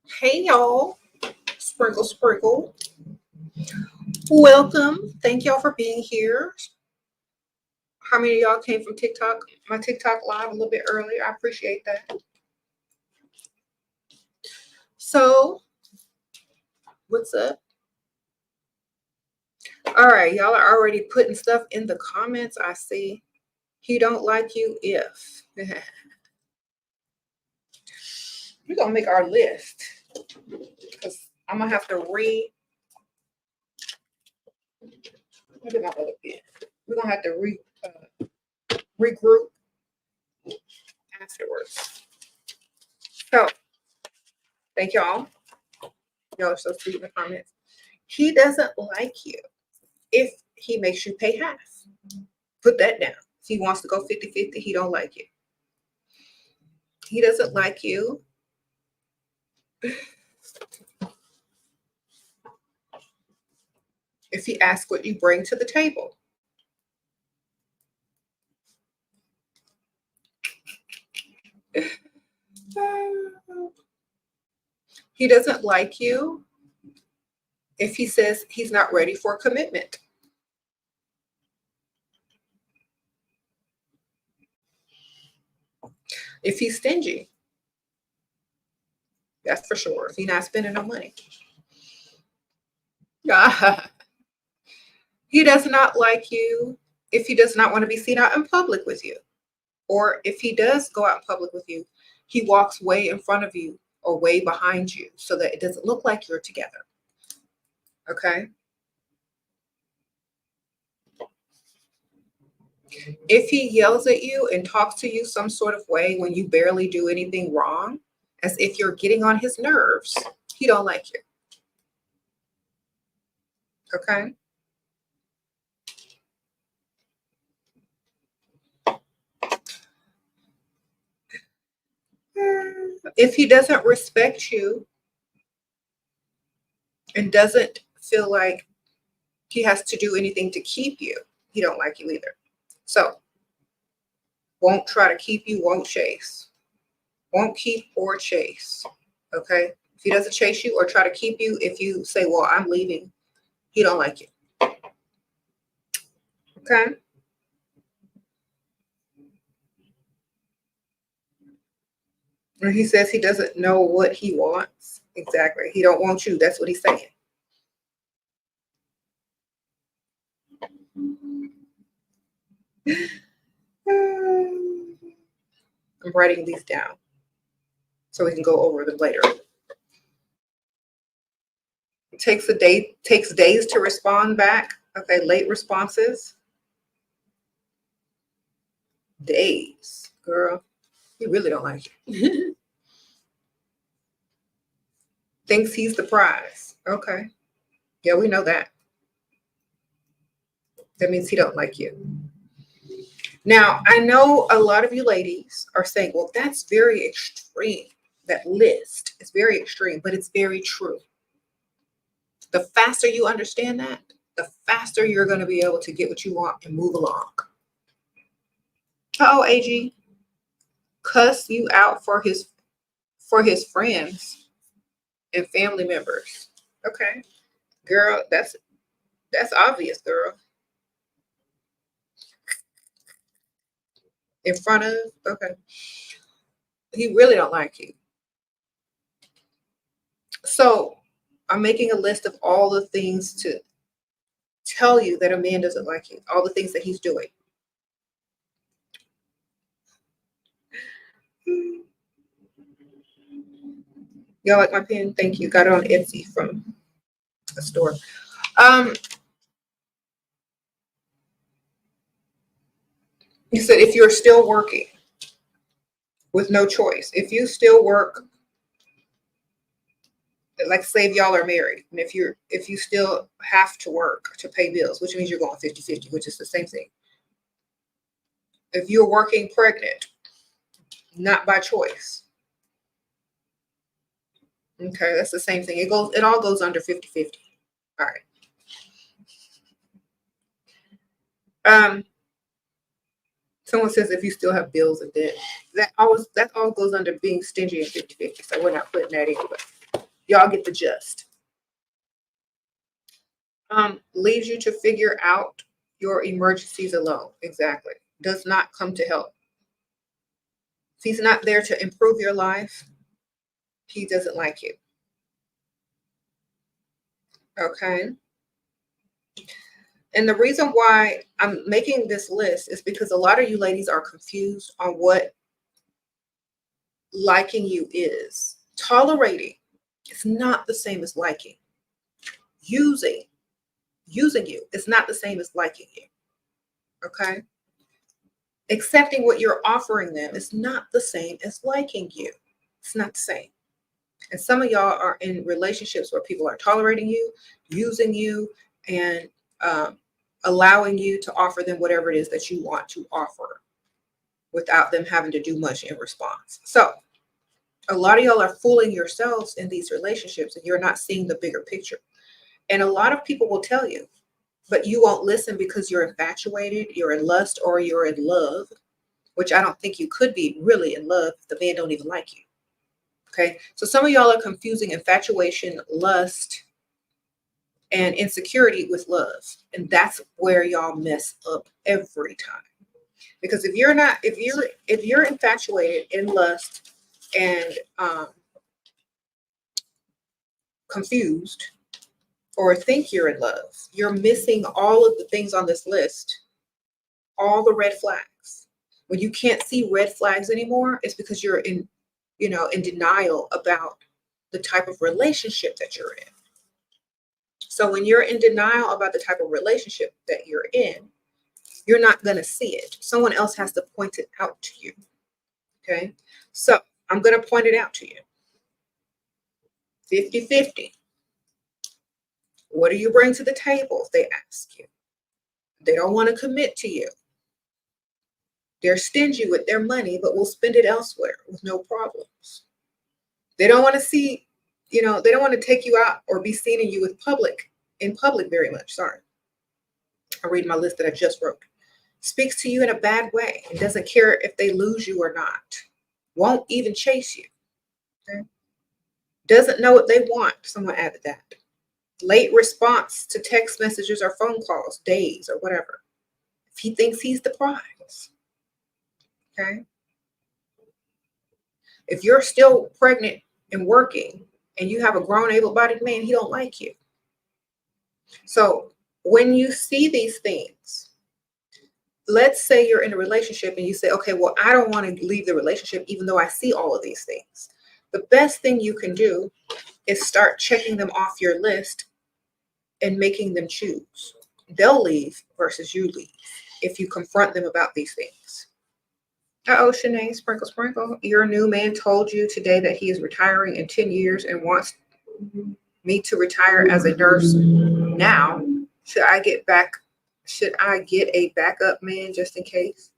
Hey y'all, sprinkle sprinkle. Welcome. Thank y'all for being here. How many of y'all came from TikTok? My TikTok live a little bit earlier. I appreciate that. So, what's up? All right, y'all are already putting stuff in the comments. I see. He don't like you if. We're gonna make our list because I'm gonna have to look at my other pen. We're gonna have to regroup afterwards. So, thank y'all. Y'all are so sweet in the comments. He doesn't like you if he makes you pay half. Put that down. If he wants to go 50-50, he don't like you. He doesn't like you if he asks what you bring to the table. He doesn't like you if he says he's not ready for a commitment. If he's stingy, that's for sure. If he's not spending no money. He does not like you if he does not want to be seen out in public with you. Or if he does go out in public with you, he walks way in front of you or way behind you so that it doesn't look like you're together. Okay? If he yells at you and talks to you some sort of way when you barely do anything wrong, as if you're getting on his nerves, he don't like you. Okay? If he doesn't respect you and doesn't feel like he has to do anything to keep you, he don't like you either. So, won't try to keep you, won't chase. Won't keep or chase. Okay? If he doesn't chase you or try to keep you, if you say, well, I'm leaving, he don't like you. Okay? When he says he doesn't know what he wants, exactly. He don't want you. That's what he's saying. I'm writing these down so we can go over them later. It takes days to respond back. Okay, late responses. Days, girl. He really don't like you. Thinks he's the prize. Okay. Yeah, we know that. That means he don't like you. Now, I know a lot of you ladies are saying, well, that's very extreme. That list is very extreme, but it's very true. The faster you understand that, the faster you're going to be able to get what you want and move along. Uh-oh, AG. Cuss you out for his friends and family members. Okay. Girl, that's obvious, girl. In front of, okay. He really don't like you. So I'm making a list of all the things to tell you that a man doesn't like you, all the things that he's doing. Y'all like my pen? Thank you. Got it on Etsy from a store. You said if you're still working with no choice, if you still work, like say if y'all are married, and if you still have to work to pay bills, which means you're going 50-50, which is the same thing. If you're working pregnant, not by choice. Okay, that's the same thing. It all goes under 50-50. All right. Someone says if you still have bills and debt, that all goes under being stingy and 50-50. So we're not putting that in. But Y'all get the gist. Leaves you to figure out your emergencies alone. Exactly. Does not come to help. If he's not there to improve your life, he doesn't like you. Okay. And the reason why I'm making this list is because a lot of you ladies are confused on what liking you is. Tolerating is not the same as liking. Using you is not the same as liking you. Okay. Accepting what you're offering them is not the same as liking you. It's not the same. And some of y'all are in relationships where people are tolerating you, using you, and allowing you to offer them whatever it is that you want to offer without them having to do much in response. So a lot of y'all are fooling yourselves in these relationships and you're not seeing the bigger picture. And a lot of people will tell you, but you won't listen because you're infatuated, you're in lust, or you're in love, which I don't think you could be really in love if the man don't even like you. Okay. So some of y'all are confusing infatuation, lust, and insecurity with love. And that's where y'all mess up every time. Because if you're infatuated, in lust, and confused, or think you're in love, you're missing all of the things on this list, all the red flags. When you can't see red flags anymore, it's because you're in denial about the type of relationship that you're in. So when you're in denial about the type of relationship that you're in, you're not going to see it. Someone else has to point it out to you. Okay. So I'm going to point it out to you. 50-50. What do you bring to the table? If they ask you. They don't want to commit to you. They're stingy with their money, but will spend it elsewhere with no problems. They don't want to see, they don't want to take you out or be seen in public very much. Sorry. I'll read my list that I just wrote. Speaks to you in a bad way and doesn't care if they lose you or not. Won't even chase you. Okay? Doesn't know what they want. Someone added that. Late response to text messages or phone calls, days or whatever. If he thinks he's the prize. Okay. If you're still pregnant and working and you have a grown, able-bodied man, he don't like you. So when you see these things, let's say you're in a relationship and you say, okay, well, I don't want to leave the relationship even though I see all of these things. The best thing you can do is start checking them off your list and making them choose. They'll leave versus you leave if you confront them about these things. Uh-oh, Shanae, sprinkle, sprinkle. Your new man told you today that he is retiring in 10 years and wants me to retire as a nurse now. Should I get a backup man just in case?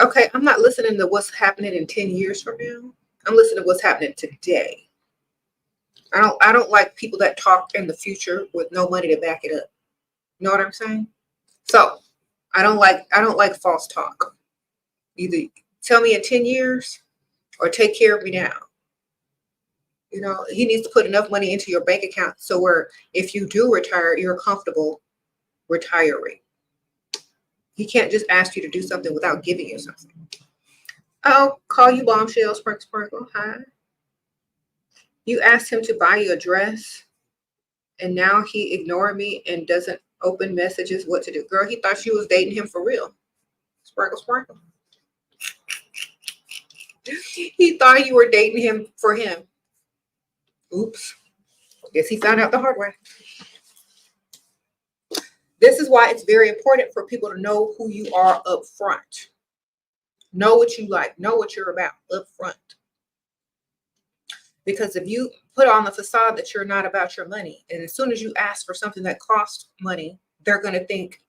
Okay, I'm not listening to what's happening in 10 years from now. I'm listening to what's happening today. I don't like people that talk in the future with no money to back it up. You know what I'm saying? So I don't like false talk. Either tell me in 10 years or take care of me now. He needs to put enough money into your bank account so where if you do retire, you're comfortable retiring. He can't just ask you to do something without giving you something. Oh, call you bombshell, sprinkle, sprinkle. Hi. You asked him to buy you a dress and now he ignored me and doesn't open messages. What to do? Girl, he thought you was dating him for real. Sprinkle, sprinkle. He thought you were dating him for him. Oops. Guess he found out the hard way. This is why it's very important for people to know who you are up front. Know what you like. Know what you're about up front. Because if you put on the facade that you're not about your money, and as soon as you ask for something that costs money, they're going to think,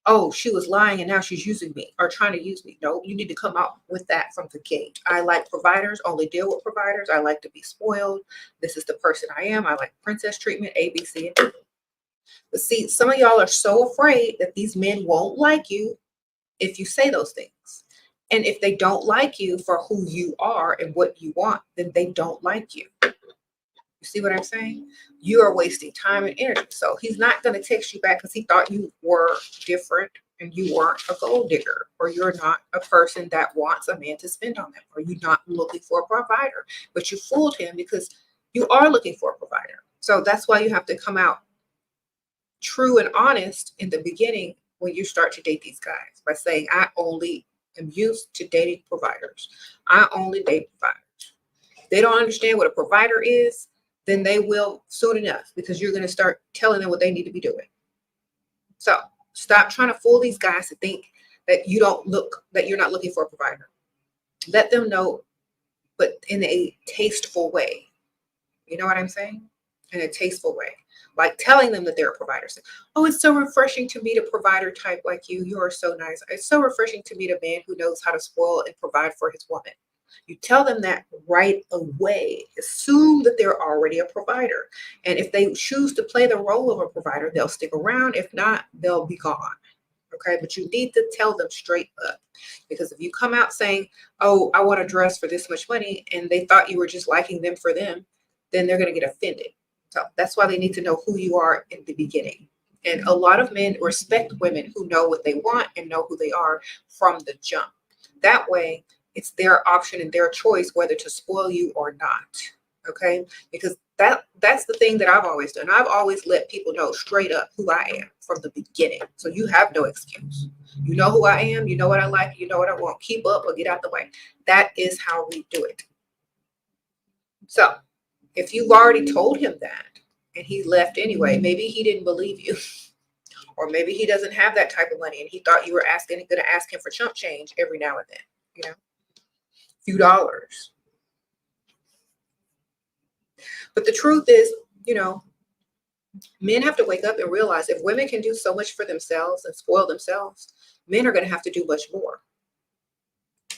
oh, she was lying and now she's using me or trying to use me. No, you need to come out with that from the gate. I like providers, only deal with providers. I like to be spoiled. This is the person I am. I like princess treatment, A, B, C, and D. But see, some of y'all are so afraid that these men won't like you if you say those things. And if they don't like you for who you are and what you want, then they don't like you. You You see what I'm saying? You are wasting time and energy. So he's not going to text you back because he thought you were different and you weren't a gold digger, or you're not a person that wants a man to spend on them, or you're not looking for a provider. But you fooled him because you are looking for a provider. So that's why you have to come out true and honest in the beginning when you start to date these guys by saying, I only am used to dating providers. I only date providers. They don't understand what a provider is, then they will soon enough, because you're going to start telling them what they need to be doing. So stop trying to fool these guys to think that you're not looking for a provider. Let them know, but in a tasteful way. You know what I'm saying? In a tasteful way. Like telling them that they're a provider. Oh, it's so refreshing to meet a provider type like you. You are so nice. It's so refreshing to meet a man who knows how to spoil and provide for his woman. You tell them that right away. Assume that they're already a provider. And if they choose to play the role of a provider, they'll stick around. If not, they'll be gone. Okay, but you need to tell them straight up. Because if you come out saying, oh, I want a dress for this much money, and they thought you were just liking them for them, then they're going to get offended. So that's why they need to know who you are in the beginning. And a lot of men respect women who know what they want and know who they are from the jump. That way, it's their option and their choice whether to spoil you or not. Okay? Because that's the thing that I've always done. I've always let people know straight up who I am from the beginning. So you have no excuse. You know who I am. You know what I like. You know what I want. Keep up or get out the way. That is how we do it. So if you've already told him that and he left anyway, maybe he didn't believe you. Or maybe he doesn't have that type of money and he thought you were going to ask him for chump change every now and then, you know, a few dollars. But the truth is, you know, men have to wake up and realize if women can do so much for themselves and spoil themselves, men are going to have to do much more.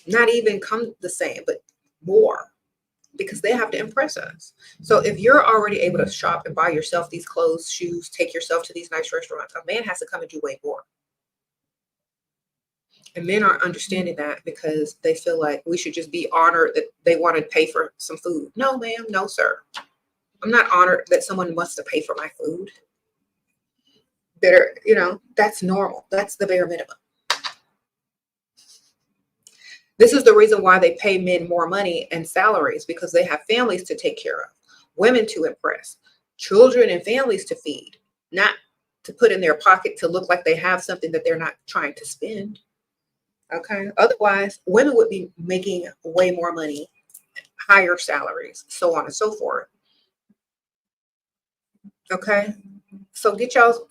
Not even come the same, but more. Because they have to impress us. So if you're already able to shop and buy yourself these clothes, shoes, take yourself to these nice restaurants, a man has to come and do way more. And men aren't understanding that because they feel like we should just be honored that they want to pay for some food. No, ma'am. No, sir. I'm not honored that someone wants to pay for my food. You know, that's normal. That's the bare minimum. This is the reason why they pay men more money and salaries, because they have families to take care of, women to impress, children and families to feed, not to put in their pocket to look like they have something that they're not trying to spend. Okay. Otherwise, women would be making way more money, higher salaries, so on and so forth. Okay. So get y'all's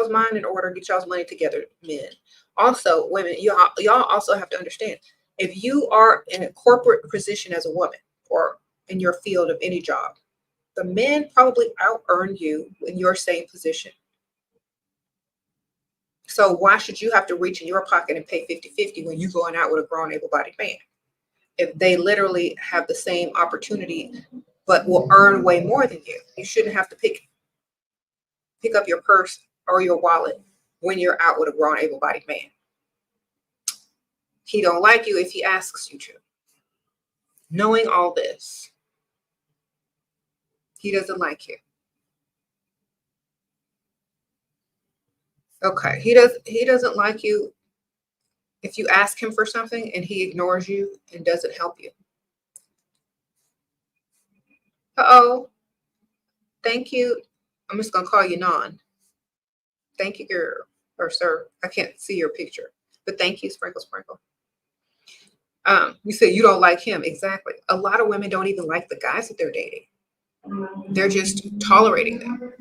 mind in order, get y'all's money together, men. Also, women, y'all also have to understand, if you are in a corporate position as a woman or in your field of any job, the men probably out-earn you in your same position. So why should you have to reach in your pocket and pay 50-50 when you're going out with a grown, able-bodied man? If they literally have the same opportunity, but will earn way more than you, you shouldn't have to pick up your purse or your wallet when you're out with a grown, able-bodied man. He don't like you if he asks you to. Knowing all this, he doesn't like you. Okay, he doesn't like you if you ask him for something and he ignores you and doesn't help you. Uh-oh. Thank you. I'm just gonna call you Non. Thank you, girl or sir. I can't see your picture, but thank you, Sprinkle Sprinkle. You said you don't like him. Exactly. A lot of women don't even like the guys that they're dating. They're just tolerating them.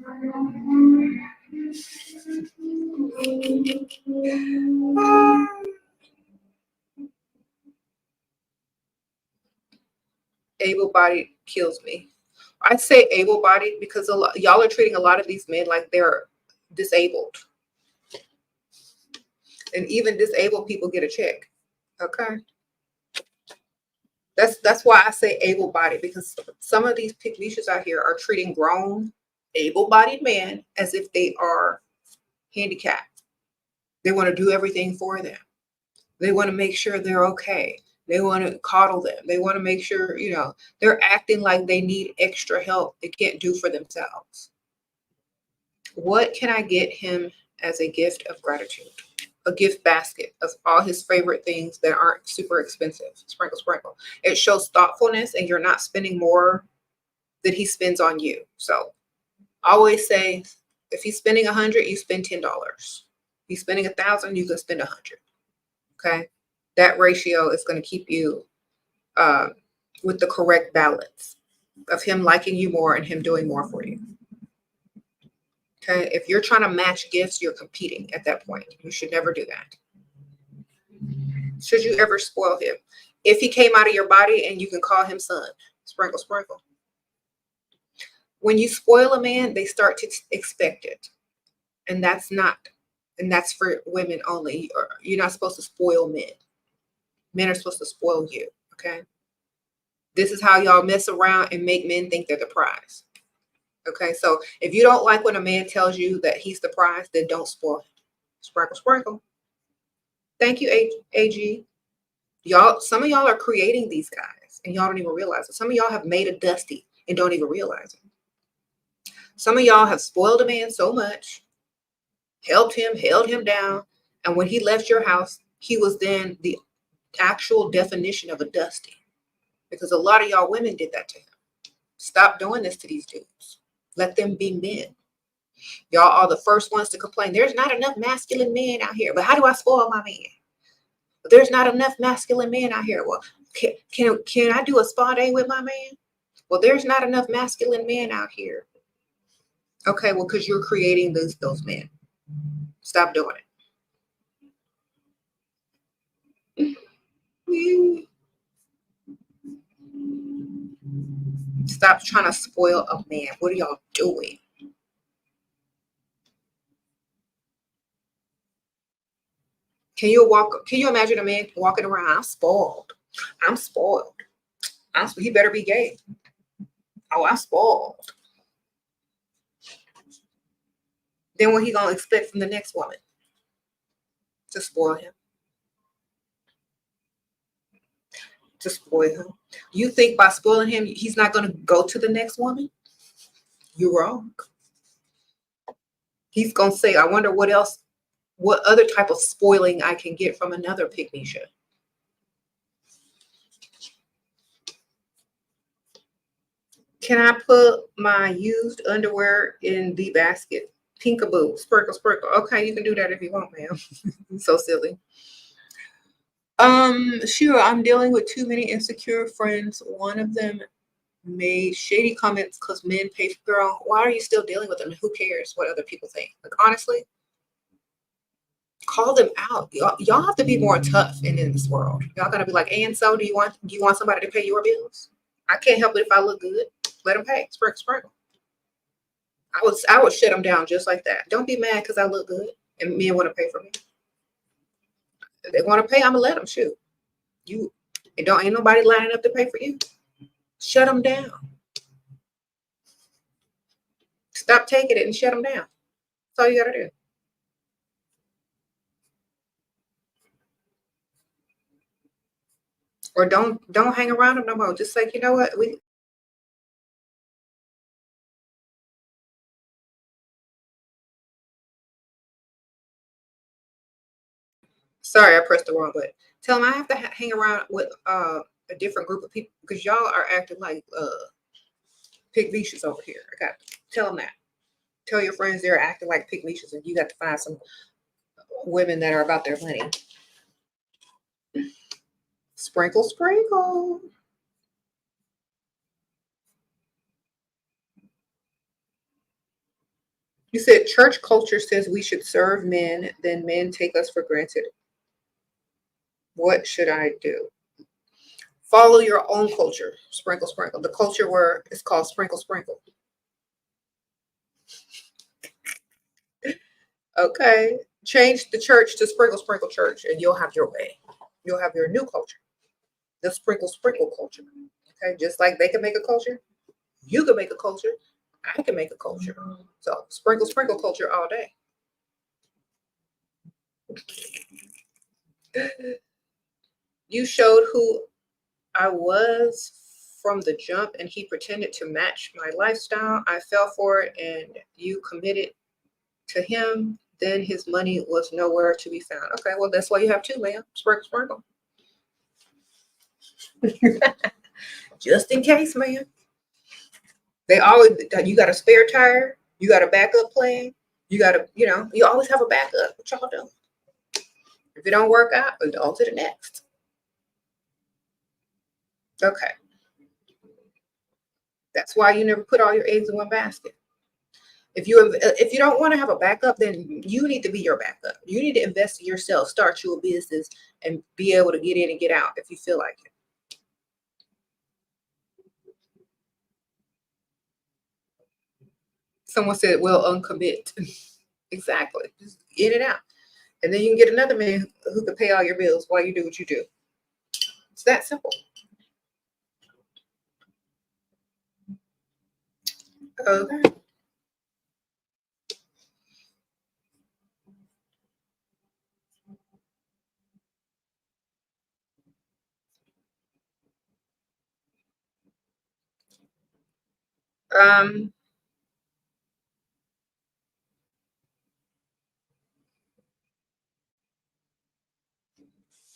Able-bodied kills me. I say able-bodied because y'all are treating a lot of these men like they're disabled. And even disabled people get a check. Okay. That's why I say able-bodied, because some of these pick niches out here are treating grown, able-bodied men as if they are handicapped. They want to do everything for them. They want to make sure they're okay. They want to coddle them. They want to make sure, they're acting like they need extra help they can't do for themselves. What can I get him as a gift of gratitude? A gift basket of all his favorite things that aren't super expensive. Sprinkle, sprinkle. It shows thoughtfulness, and you're not spending more than he spends on you. So always say, if he's spending $100, you spend $10. If he's spending $1,000, you can spend $100. Okay, that ratio is going to keep you with the correct balance of him liking you more and him doing more for you. Okay, if you're trying to match gifts, you're competing at that point. You should never do that. Should you ever spoil him? If he came out of your body and you can call him son, sprinkle, sprinkle. When you spoil a man, they start to expect it. And that's for women only. You're not supposed to spoil men. Men are supposed to spoil you, okay? This is how y'all mess around and make men think they're the prize. Okay, so if you don't like when a man tells you that he's the prize, then don't spoil him. Sprinkle, sprinkle. Thank you, AG. Some of y'all are creating these guys and y'all don't even realize it. Some of y'all have made a dusty and don't even realize it. Some of y'all have spoiled a man so much, helped him, held him down, and when he left your house, he was then the actual definition of a dusty. Because a lot of y'all women did that to him. Stop doing this to these dudes. Let them be men. Y'all are the first ones to complain. There's not enough masculine men out here. But how do I spoil my man? There's not enough masculine men out here. Well, can I do a spa day with my man? Well, there's not enough masculine men out here. Okay, well, because you're creating those men. Stop doing it. Stop trying to spoil a man. What are y'all doing? Can you imagine a man walking around? I'm spoiled. He better be gay. Oh, I'm spoiled. Then what he gonna expect from the next woman? To spoil him. To spoil him. You think by spoiling him, he's not gonna go to the next woman? You're wrong. He's gonna say, I wonder what other type of spoiling I can get from another pygmisha. Can I put my used underwear in the basket? Pinkaboo, sprinkle, sprinkle. Okay, you can do that if you want, ma'am. So silly. Sure, I'm dealing with too many insecure friends. One of them made shady comments because men pay for girl. Why are you still dealing with them? Who cares what other people think? Like, honestly, call them out. Y'all have to be more tough in this world. Y'all gotta be like, and so do you want somebody to pay your bills? I can't help it if I look good. Let them pay. Sprinkle, sprinkle. I would shut them down just like that. Don't be mad because I look good and men want to pay for me. If they want to pay, I'm gonna let them. Shoot, ain't nobody lining up to pay for you. Shut them down. Stop taking it and shut them down. That's all you gotta do. Or don't hang around them no more. Just like, you know what? Sorry, I pressed the wrong button. Tell them I have to hang around with a different group of people because y'all are acting like pygmishas over here. I got to tell them that. Tell your friends they're acting like pygmishas, and you got to find some women that are about their money. Sprinkle, sprinkle. You said church culture says we should serve men, then men take us for granted. What should I do? Follow your own culture. Sprinkle, sprinkle. The culture where it's called sprinkle, sprinkle. Okay. Change the church to sprinkle, sprinkle church, and you'll have your way. You'll have your new culture. The sprinkle, sprinkle culture. Okay. Just like they can make a culture, you can make a culture. I can make a culture. So sprinkle, sprinkle culture all day. You showed who I was from the jump, and he pretended to match my lifestyle. I fell for it, and you committed to him. Then his money was nowhere to be found. Okay, well, that's why you have two, ma'am. Sprinkle, sprinkle. Just in case, man. They always, you got a spare tire, you got a backup plan, you got to, you always have a backup. What y'all do? If it don't work out, on to the next. Okay. That's why you never put all your eggs in one basket. If you don't want to have a backup, then you need to be your backup. You need to invest in yourself, start your business, and be able to get in and get out if you feel like it. Someone said, well, uncommit. Exactly. Just in and out. And then you can get another man who can pay all your bills while you do what you do. It's that simple. Okay.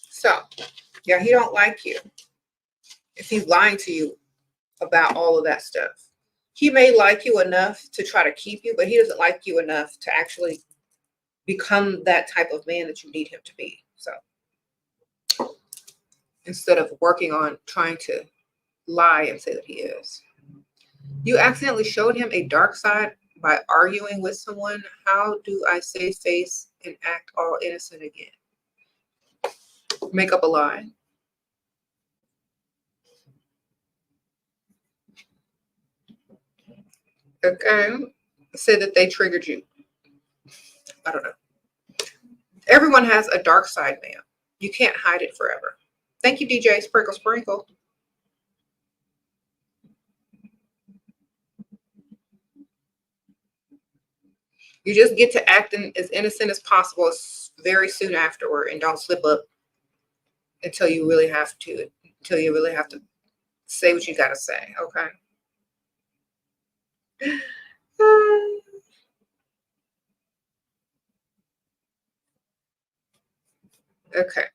So, yeah, he don't like you if he's lying to you about all of that stuff. He may like you enough to try to keep you, but he doesn't like you enough to actually become that type of man that you need him to be. So instead of working on trying to lie and say that he is. You accidentally showed him a dark side by arguing with someone. How do I save face and act all innocent again? Make up a lie. Okay. Say that they triggered you. I don't know. Everyone has a dark side, ma'am. You can't hide it forever. Thank you, DJ Sprinkle Sprinkle. You just get to acting as innocent as possible very soon afterward, and don't slip up until you really have to. Until you really have to say what you got to say. Okay. Okay.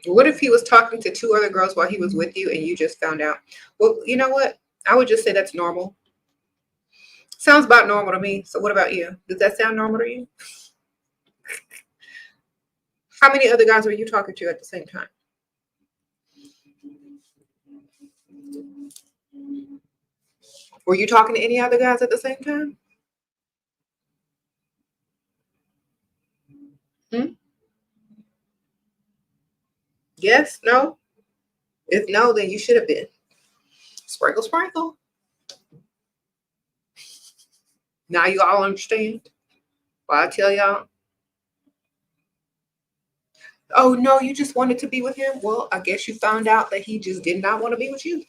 What if he was talking to two other girls while he was with you and you just found out? Well, you know what? I would just say that's normal. Sounds about normal to me. So what about you? Does that sound normal to you? How many other guys were you talking to at the same time? Were you talking to any other guys at the same time? Yes? No? If no, then you should have been. Sprinkle, sprinkle. Now you all understand why I tell y'all. Oh, no, you just wanted to be with him? Well, I guess you found out that he just did not want to be with you.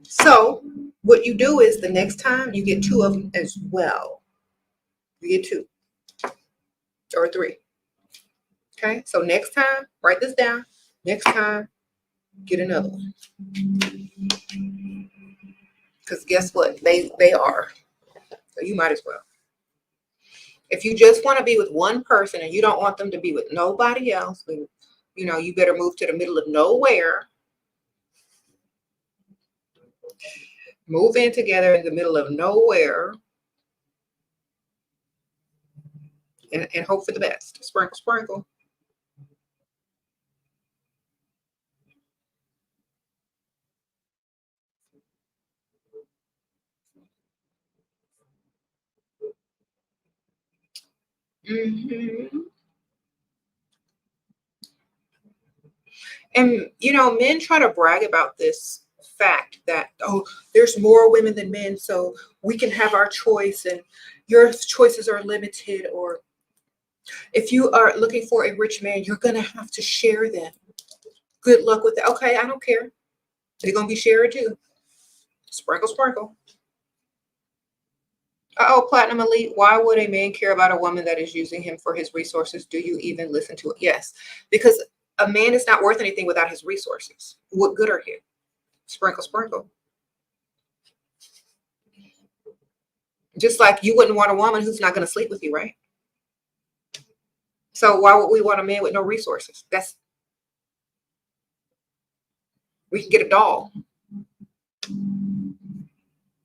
So what you do is the next time you get two of them as well. You get two or three. Okay, so next time, write this down. Next time, get another one. Because guess what? They are. So you might as well. If you just want to be with one person and you don't want them to be with nobody else, then, you better move to the middle of nowhere. Move in together in the middle of nowhere. And hope for the best. Sprinkle, sprinkle. Mm-hmm. And, men try to brag about this fact that, oh, there's more women than men, so we can have our choice and your choices are limited. Or if you are looking for a rich man, you're going to have to share them. Good luck with that. Okay, I don't care. They're going to be shared too. Sprinkle, sprinkle. Oh, Platinum Elite, why would a man care about a woman that is using him for his resources? Do you even listen to it? Yes, because a man is not worth anything without his resources. What good are you? Sprinkle, sprinkle. Just like you wouldn't want a woman who's not going to sleep with you, right? So why would we want a man with no resources? We can get a doll,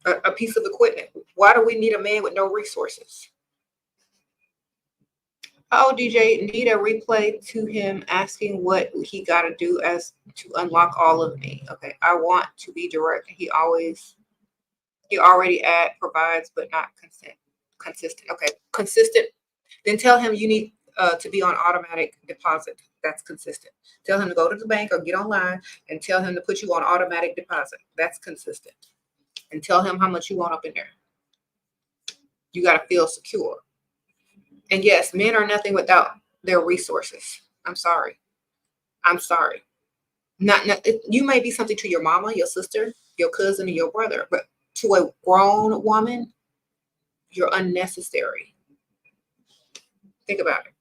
a piece of equipment. Why do we need a man with no resources? Oh, DJ, need a replay to him asking what he got to do as to unlock all of me. Okay, I want to be direct. He already provides, but not consistent. Okay, consistent. Then tell him you need to be on automatic deposit. That's consistent. Tell him to go to the bank or get online and tell him to put you on automatic deposit. That's consistent. And tell him how much you want up in there. You got to feel secure. And yes, men are nothing without their resources. I'm sorry. You may be something to your mama, your sister, your cousin, and your brother, but to a grown woman, you're unnecessary. Think about it.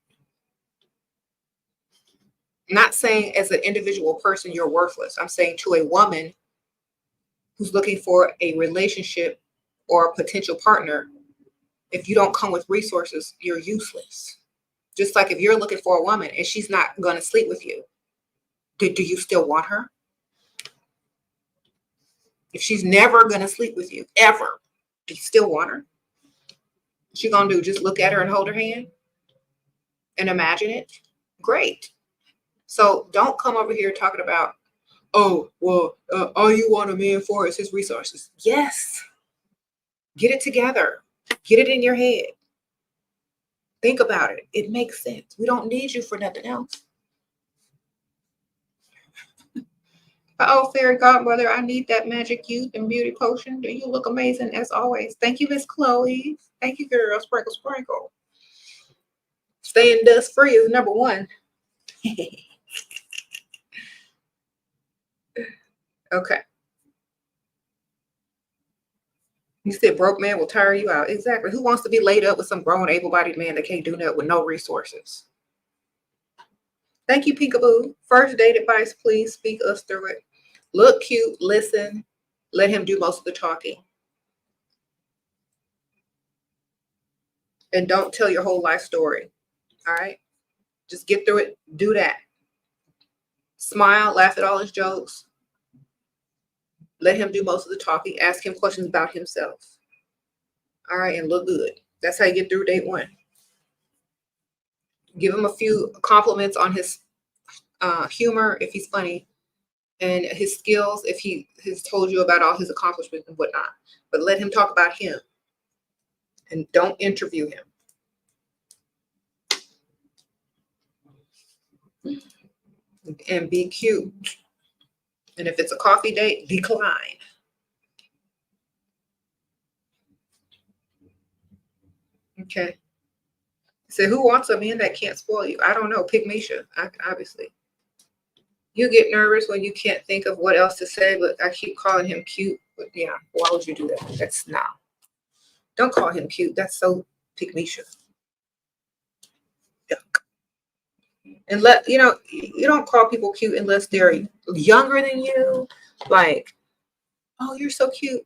I'm not saying as an individual person you're worthless. I'm saying to a woman who's looking for a relationship or a potential partner, if you don't come with resources, you're useless. Just like if you're looking for a woman and she's not going to sleep with you, do you still want her? If she's never going to sleep with you, ever, do you still want her? What's she going to do? Just look at her and hold her hand and imagine it? Great. So don't come over here talking about, oh, well, all you want a man for is his resources. Yes. Get it together. Get it in your head. Think about it. It makes sense. We don't need you for nothing else. Oh, fairy godmother, I need that magic youth and beauty potion. Do you look amazing as always? Thank you, Miss Chloe. Thank you, girl. Sprinkle, sprinkle. Staying dust free is number one. Okay. You said broke man will tire you out. Exactly. Who wants to be laid up with some grown, able-bodied man that can't do that with no resources? Thank you, Peekaboo. First date advice, please speak us through it. Look cute, listen, let him do most of the talking. And don't tell your whole life story. All right? Just get through it. Do that. Smile, laugh at all his jokes. Let him do most of the talking. Ask him questions about himself. All right, and look good. That's how you get through date one. Give him a few compliments on his humor, if he's funny, and his skills, if he has told you about all his accomplishments and whatnot. But let him talk about him. And don't interview him. And be cute. And if it's a coffee date, decline. Okay. So who wants a man that can't spoil you? I don't know. Pick Misha, obviously. You get nervous when you can't think of what else to say, but I keep calling him cute. But yeah, why would you do that? That's not. Don't call him cute. That's so Pick Misha. Yuck. And you don't call people cute unless they're younger than you. Like, oh, you're so cute.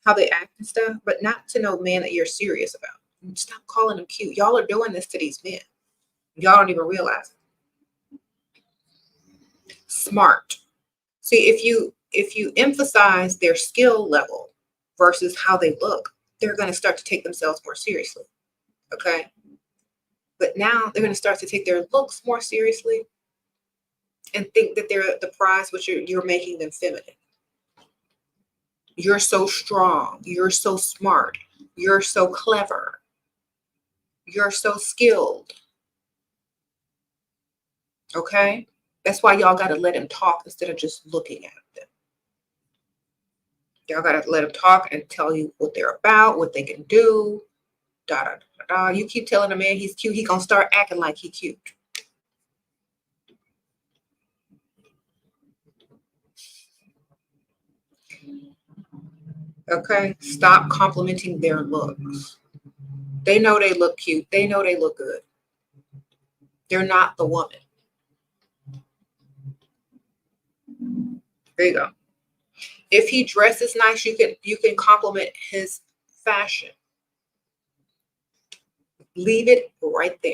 How they act and stuff, but not to no man that you're serious about. Stop calling them cute. Y'all are doing this to these men. Y'all don't even realize it. Smart. See, if you emphasize their skill level versus how they look, they're going to start to take themselves more seriously. Okay? But now they're going to start to take their looks more seriously and think that they're the prize, which you're making them feminine. You're so strong. You're so smart. You're so clever. You're so skilled. Okay? That's why y'all got to let him talk instead of just looking at them. Y'all got to let him talk and tell you what they're about, what they can do. Da, da, da, da. You keep telling a man he's cute, he's going to start acting like he's cute. Okay? Stop complimenting their looks. They know they look cute. They know they look good. They're not the woman. There you go. If he dresses nice, you can compliment his fashion. Leave it right there.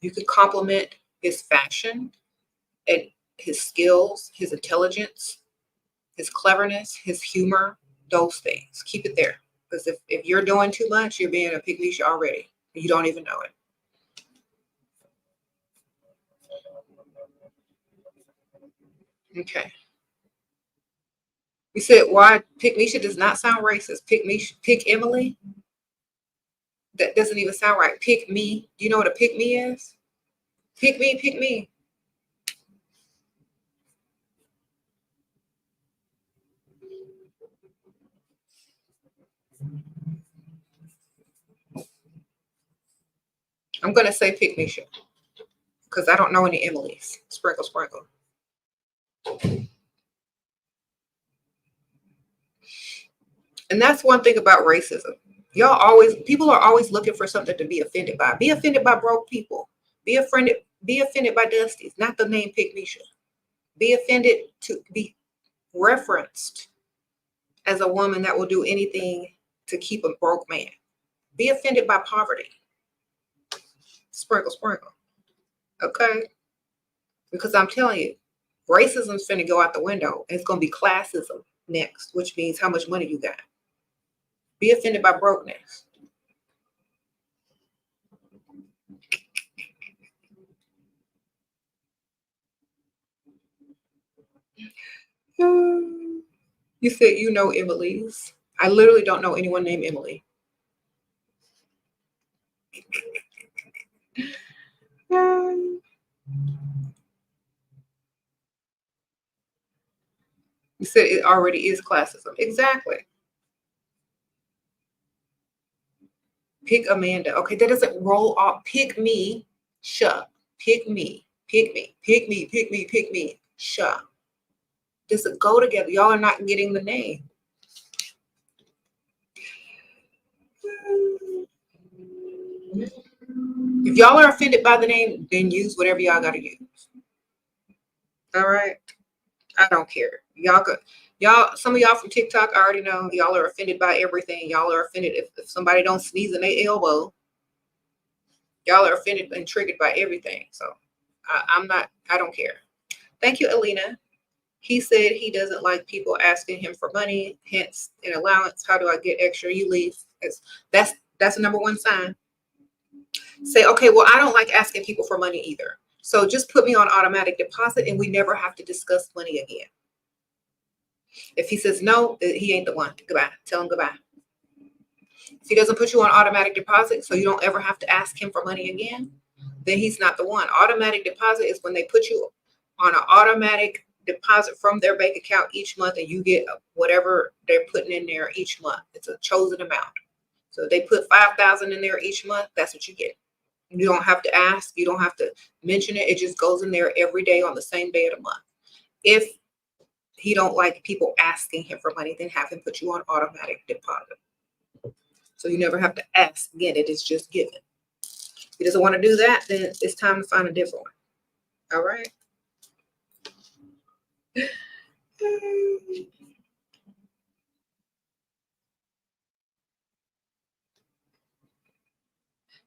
You can compliment his fashion and his skills, his intelligence, his cleverness, his humor, those things. Keep it there. Because if you're doing too much, you're being a pygmy already. You don't even know it. Okay. You said why Pygmisha does not sound racist. Pick Emily? That doesn't even sound right. Pick me. Do you know what a pick me is? Pick me, pick me. I'm going to say Pygmisha because I don't know any Emily's. Sprinkle, sprinkle. And that's one thing about racism. People are always looking for something to be offended by. Be offended by broke people. Be offended by Dusties, not the name Pygmisha. Be offended to be referenced as a woman that will do anything to keep a broke man. Be offended by poverty. Sprinkle, sprinkle. Okay? Because I'm telling you, racism's finna go out the window. And it's going to be classism next, which means how much money you got. Be offended by brokenness. You said you know Emily's. I literally don't know anyone named Emily. You said it already is classism. Exactly. Pick Amanda. Okay, that doesn't roll off. Pick me. Shut. Pick me. Pick me. Pick me. Pick me. Pick me. Shut. Does it go together? Y'all are not getting the name. If y'all are offended by the name, then use whatever y'all got to use. All right. I don't care. Some of y'all from TikTok, I already know y'all are offended by everything. Y'all are offended if somebody don't sneeze in their elbow. Y'all are offended and triggered by everything. So I don't care. Thank you, Alina. He said he doesn't like people asking him for money, hence an allowance. How do I get extra? You leave. That's the number one sign. Say, okay, well, I don't like asking people for money either. So just put me on automatic deposit and we never have to discuss money again. If he says no, he ain't the one. Goodbye. Tell him goodbye. If he doesn't put you on automatic deposit so you don't ever have to ask him for money again, then he's not the one. Automatic deposit is when they put you on an automatic deposit from their bank account each month and you get whatever they're putting in there each month. It's a chosen amount. So if they put $5,000 in there each month, that's what you get. You don't have to ask. You don't have to mention it. It just goes in there every day on the same day of the month. If he don't like people asking him for money, then have him put you on automatic deposit. So you never have to ask again. It is just given. If he doesn't want to do that, then it's time to find a different one. All right.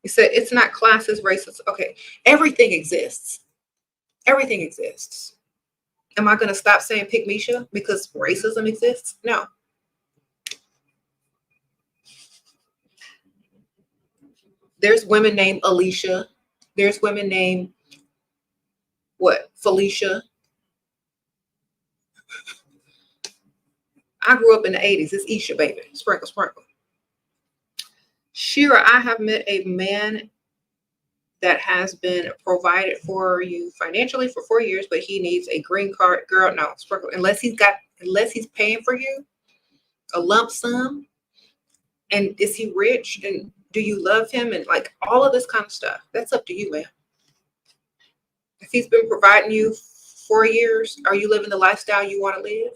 You said it's not classes, racist. Okay. Everything exists. Everything exists. Am I going to stop saying Pygmisha because racism exists? No. There's women named Alicia. There's women named Felicia. I grew up in the 80s. It's Isha, baby. Sprinkle, sprinkle. Shira, I have met a man that has been provided for you financially for 4 years, but he needs a green card. Girl, no, sprinkle. Unless he's paying for you a lump sum. And is he rich? And do you love him? And like all of this kind of stuff. That's up to you, man. If he's been providing you 4 years, are you living the lifestyle you want to live?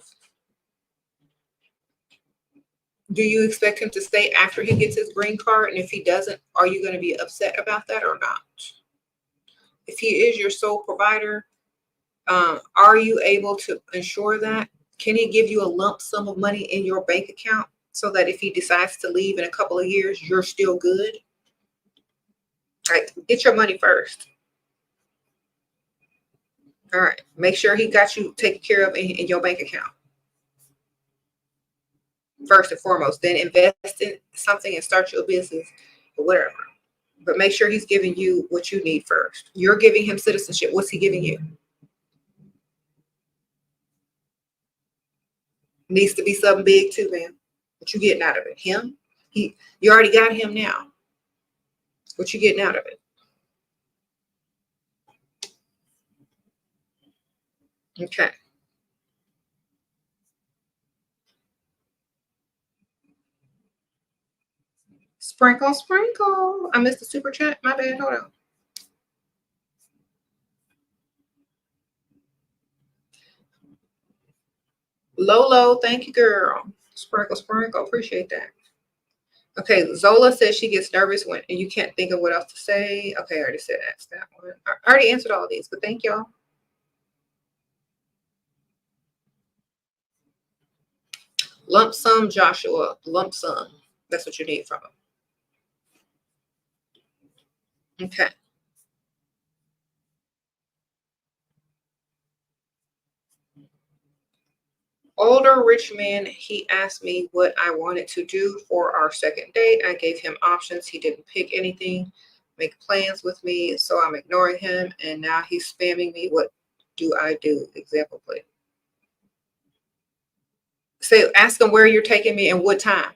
Do you expect him to stay after he gets his green card? And if he doesn't, are you going to be upset about that or not? If he is your sole provider, are you able to ensure that? Can he give you a lump sum of money in your bank account so that if he decides to leave in a couple of years, you're still good? All right, get your money first. All right, make sure he got you taken care of in your bank account. First and foremost, then invest in something and start your business or whatever. But make sure he's giving you what you need first. You're giving him citizenship. What's he giving you? Needs to be something big too, man. What you getting out of it? Him? You already got him now. What you getting out of it? Okay. Sprinkle, sprinkle. I missed the super chat. My bad. Hold on. Lolo, thank you, girl. Sprinkle, sprinkle. Appreciate that. Okay, Zola says she gets nervous when you can't think of what else to say. Okay, I already said that one. I already answered all of these, but thank y'all. Lump sum, Joshua. Lump sum. That's what you need from him. Okay. Older rich man, he asked me what I wanted to do for our second date. I gave him options. He didn't pick anything, make plans with me, so I'm ignoring him, and now he's spamming me. What do I do? Example, please. Say, ask him where you're taking me and what time.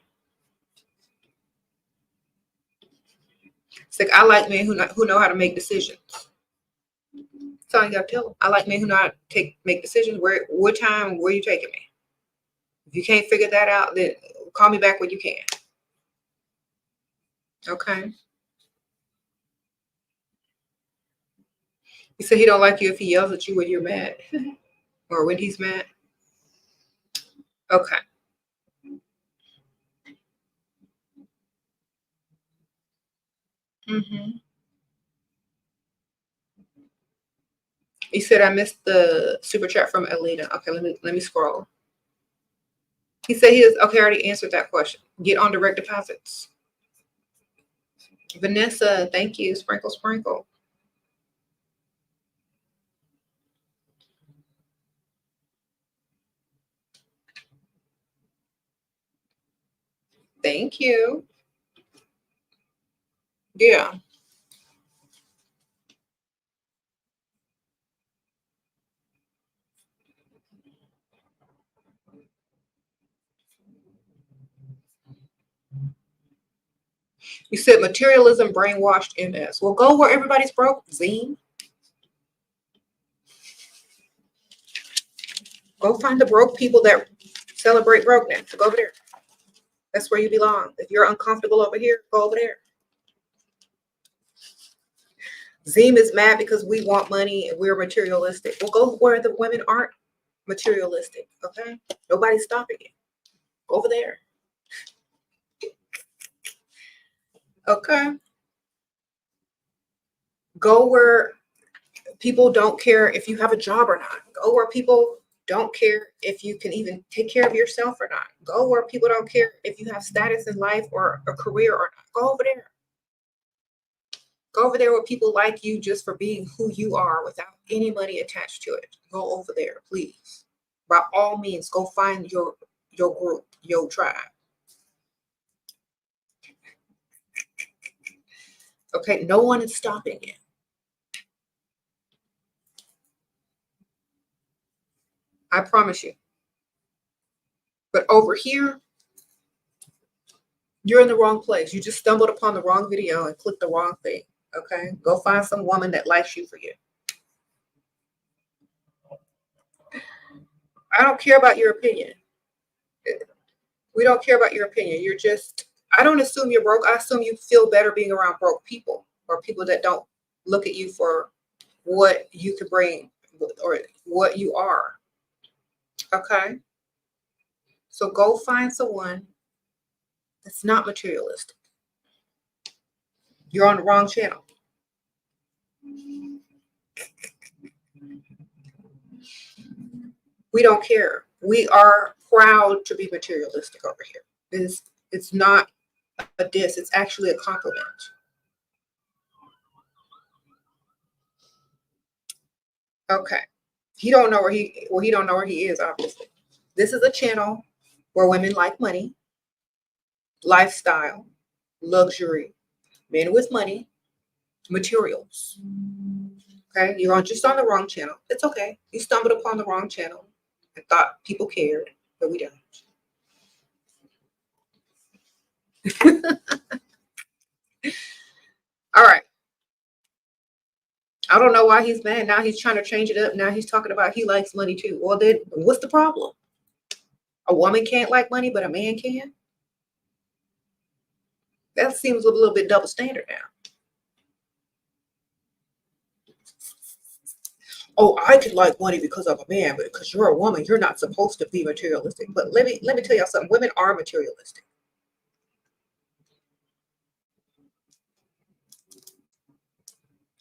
It's like, I like men who know how to make decisions. That's all you gotta tell them. I like men who know how to make decisions. What time, where you taking me? If you can't figure that out, then call me back when you can. Okay. He said he don't like you if he yells at you when you're mad or when he's mad. Okay. He said I missed the super chat from Alina. Okay, let me scroll. He said he is okay. I already answered that question. Get on direct deposits. Vanessa, thank you. Sprinkle, sprinkle. Thank you. Yeah. You said materialism brainwashed MS. Well, go where everybody's broke, Zine. Go find the broke people that celebrate brokenness. Go over there. That's where you belong. If you're uncomfortable over here, go over there. Zim is mad because we want money and we're materialistic. Well, go where the women aren't materialistic, okay? Nobody's stopping you. Go over there. Okay? Go where people don't care if you have a job or not. Go where people don't care if you can even take care of yourself or not. Go where people don't care if you have status in life or a career or not. Go over there. Go over there where people like you just for being who you are without any money attached to it. Go over there, please. By all means, go find your group, your tribe. Okay, no one is stopping you. I promise you. But over here, you're in the wrong place. You just stumbled upon the wrong video and clicked the wrong thing. Okay, go find some woman that likes you for you. I don't care about your opinion. We don't care about your opinion. You're just, I don't assume you're broke. I assume you feel better being around broke people or people that don't look at you for what you could bring or what you are. Okay. So go find someone It's not materialistic. You're on the wrong channel. We don't care. We are proud to be materialistic over here. It's not a diss. It's actually a compliment. Okay. He don't know where he don't know where he is, obviously. This is a channel where women like money, lifestyle, luxury, men with money, materials. Okay, you're just on the wrong channel. It's okay. You stumbled upon the wrong channel and thought people cared, but we don't. All right. I don't know why he's mad. Now he's trying to change it up. Now he's talking about he likes money too. Well, then what's the problem? A woman can't like money, but a man can? That seems a little bit double standard now. Oh, I could like money because I'm a man, but because you're a woman, you're not supposed to be materialistic. But let me tell y'all something. Women are materialistic.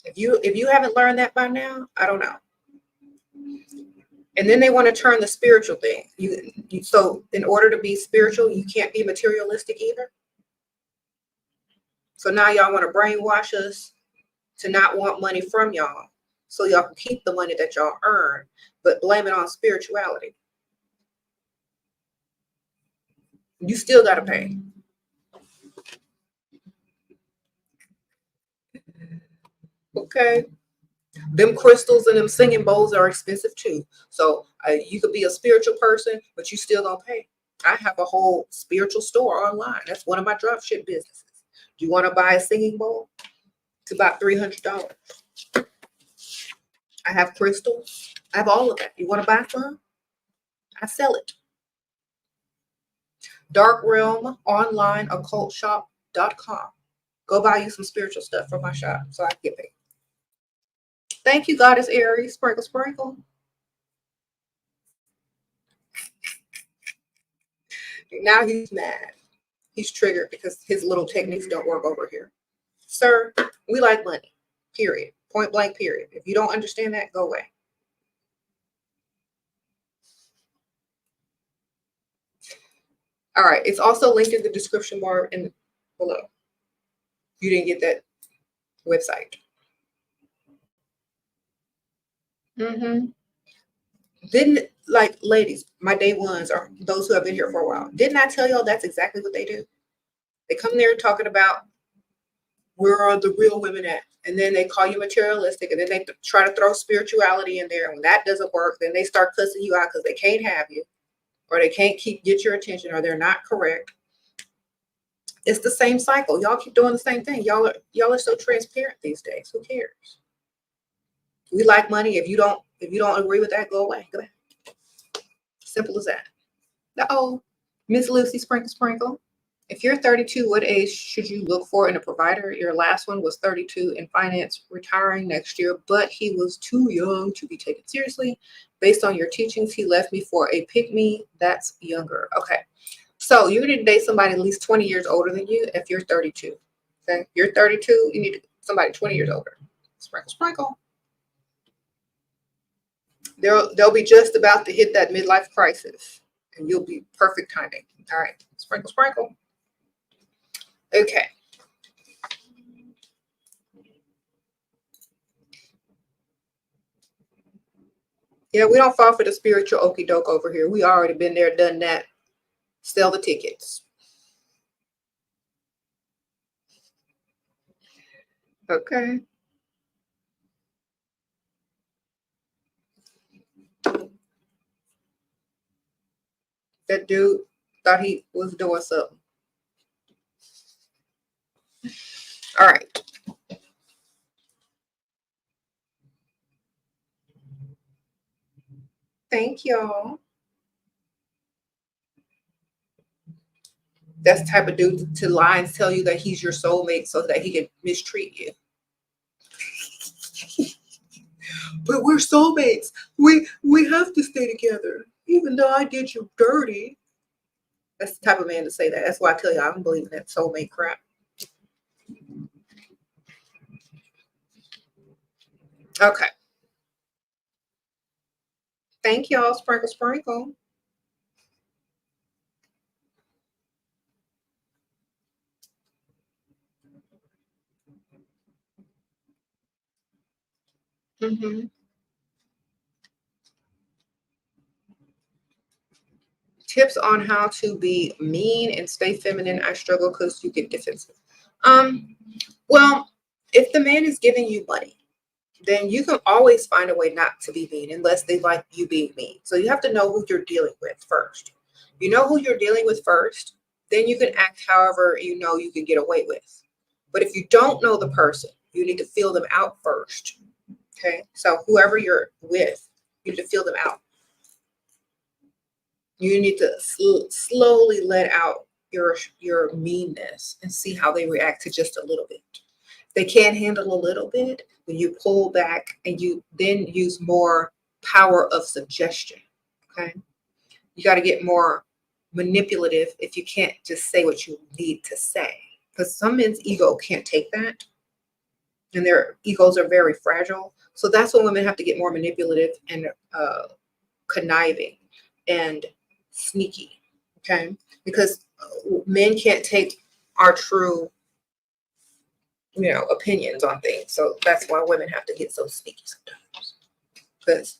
If you haven't learned that by now, I don't know. And then they want to turn the spiritual thing. So in order to be spiritual, you can't be materialistic either. So now y'all want to brainwash us to not want money from y'all, so y'all can keep the money that y'all earn, but blame it on spirituality. You still got to pay. Okay. Them crystals and them singing bowls are expensive too. So you could be a spiritual person, but you still gonna pay. I have a whole spiritual store online. That's one of my dropship businesses. Do you want to buy a singing bowl? It's about $300. I have crystals. I have all of that. You want to buy some? I sell it. Dark Realm Online Occult Shop.com. Go buy you some spiritual stuff from my shop so I can get paid. Thank you, Goddess Aries. Sprinkle, sprinkle. Now he's mad. He's triggered because his little techniques don't work over here. Sir, we like money. Period. Point blank, period. If you don't understand that, go away. All right. It's also linked in the description bar and below. You didn't get that website. Didn't, like, ladies, my day ones or those who have been here for a while, didn't I tell y'all that's exactly what they do? They come there talking about where are the real women at, and then they call you materialistic, and then they try to throw spirituality in there. And when that doesn't work, then they start cussing you out because they can't have you, or they can't get your attention, or they're not correct. It's the same cycle. Y'all keep doing the same thing. Y'all are so transparent these days. Who cares? We like money. If you don't agree with that, go away. Go ahead. Simple as that. Uh-oh. Miss Lucy Sprinkle Sprinkle. If you're 32, what age should you look for in a provider? Your last one was 32 in finance, retiring next year, but he was too young to be taken seriously. Based on your teachings, he left me for a pick-me that's younger. Okay. So you need to date somebody at least 20 years older than you if you're 32. Okay. You're 32, you need somebody 20 years older. Sprinkle, sprinkle. They'll be just about to hit that midlife crisis, and you'll be perfect timing. All right. Sprinkle, sprinkle. Okay. Yeah, we don't fall for the spiritual okie doke over here. We already been there, done that. Sell the tickets. Okay. That dude thought he was doing something. All right. Thank y'all. That's the type of dude to lie and tell you that he's your soulmate so that he can mistreat you. But we're soulmates. We have to stay together, even though I did you dirty. That's the type of man to say that. That's why I tell you I don't believe in that soulmate crap. Okay. Thank y'all. Sprinkle, sprinkle. Tips on how to be mean and stay feminine. I struggle because you get defensive. Well, if the man is giving you money, then you can always find a way not to be mean unless they like you being mean. So you have to know who you're dealing with first. You know who you're dealing with first, then you can act however you know you can get away with. But if you don't know the person, you need to feel them out first. Okay. So whoever you're with, you need to feel them out. You need to slowly let out your meanness and see how they react to just a little bit. If they can't handle a little bit, when you pull back and you then use more power of suggestion. Okay. You got to get more manipulative if you can't just say what you need to say. Because some men's ego can't take that. And their egos are very fragile. So that's when women have to get more manipulative and conniving and sneaky. Okay. Because men can't take our true, opinions on things. So that's why women have to get so sneaky sometimes. Because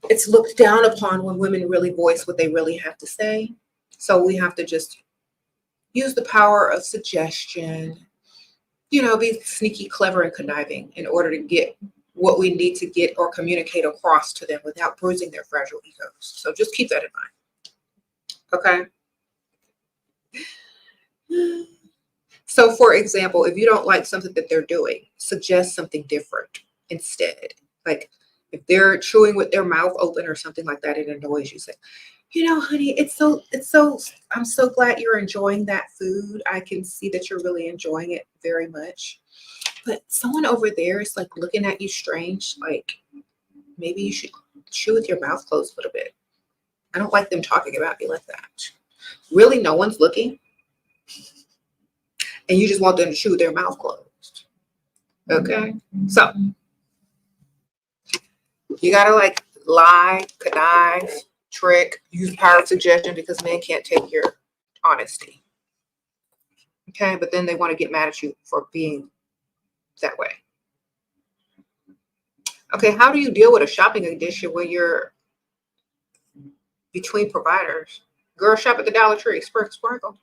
it's looked down upon when women really voice what they really have to say. So we have to just use the power of suggestion, be sneaky, clever, and conniving in order to get what we need to get or communicate across to them without bruising their fragile egos. So just keep that in mind. Okay. So for example, if you don't like something that they're doing, suggest something different instead. Like if they're chewing with their mouth open or something like that, it annoys you. Say, honey, I'm so glad you're enjoying that food. I can see that you're really enjoying it very much. But someone over there is like looking at you strange. Like maybe you should chew with your mouth closed a little bit. I don't like them talking about me like that. Really, no one's looking. And you just want them to chew with their mouth closed. Okay. So you gotta like lie, connive, trick, use power of suggestion because men can't take your honesty. Okay, but then they want to get mad at you for being that way. Okay, how do you deal with a shopping addiction when you're between providers? Girl, shop at the Dollar Tree, sprinkle.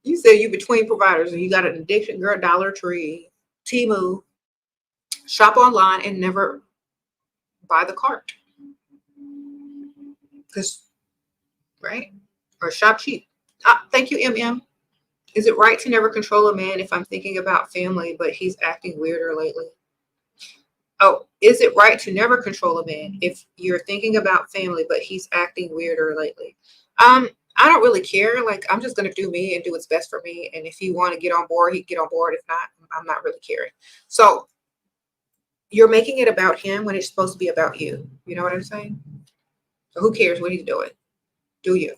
You said you between providers and you got an addiction, girl, Dollar Tree, Temu, shop online and never buy the cart. Because, right? Or shop cheap. Thank you, MM. Is it right to never control a man if I'm thinking about family, but he's acting weirder lately? Oh, is it right to never control a man if you're thinking about family, but he's acting weirder lately? I don't really care. Like, I'm just going to do me and do what's best for me. And if he want to get on board, he can get on board. If not, I'm not really caring. So you're making it about him when it's supposed to be about you. You know what I'm saying? So who cares what he's doing? Do you?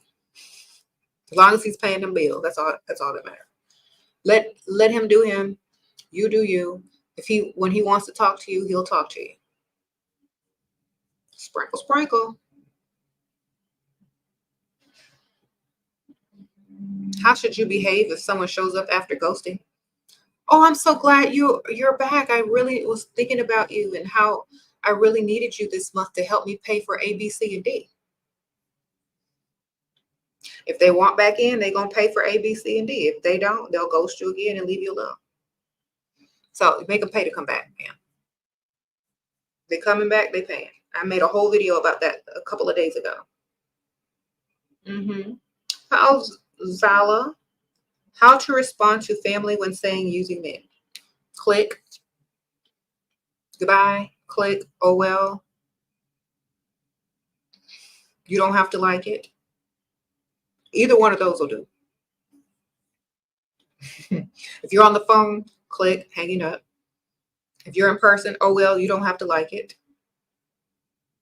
As long as he's paying them bills, that's all that matters. Let him do him. You do you. When he wants to talk to you, he'll talk to you. Sprinkle, sprinkle. How should you behave if someone shows up after ghosting? Oh, I'm so glad you're back. I really was thinking about you and how I really needed you this month to help me pay for A, B, C, and D. If they want back in, they're going to pay for A, B, C, and D. If they don't, they'll ghost you again and leave you alone. So make them pay to come back, man. They coming back, they paying. I made a whole video about that a couple of days ago. How's Zala? How to respond to family when saying using men. Click. Goodbye. Click. Oh, well. You don't have to like it. Either one of those will do. If you're on the phone, click, hanging up. If you're in person, oh, well, you don't have to like it.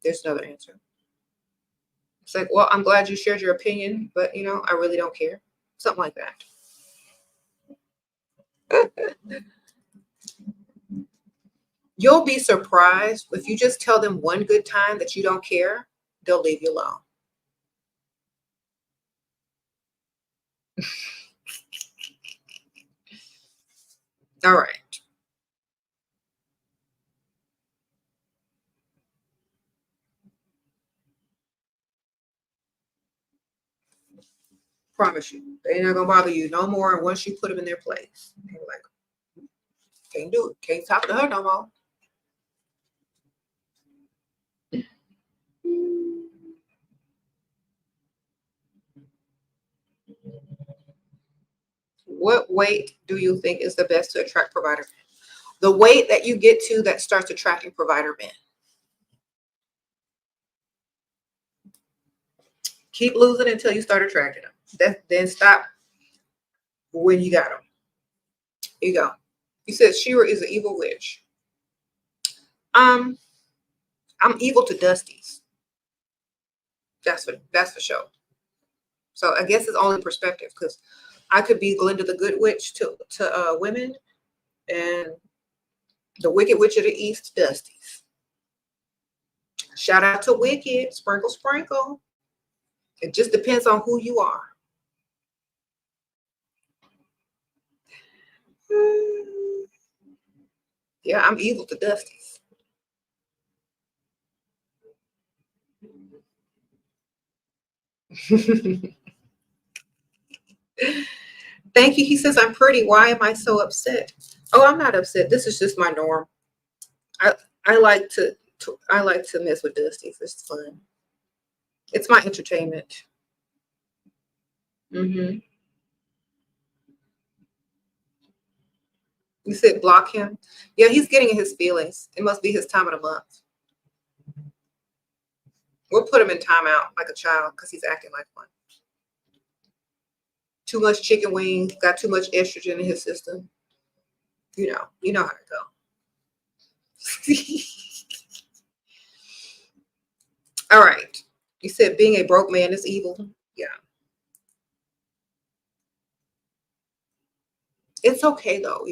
There's another answer. It's like, well, I'm glad you shared your opinion, but you know, I really don't care. Something like that. You'll be surprised if you just tell them one good time that you don't care, they'll leave you alone. All right. Promise you, they're not gonna bother you no more. And once you put them in their place, they're like, can't do it. Can't talk to her no more. What weight do you think is the best to attract provider men? The weight that you get to that starts attracting provider men. Keep losing until you start attracting them. Then stop when you got them. Here you go. You said Shira is an evil witch. I'm evil to Dusties. That's for sure. So I guess it's only perspective, because I could be Glinda the Good Witch to women, and the Wicked Witch of the East, Dusties. Shout out to Wicked, sprinkle, sprinkle. It just depends on who you are. Yeah, I'm evil to Dusties. Thank you. He says, I'm pretty. Why am I so upset? Oh, I'm not upset. This is just my norm. I like to mess with Dusties. It's fun. It's my entertainment. You said block him. Yeah, he's getting in his feelings. It must be his time of the month. We'll put him in timeout like a child because he's acting like one. Too much chicken wings, got too much estrogen in his system. You know how to go. All right. You said being a broke man is evil. Yeah. It's okay though,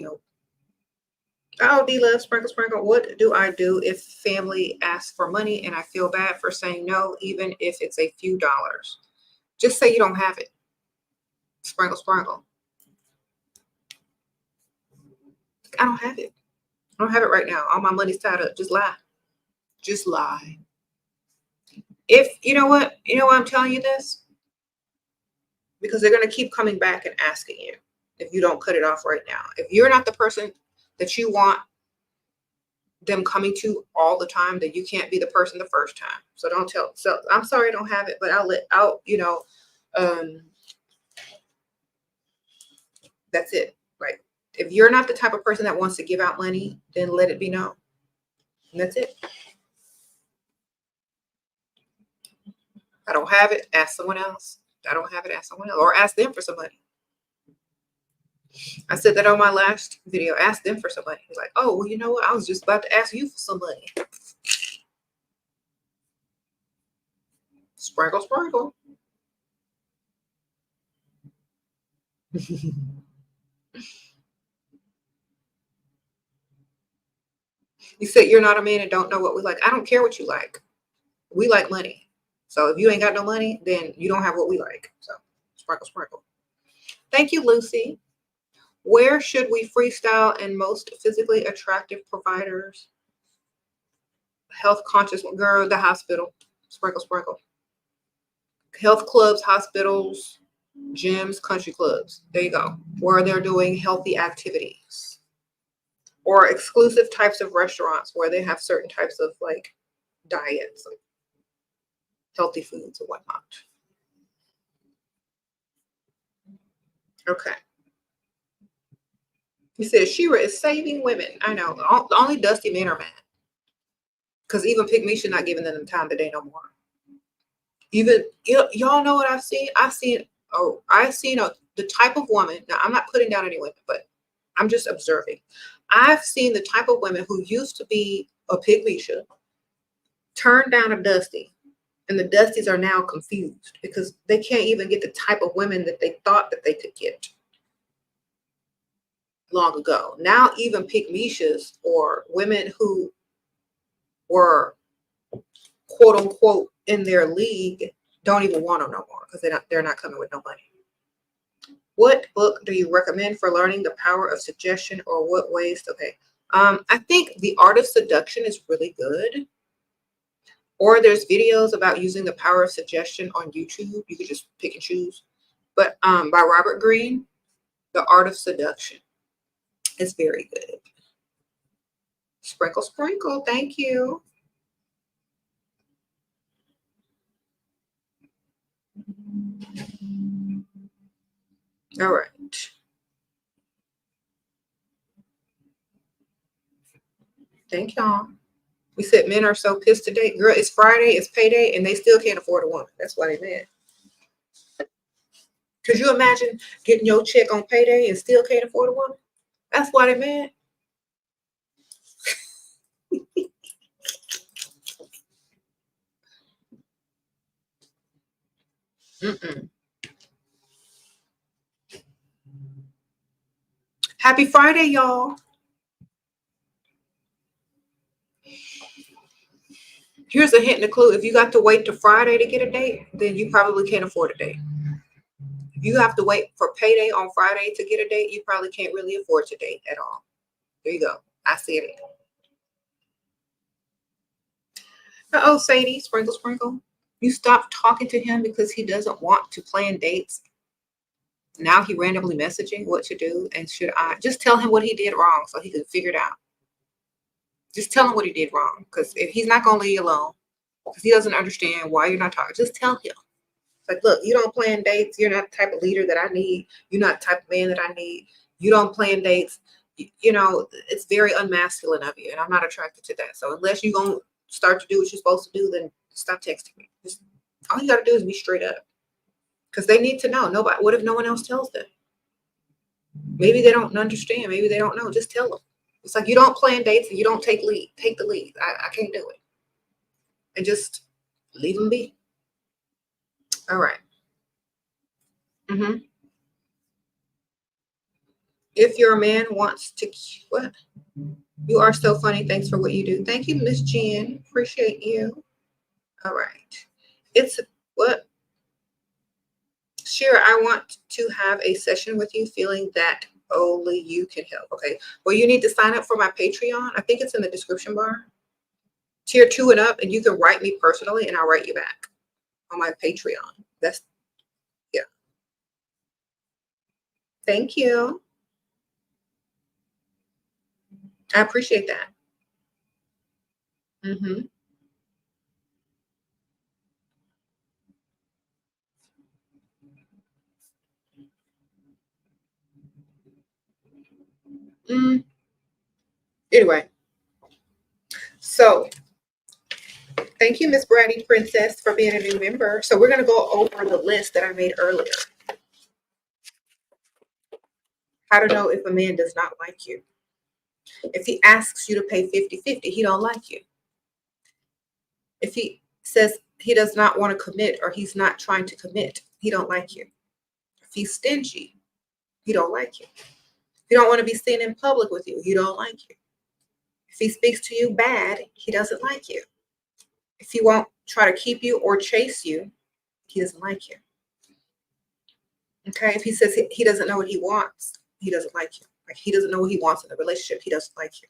Oh, D-Love, sprinkle, sprinkle. What do I do if family asks for money and I feel bad for saying no, even if it's a few dollars? Just say you don't have it. Sprinkle, sprinkle. I don't have it. I don't have it right now. All my money's tied up. Just lie. Just lie. If you know why I'm telling you this? Because they're going to keep coming back and asking you if you don't cut it off right now. If you're not the person that you want them coming to all the time, then you can't be the person the first time. So don't tell. So I'm sorry I don't have it, but that's it. Like, if you're not the type of person that wants to give out money, then let it be known. And that's it. I don't have it, ask someone else. I don't have it, ask someone else. Or ask them for some money. I said that on my last video. Ask them for some money. He's like, oh, well, you know what? I was just about to ask you for some money. Sprinkle, sprinkle. You said you're not a man and don't know what we like. I don't care what you like. We like money. So if you ain't got no money, then you don't have what we like. So sprinkle, sprinkle. Thank you, Lucy. Where should we freestyle and most physically attractive providers? Health conscious girl, the hospital. Sprinkle, sprinkle. Health clubs, hospitals, gyms, country clubs. There you go. Where they're doing healthy activities. Or exclusive types of restaurants where they have certain types of like diets, like healthy foods and whatnot. Okay. He says Shira is saving women. I know. Only dusty men are mad. Because even Pygmy should not giving them time today no more. Even y'all know what I've seen? I've seen the type of woman. Now I'm not putting down any women, but I'm just observing. I've seen the type of women who used to be a Pygmy turn down a Dusty And the Dusties are now confused because they can't even get the type of women that they thought that they could get long ago. Now even pygmishas or women who were quote unquote in their league don't even want them no more because they're not coming with no money. What book do you recommend for learning the power of suggestion, or what ways? Okay. I think The Art of Seduction is really good. Or there's videos about using the power of suggestion on YouTube. You could just pick and choose. But by Robert Greene, The Art of Seduction is very good. Sprinkle, sprinkle. Thank you. All right. Thank y'all. We said men are so pissed today. Girl, it's Friday, it's payday, and they still can't afford a woman. That's why they mad. Could you imagine getting your check on payday and still can't afford a woman? That's why they mad. Happy Friday, y'all. Here's a hint and a clue. If you got to wait to Friday to get a date, then you probably can't afford a date. If you have to wait for payday on Friday to get a date, you probably can't really afford to date at all. There you go. I see it. Uh-oh, Sadie, sprinkle, sprinkle. You stopped talking to him because he doesn't want to plan dates. Now he randomly messaging what to do. And should I just tell him what he did wrong so he can figure it out? Just tell him what he did wrong. Because if he's not going to leave you alone, because he doesn't understand why you're not talking, just tell him. It's like, look, you don't plan dates. You're not the type of leader that I need. You're not the type of man that I need. You don't plan dates. You know, it's very unmasculine of you. And I'm not attracted to that. So unless you're going to start to do what you're supposed to do, then stop texting me. Just, all you got to do is be straight up. Because they need to know. Nobody. What if no one else tells them? Maybe they don't understand. Maybe they don't know. Just tell them. It's like you don't plan dates and you don't take lead. Take the lead. I can't do it. And just leave them be. All right. If your man wants to, what? You are so funny. Thanks for what you do. Thank you, Miss Jen. Appreciate you. All right. It's what? Shira, I want to have a session with you, feeling that only you can help. Okay. Well, you need to sign up for my Patreon. I think it's in the description bar. Tier 2 and up, and you can write me personally, and I'll write you back on my Patreon. That's, yeah. Thank you. I appreciate that. Anyway, so thank you, Miss Bratty Princess, for being a new member. So we're going to go over the list that I made earlier. How to know if a man does not like you. If he asks you to pay 50-50, he don't like you. If he says he does not want to commit, or he's not trying to commit, he don't like you. If he's stingy, he don't like you. If you don't want to be seen in public with you, he don't like you. If he speaks to you bad, he doesn't like you. If he won't try to keep you or chase you, he doesn't like you. Okay, if he says he doesn't know what he wants, he doesn't like you. Like he doesn't know what he wants in a relationship, he doesn't like you.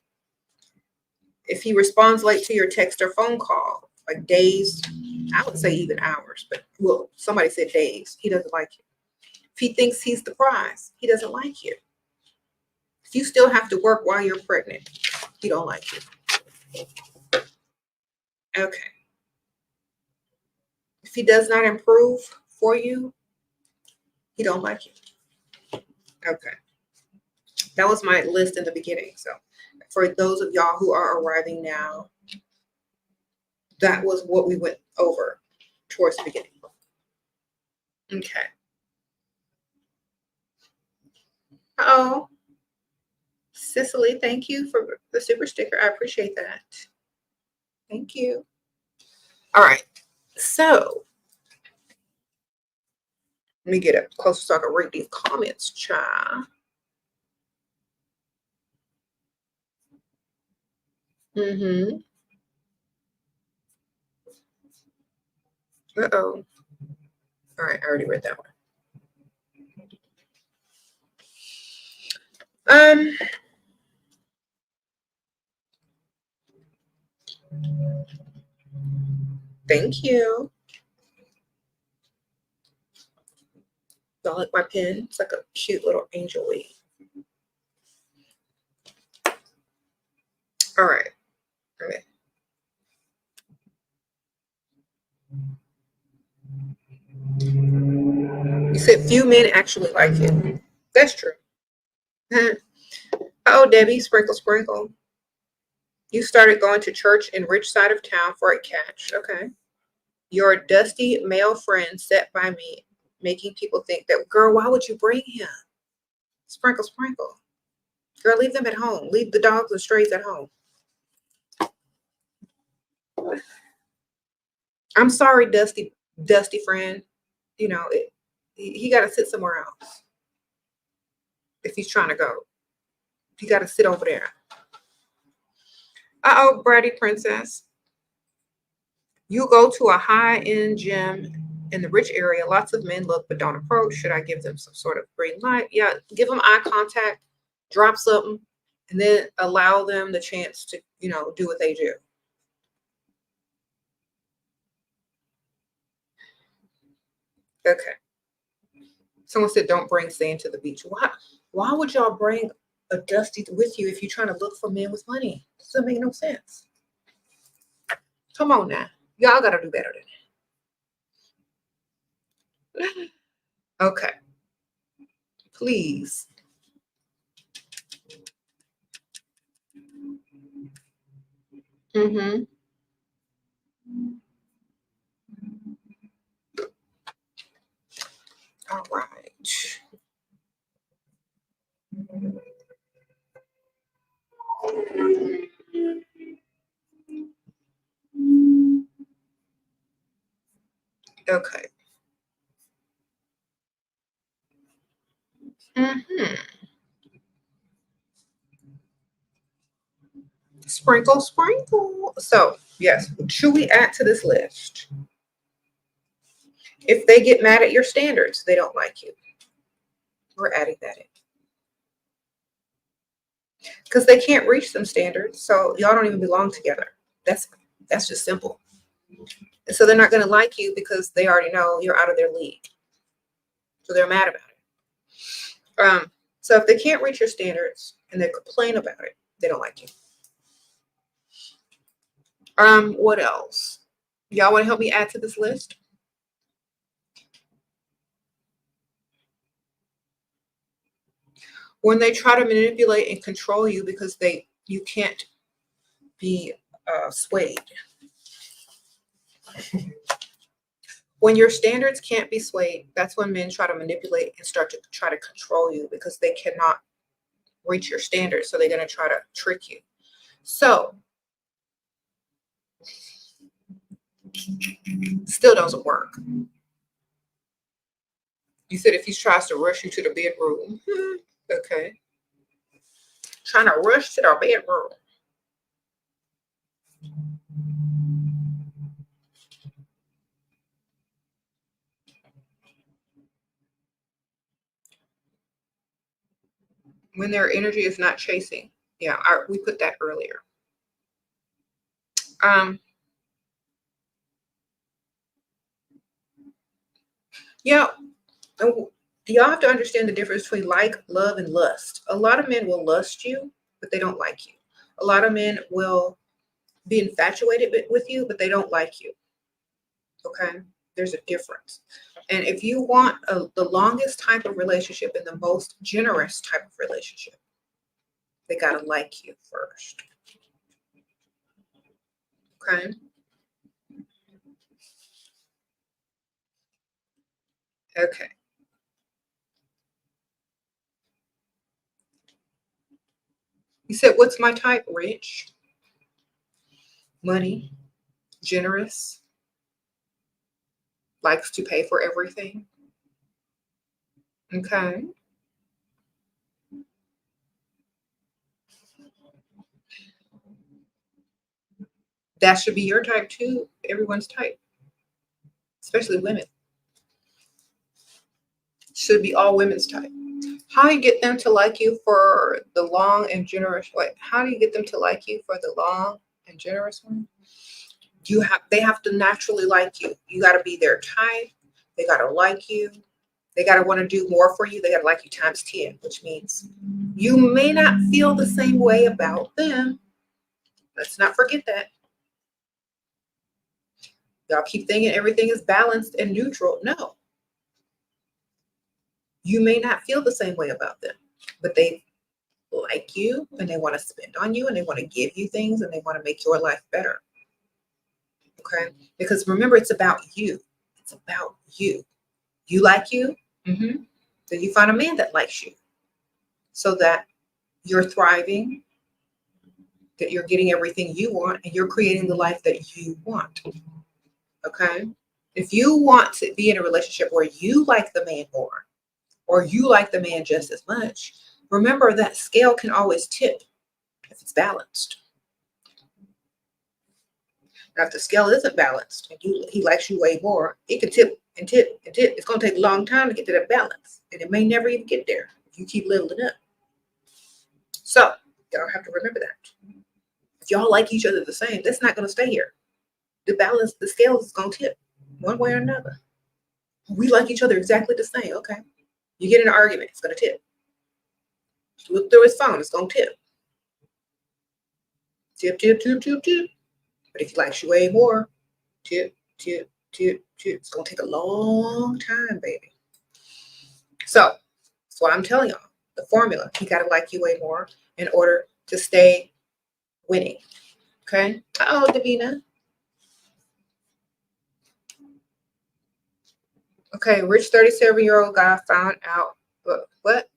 If he responds late to your text or phone call, like days, I would say even hours, but well, somebody said days, he doesn't like you. If he thinks he's the prize, he doesn't like you. If you still have to work while you're pregnant, he don't like you. Okay. If he does not improve for you, he don't like you. Okay. That was my list in the beginning. So for those of y'all who are arriving now, that was what we went over towards the beginning. Okay. Oh, Cicely, thank you for the super sticker. I appreciate that. Thank you. All right. So let me get up closer so I can read these comments, child. Mm-hmm. Uh-oh. All right, I already read that one. Thank you. Y'all like my pen? It's like a cute little angel wing. All right. Okay. You said few men actually like it. That's true. Oh, Debbie, sprinkle, sprinkle. You started going to church in rich side of town for a catch. Okay. Your dusty male friend sat by me, making people think that, girl, why would you bring him? Sprinkle, sprinkle. Girl, leave them at home. Leave the dogs and strays at home. I'm sorry, dusty friend. You know, he got to sit somewhere else if he's trying to go. He got to sit over there. Uh-oh, bratty princess. You go to a high-end gym in the rich area. Lots of men look but don't approach. Should I give them some sort of green light? Yeah, give them eye contact, drop something, and then allow them the chance to, do what they do. Okay. Someone said, don't bring sand to the beach. Why would y'all bring a dusty with you if you're trying to look for men with money? It doesn't make no sense. Come on now. Y'all got to do better than that. Okay. Please. Mm-hmm. All right. Okay. Mm-hmm. Sprinkle, sprinkle. So, yes, should we add to this list? If they get mad at your standards, they don't like you. We're adding that in. Because they can't reach some standards, so y'all don't even belong together. That's just simple. And so they're not going to like you because they already know you're out of their league. So they're mad about it. So if they can't reach your standards and they complain about it, they don't like you. What else? Y'all want to help me add to this list? When they try to manipulate and control you because you can't be swayed. When your standards can't be swayed, that's when men try to manipulate and start to try to control you because they cannot reach your standards. So they're going to try to trick you. So still doesn't work. You said if he tries to rush you to the bedroom. Okay. Trying to rush to the bedroom. When their energy is not chasing. Yeah, we put that earlier. Yeah, y'all have to understand the difference between like, love, and lust. A lot of men will lust you, but they don't like you. A lot of men will be infatuated with you, but they don't like you. Okay, there's a difference. And if you want the longest type of relationship and the most generous type of relationship, they gotta like you first. Okay. Okay. You said, what's my type? Rich, money, generous, likes to pay for everything. Okay. That should be your type too. Everyone's type, especially women. Should be all women's type. How do you get them to like you for the long and generous way? How do you get them to like you for the long and generous one? They have to naturally like you. You got to be their type. They got to like you. They got to want to do more for you. They got to like you times 10, which means you may not feel the same way about them. Let's not forget that. Y'all keep thinking everything is balanced and neutral. No. You may not feel the same way about them, but they like you and they want to spend on you and they want to give you things and they want to make your life better. Okay? Because remember, it's about you. It's about you. You like you, then you find a man that likes you so that you're thriving, that you're getting everything you want, and you're creating the life that you want. Okay? If you want to be in a relationship where you like the man more, or you like the man just as much, remember that scale can always tip if it's balanced. Now, if the scale isn't balanced and he likes you way more, it can tip and tip and tip. It's going to take a long time to get to that balance, and it may never even get there if you keep leveling up. So y'all have to remember that. If y'all like each other the same, that's not going to stay here. The scale is going to tip one way or another. We like each other exactly the same. Okay. You get in an argument, it's going to tip. Look through his phone, it's going to tip. Tip, tip, tip, tip, tip. But if he likes you way more, tip, tip, tip, tip. It's going to take a long time, baby. So that's what I'm telling y'all. The formula, he got to like you way more in order to stay winning. Okay? Oh, Davina. Okay, rich 37-year-old guy found out. What?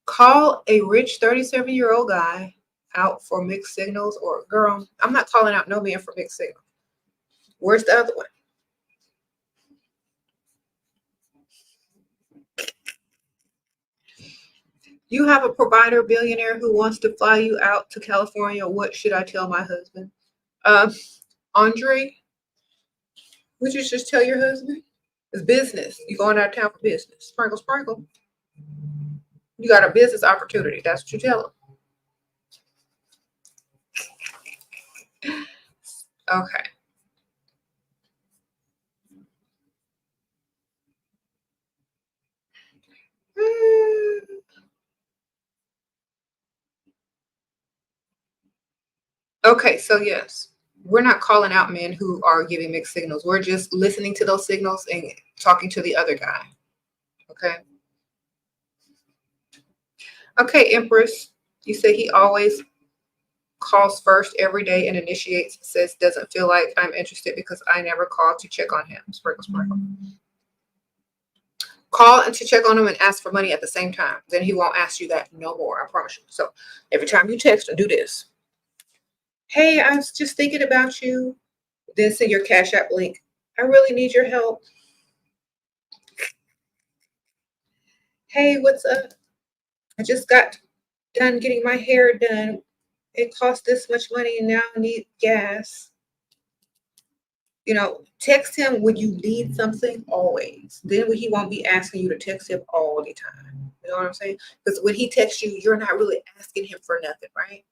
Call a rich 37-year-old guy out for mixed signals, or girl, I'm not calling out no man for mixed signals. Where's the other one? You have a provider billionaire who wants to fly you out to California. What should I tell my husband? Andre, would you just tell your husband? It's business. You're going out of town for business. Sprinkle, sprinkle. You got a business opportunity. That's what you tell him. Okay. Okay, so yes, we're not calling out men who are giving mixed signals. We're just listening to those signals and talking to the other guy. Okay. Okay, Empress, you say he always calls first every day and initiates, says doesn't feel like I'm interested because I never call to check on him. Sprinkle, sprinkle. Call and to check on him and ask for money at the same time. Then he won't ask you that no more, I promise you. So every time you text, do this. Hey, I was just thinking about you. Then send your Cash App link. I really need your help. Hey, what's up? I just got done getting my hair done. It cost this much money and now I need gas. Text him when you need something always. Then he won't be asking you to text him all the time. You know what I'm saying? Because when he texts you, you're not really asking him for nothing, right?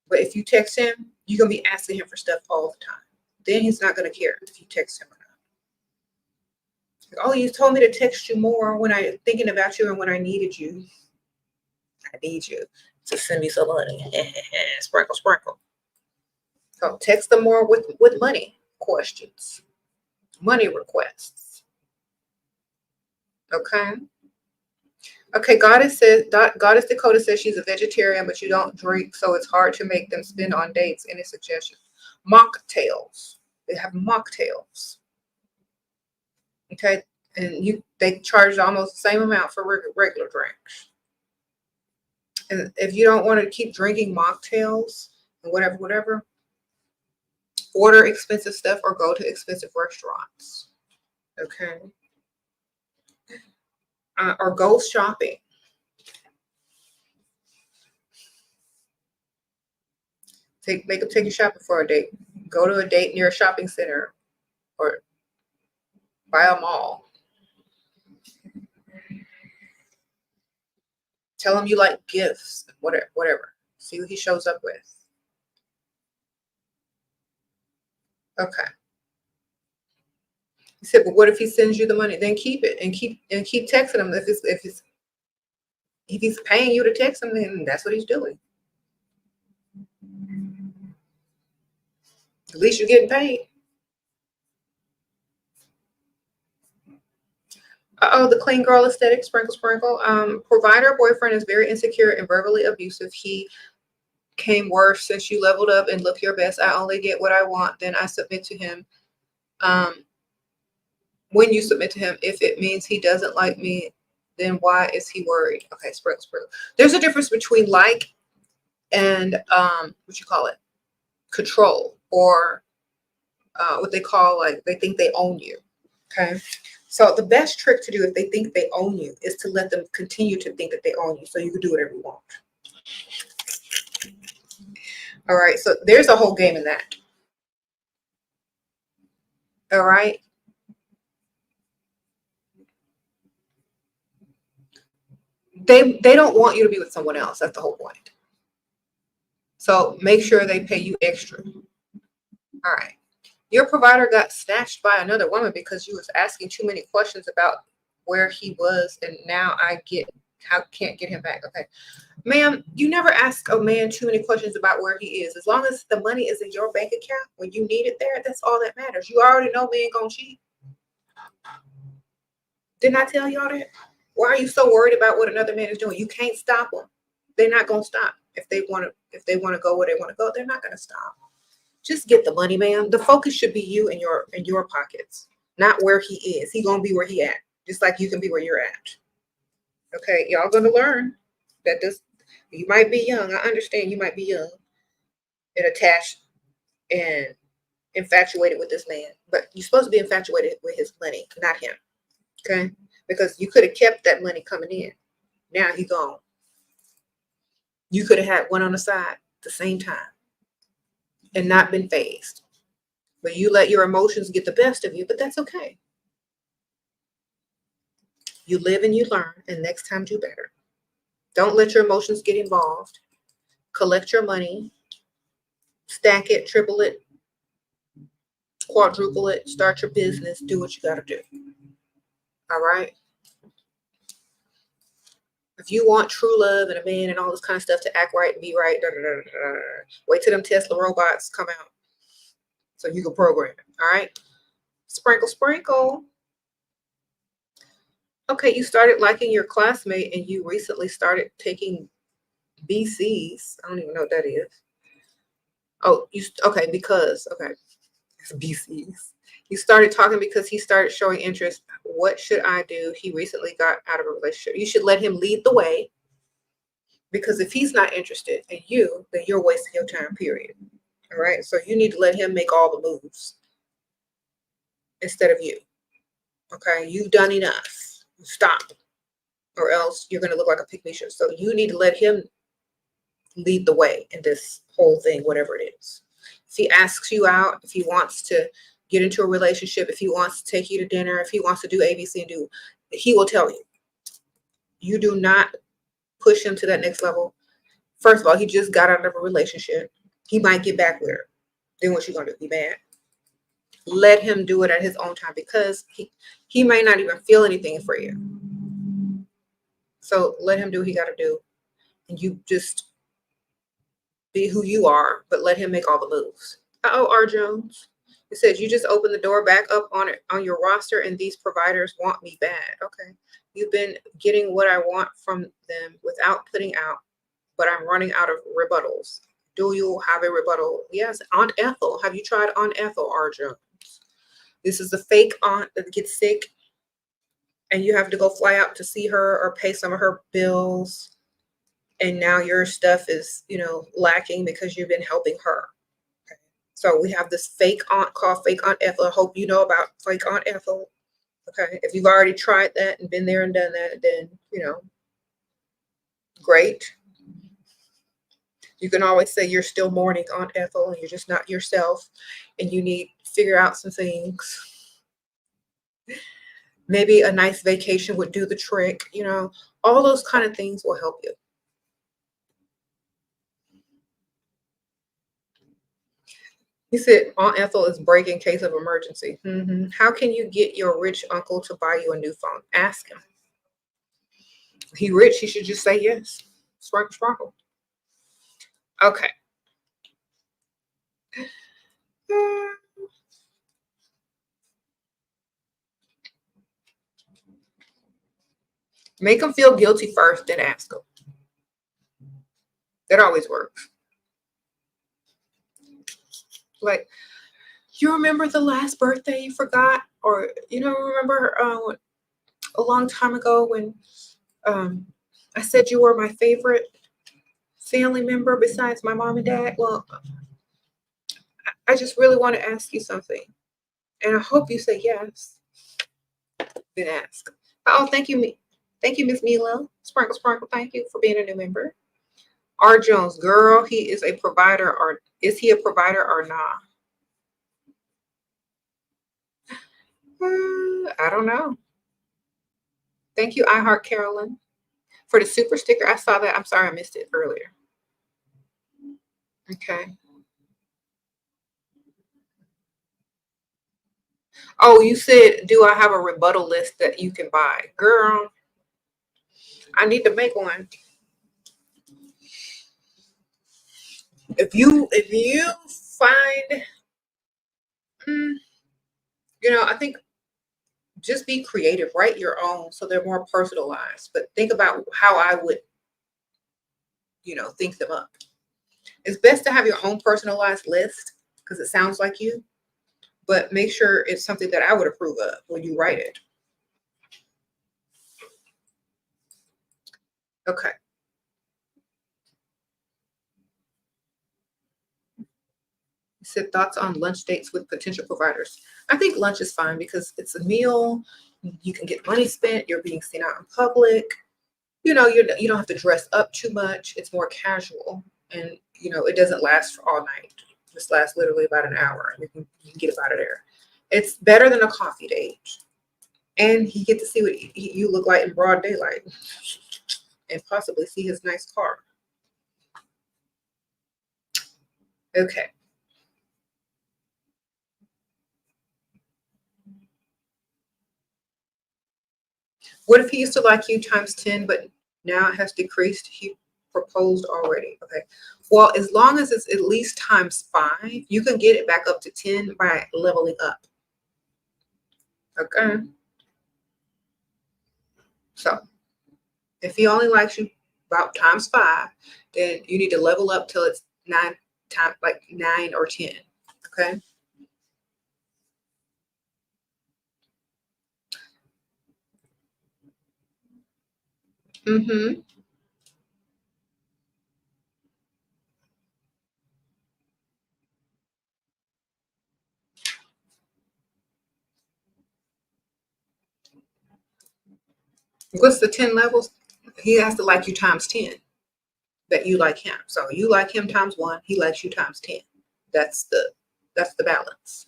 But if you text him, you're going to be asking him for stuff all the time. Then he's not going to care if you text him or not. Oh, you told me to text you more when I'm thinking about you and when I needed you. I need you to send me some money. Sprinkle, sprinkle. So text them more with money questions, money requests. Okay. Okay, Goddess Dakota says she's a vegetarian, but you don't drink, so it's hard to make them spend on dates. Any suggestions? Mocktails. They have mocktails. Okay, and they charge almost the same amount for regular drinks. And if you don't want to keep drinking mocktails and whatever, order expensive stuff or go to expensive restaurants. Okay. Or go shopping. Make them take you shopping for a date. Go to a date near a shopping center or by a mall. Tell him you like gifts, whatever. See what he shows up with. Okay. He said, but what if he sends you the money? Then keep it and keep texting him. If he's paying you to text him, then that's what he's doing. At least you're getting paid. The clean girl aesthetic, sprinkle, sprinkle. Provider boyfriend is very insecure and verbally abusive. He came worse since you leveled up and look your best. I only get what I want, then I submit to him. When you submit to him, if it means he doesn't like me, then why is he worried? Okay, sprinkle, sprinkle. There's a difference between like and control, or what they call, like, they think they own you. Okay. So the best trick to do if they think they own you is to let them continue to think that they own you so you can do whatever you want. All right. So there's a whole game in that. All right. They don't want you to be with someone else. That's the whole point. So make sure they pay you extra. All right. Your provider got snatched by another woman because you was asking too many questions about where he was, and now I can't get him back. Okay. Ma'am, you never ask a man too many questions about where he is. As long as the money is in your bank account when you need it there, that's all that matters. You already know men gonna cheat. Didn't I tell y'all that? Why are you so worried about what another man is doing? You can't stop them. They're not gonna stop. If they want to go where they want to go, they're not gonna stop. Just get the money, ma'am. The focus should be you and your pockets, not where he is. He gonna be where he at, just like you can be where you're at. Okay, y'all gonna learn that you might be young. I understand you might be young and attached and infatuated with this man, but you're supposed to be infatuated with his money, not him. Okay, because you could have kept that money coming in. Now he's gone. You could have had one on the side at the same time and not been phased. But you let your emotions get the best of you, but that's okay. You live and you learn, and next time do better. Don't let your emotions get involved. Collect your money, stack it, triple it, quadruple it, start your business, do what you got to do. All right? If you want true love and a man and all this kind of stuff to act right and be right, wait till them Tesla robots come out so you can program it. All right? Sprinkle, sprinkle. Okay, you started liking your classmate and you recently started taking BCs. I don't even know what that is. Oh, it's BCs. You started talking because he started showing interest. What should I do? He recently got out of a relationship. You should let him lead the way, because if he's not interested in you, then you're wasting your time, period. All right? So you need to let him make all the moves instead of you. Okay? You've done enough. Stop, or else you're going to look like a pick-me show. So you need to let him lead the way in this whole thing, whatever it is. If he asks you out, if he wants to get into a relationship, if he wants to take you to dinner, if he wants to do ABC and he will tell you. You do not push him to that next level. First of all, he just got out of a relationship. He might get back with her. Then what you going to do? Be mad? Let him do it at his own time, because he may not even feel anything for you. So let him do what he got to do. And you just be who you are, but let him make all the moves. R. Jones. It says, you just opened the door back up on your roster, and these providers want me bad. Okay. You've been getting what I want from them without putting out, but I'm running out of rebuttals. Do you have a rebuttal? Yes. Aunt Ethel. Have you tried Aunt Ethel, R. Jones? This is a fake aunt that gets sick, and you have to go fly out to see her or pay some of her bills. And now your stuff is, lacking because you've been helping her. Okay. So we have this fake aunt called Fake Aunt Ethel. I hope you know about Fake Aunt Ethel. Okay. If you've already tried that and been there and done that, then, great. You can always say you're still mourning Aunt Ethel and you're just not yourself and you need to figure out some things. Maybe a nice vacation would do the trick, all those kind of things will help you. He said Aunt Ethel is break in case of emergency. How can you get your rich uncle to buy you a new phone? Ask him. He rich, he should just say yes. Sparkle, sparkle. Okay. Make them feel guilty first, then ask them. That always works. Like, you remember the last birthday you forgot? Or, remember a long time ago when I said you were my favorite family member besides my mom and dad? Well, I just really want to ask you something. And I hope you say yes. Then ask. Oh, thank you. Thank you, Miss Mila. Sprinkle, sprinkle. Thank you for being a new member. R. Jones, girl, he is a provider, or is he a provider or not? I don't know. Thank you, I Heart Carolyn, for the super sticker. I saw that. I'm sorry I missed it earlier. Okay. Oh, you said, do I have a rebuttal list that you can buy? Girl, I need to make one. If you find, I think just be creative, write your own so they're more personalized. But think about how I would, think them up. It's best to have your own personalized list because it sounds like you, but make sure it's something that I would approve of when you write it. Okay. You said thoughts on lunch dates with potential providers. I think lunch is fine because it's a meal. You can get money spent. You're being seen out in public. You don't have to dress up too much. It's more casual, and it doesn't last for all night. It just lasts literally about an hour, and you can get up out of there. It's better than a coffee date, and you get to see what you look like in broad daylight, and possibly see his nice car. Okay. What if he used to like you times 10, but now it has decreased? He proposed already. Okay. Well, as long as it's at least times 5, you can get it back up to 10 by leveling up. Okay. So if he only likes you about times 5, then you need to level up till it's 9 times, like 9 or 10. Okay. Mm-hmm. What's the 10 levels? He has to like you times 10 that you like him. So you like him times 1, he likes you times 10. That's the balance.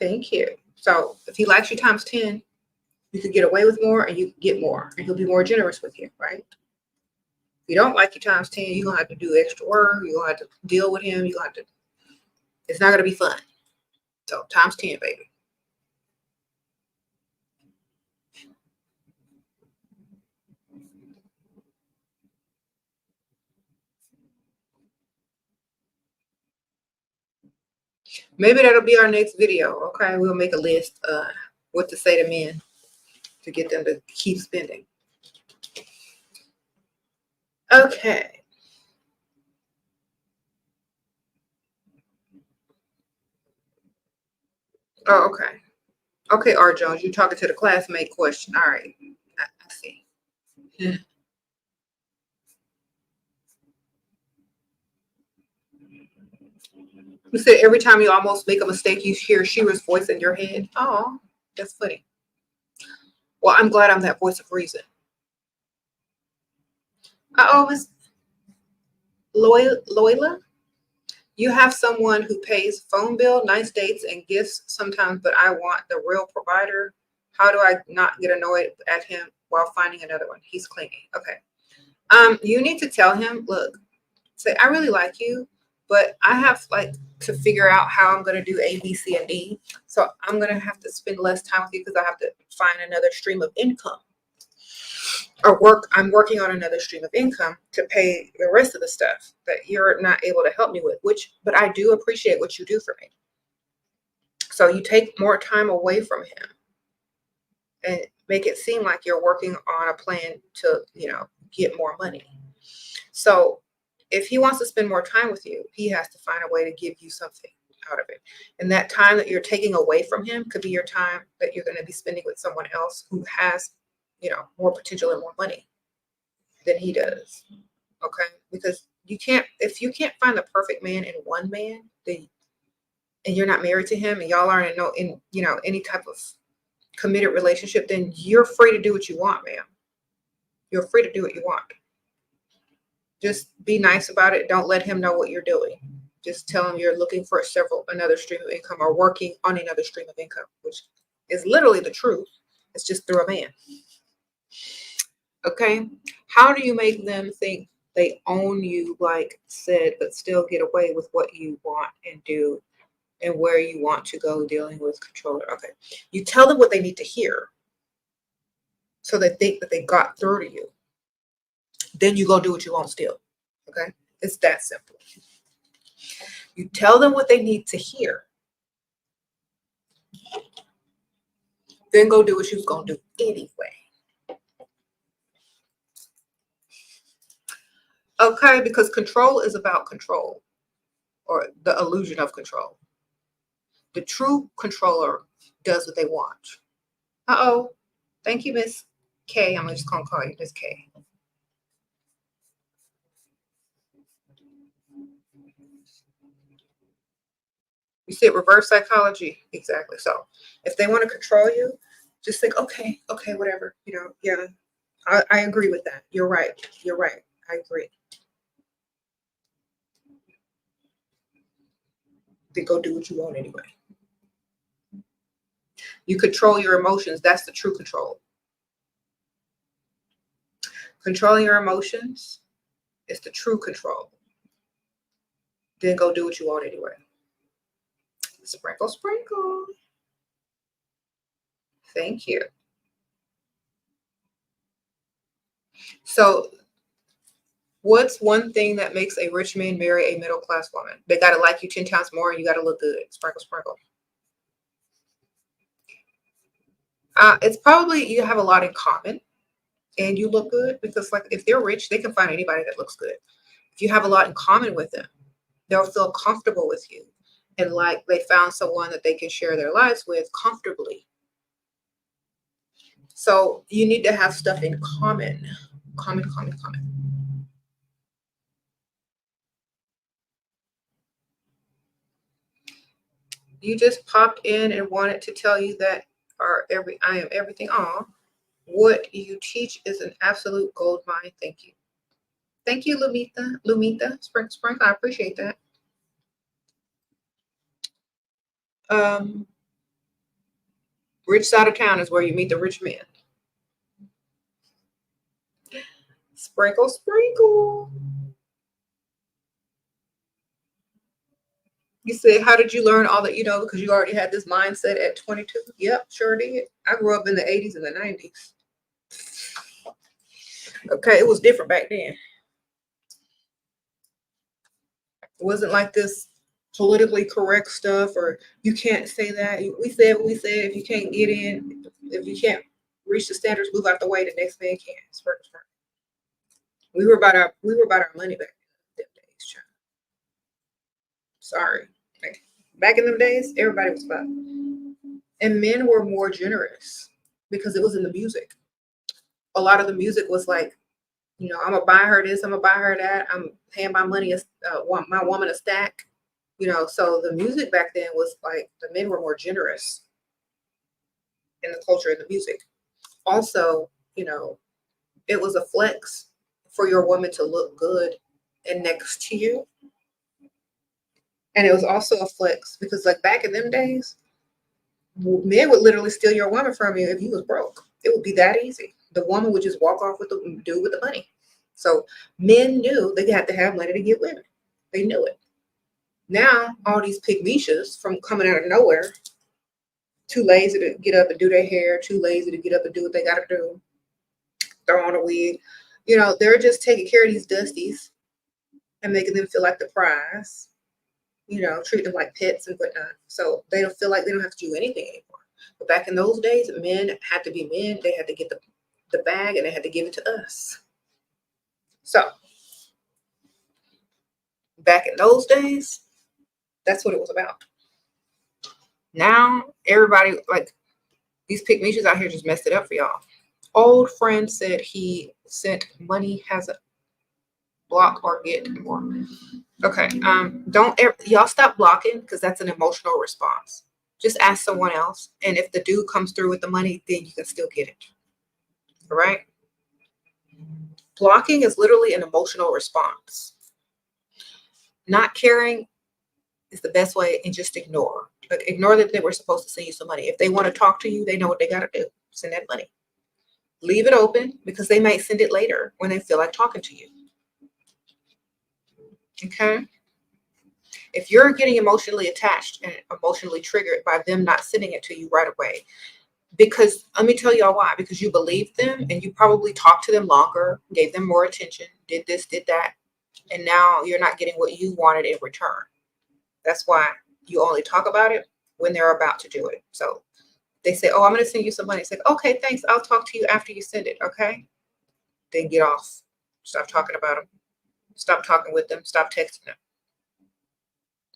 Thank you. So if he likes you times 10, you could get away with more and you could get more and he'll be more generous with you, right? If you don't like you times 10, you're gonna have to do extra work, you're gonna have to deal with him, it's not gonna be fun. So times 10, baby. Maybe that'll be our next video. Okay, we'll make a list what to say to men to get them to keep spending. Okay. Oh, okay. Okay, R. Jones, you're talking to the classmate question. All right. I see. You said every time you almost make a mistake, you hear Shira's voice in your head. Oh, that's funny. Well, I'm glad I'm that voice of reason. Uh-oh, Miss Loyla, you have someone who pays phone bill, nice dates, and gifts sometimes, but I want the real provider. How do I not get annoyed at him while finding another one? He's clingy. Okay. You need to tell him, look, say, I really like you, but I have like to figure out how I'm going to do A, B, C, and D. So I'm going to have to spend less time with you because I have to find another stream of income. I'm working on another stream of income to pay the rest of the stuff that you're not able to help me with, but I do appreciate what you do for me. So you take more time away from him and make it seem like you're working on a plan to, get more money. So if he wants to spend more time with you, he has to find a way to give you something out of it. And that time that you're taking away from him could be your time that you're going to be spending with someone else who has, more potential and more money than he does. Okay? Because if you can't find the perfect man in one man, then, and you're not married to him and y'all aren't in any type of committed relationship, then you're free to do what you want, ma'am. You're free to do what you want. Just be nice about it. Don't let him know what you're doing. Just tell him you're looking for another stream of income or working on another stream of income, which is literally the truth. It's just through a man. Okay. How do you make them think they own you, like said, but still get away with what you want and do and where you want to go dealing with controller? Okay. You tell them what they need to hear so they think that they got through to you. Then you go do what you want still. Okay? It's that simple. You tell them what they need to hear. Then go do what you was going to do anyway. Okay? Because control is about control or the illusion of control. The true controller does what they want. Uh-oh. Thank you, Miss K. I'm just going to call you Miss K. You said reverse psychology. Exactly. So if they want to control you, just think, okay, whatever. Yeah, I agree with that. You're right. I agree. Then go do what you want anyway. You control your emotions. That's the true control. Controlling your emotions is the true control. Then go do what you want anyway. Sprinkle, sprinkle. Thank you. So what's one thing that makes a rich man marry a middle-class woman? They got to like you 10 times more and you got to look good. Sprinkle, sprinkle. It's probably you have a lot in common and you look good because like if they're rich, they can find anybody that looks good. If you have a lot in common with them, they'll feel comfortable with you and like they found someone that they can share their lives with comfortably. So you need to have stuff in common. Common. You just popped in and wanted to tell you that I am everything. What you teach is an absolute gold mine. Thank you. Thank you, Lumita. Spring. I appreciate that. Rich side of town is where you meet the rich men. Sprinkle, sprinkle. You said, how did you learn all that you know? Because you already had this mindset at 22. Yep, sure did. I grew up in the 80s and the 90s. Okay, it was different back then. It wasn't like this politically correct stuff or you can't say that. We said what we said. If you can't get in, if you can't reach the standards, move out the way. The next man can. We were about our money back in them days, child. Sorry. Back in them days, everybody was about it. And men were more generous because it was in the music. A lot of the music was like, I'm gonna buy her this, I'm gonna buy her that. I'm paying my money, my woman a stack. You know, so the music back then was like the men were more generous in the culture and the music. Also, you know, it was a flex for your woman to look good and next to you. And it was also a flex because, like, back in them days, men would literally steal your woman from you if you was broke. It would be that easy. The woman would just walk off with the dude with the money. So men knew they had to have money to get women. They knew it. Now all these pygmishas from coming out of nowhere, too lazy to get up and do their hair, too lazy to get up and do what they got to do, throw on a wig. You know, they're just taking care of these dusties and making them feel like the prize. You know, treat them like pets and whatnot. So they don't feel like they don't have to do anything anymore. But back in those days, men had to be men. They had to get the bag and they had to give it to us. So back in those days, that's what it was about. Now everybody, like, these pygmies out here just messed it up for y'all. Old friend said he sent money, has a block or get more. Okay. Don't ever, y'all stop blocking because that's an emotional response. Just ask someone else. And if the dude comes through with the money, then you can still get it. All right. Blocking is literally an emotional response. Not caring is the best way, and just ignore. Like, ignore that they were supposed to send you some money. If they want to talk to you, they know what they got to do. Send that money. Leave it open because they might send it later when they feel like talking to you. Okay. If you're getting emotionally attached and emotionally triggered by them not sending it to you right away, because let me tell y'all why, because you believed them and you probably talked to them longer, gave them more attention, did this, did that, and now you're not getting what you wanted in return. That's why you only talk about it when they're about to do it. So they say, oh, I'm going to send you some money. It's like, okay, thanks. I'll talk to you after you send it. Okay. Then get off. Stop talking about them. Stop talking with them. Stop texting them.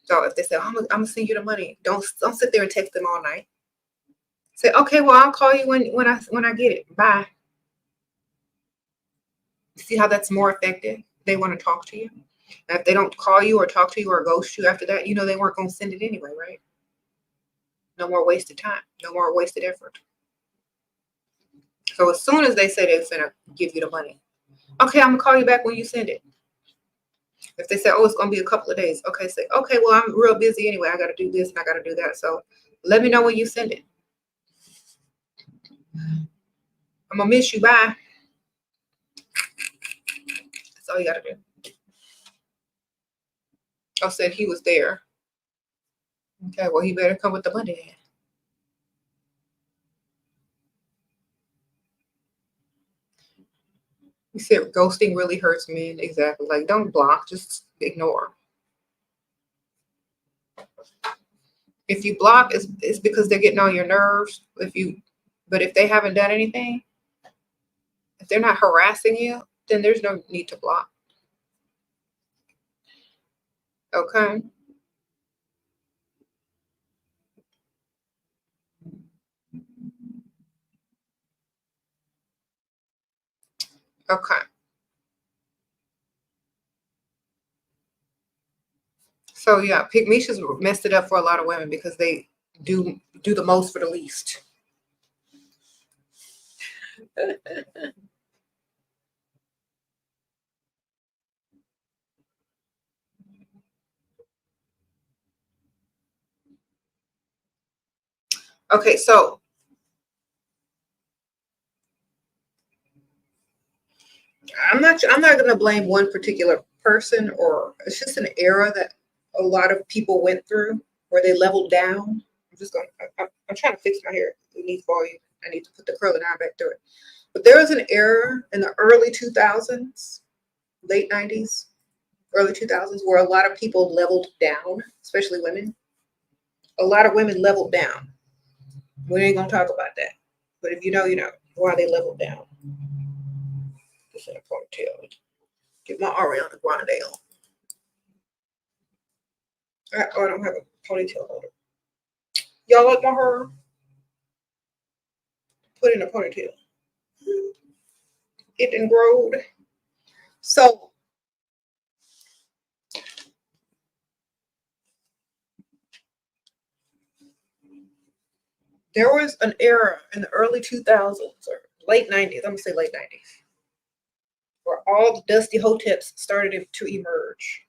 So if they say, oh, I'm going to send you the money, don't sit there and text them all night. Say, okay, well, I'll call you when I get it. Bye. See how that's more effective? They want to talk to you. And if they don't call you or talk to you or ghost you after that, you know they weren't going to send it anyway, right? No more wasted time. No more wasted effort. So as soon as they say they're going to give you the money, okay, I'm going to call you back when you send it. If they say, oh, it's going to be a couple of days, okay, say, okay, well, I'm real busy anyway. I got to do this and I got to do that. So let me know when you send it. I'm going to miss you. Bye. That's all you got to do. I said he was there. Okay, well, he better come with the money then. He said ghosting really hurts men. Exactly. Like, don't block, just ignore. If you block, it's because they're getting on your nerves. But if they haven't done anything, if they're not harassing you, then there's no need to block. Okay. Okay. So yeah, pygmishas messed it up for a lot of women because they do the most for the least. Okay, so I'm not going to blame one particular person, or it's just an era that a lot of people went through where they leveled down. I'm trying to fix my hair. It needs volume. I need to put the curling iron back through it. But there was an era in the early 2000s, late 90s, early 2000s, where a lot of people leveled down, especially women. A lot of women leveled down. We ain't gonna talk about that. But if you know, you know why they leveled down. Just in a ponytail. Get my Ariana Grande on. I don't have a ponytail holder. Y'all like my hair? Put in a ponytail. It didn't grow. So There was an era in the early 2000s or late 90s, I'm gonna say late 90s, where all the dusty hoteps started to emerge.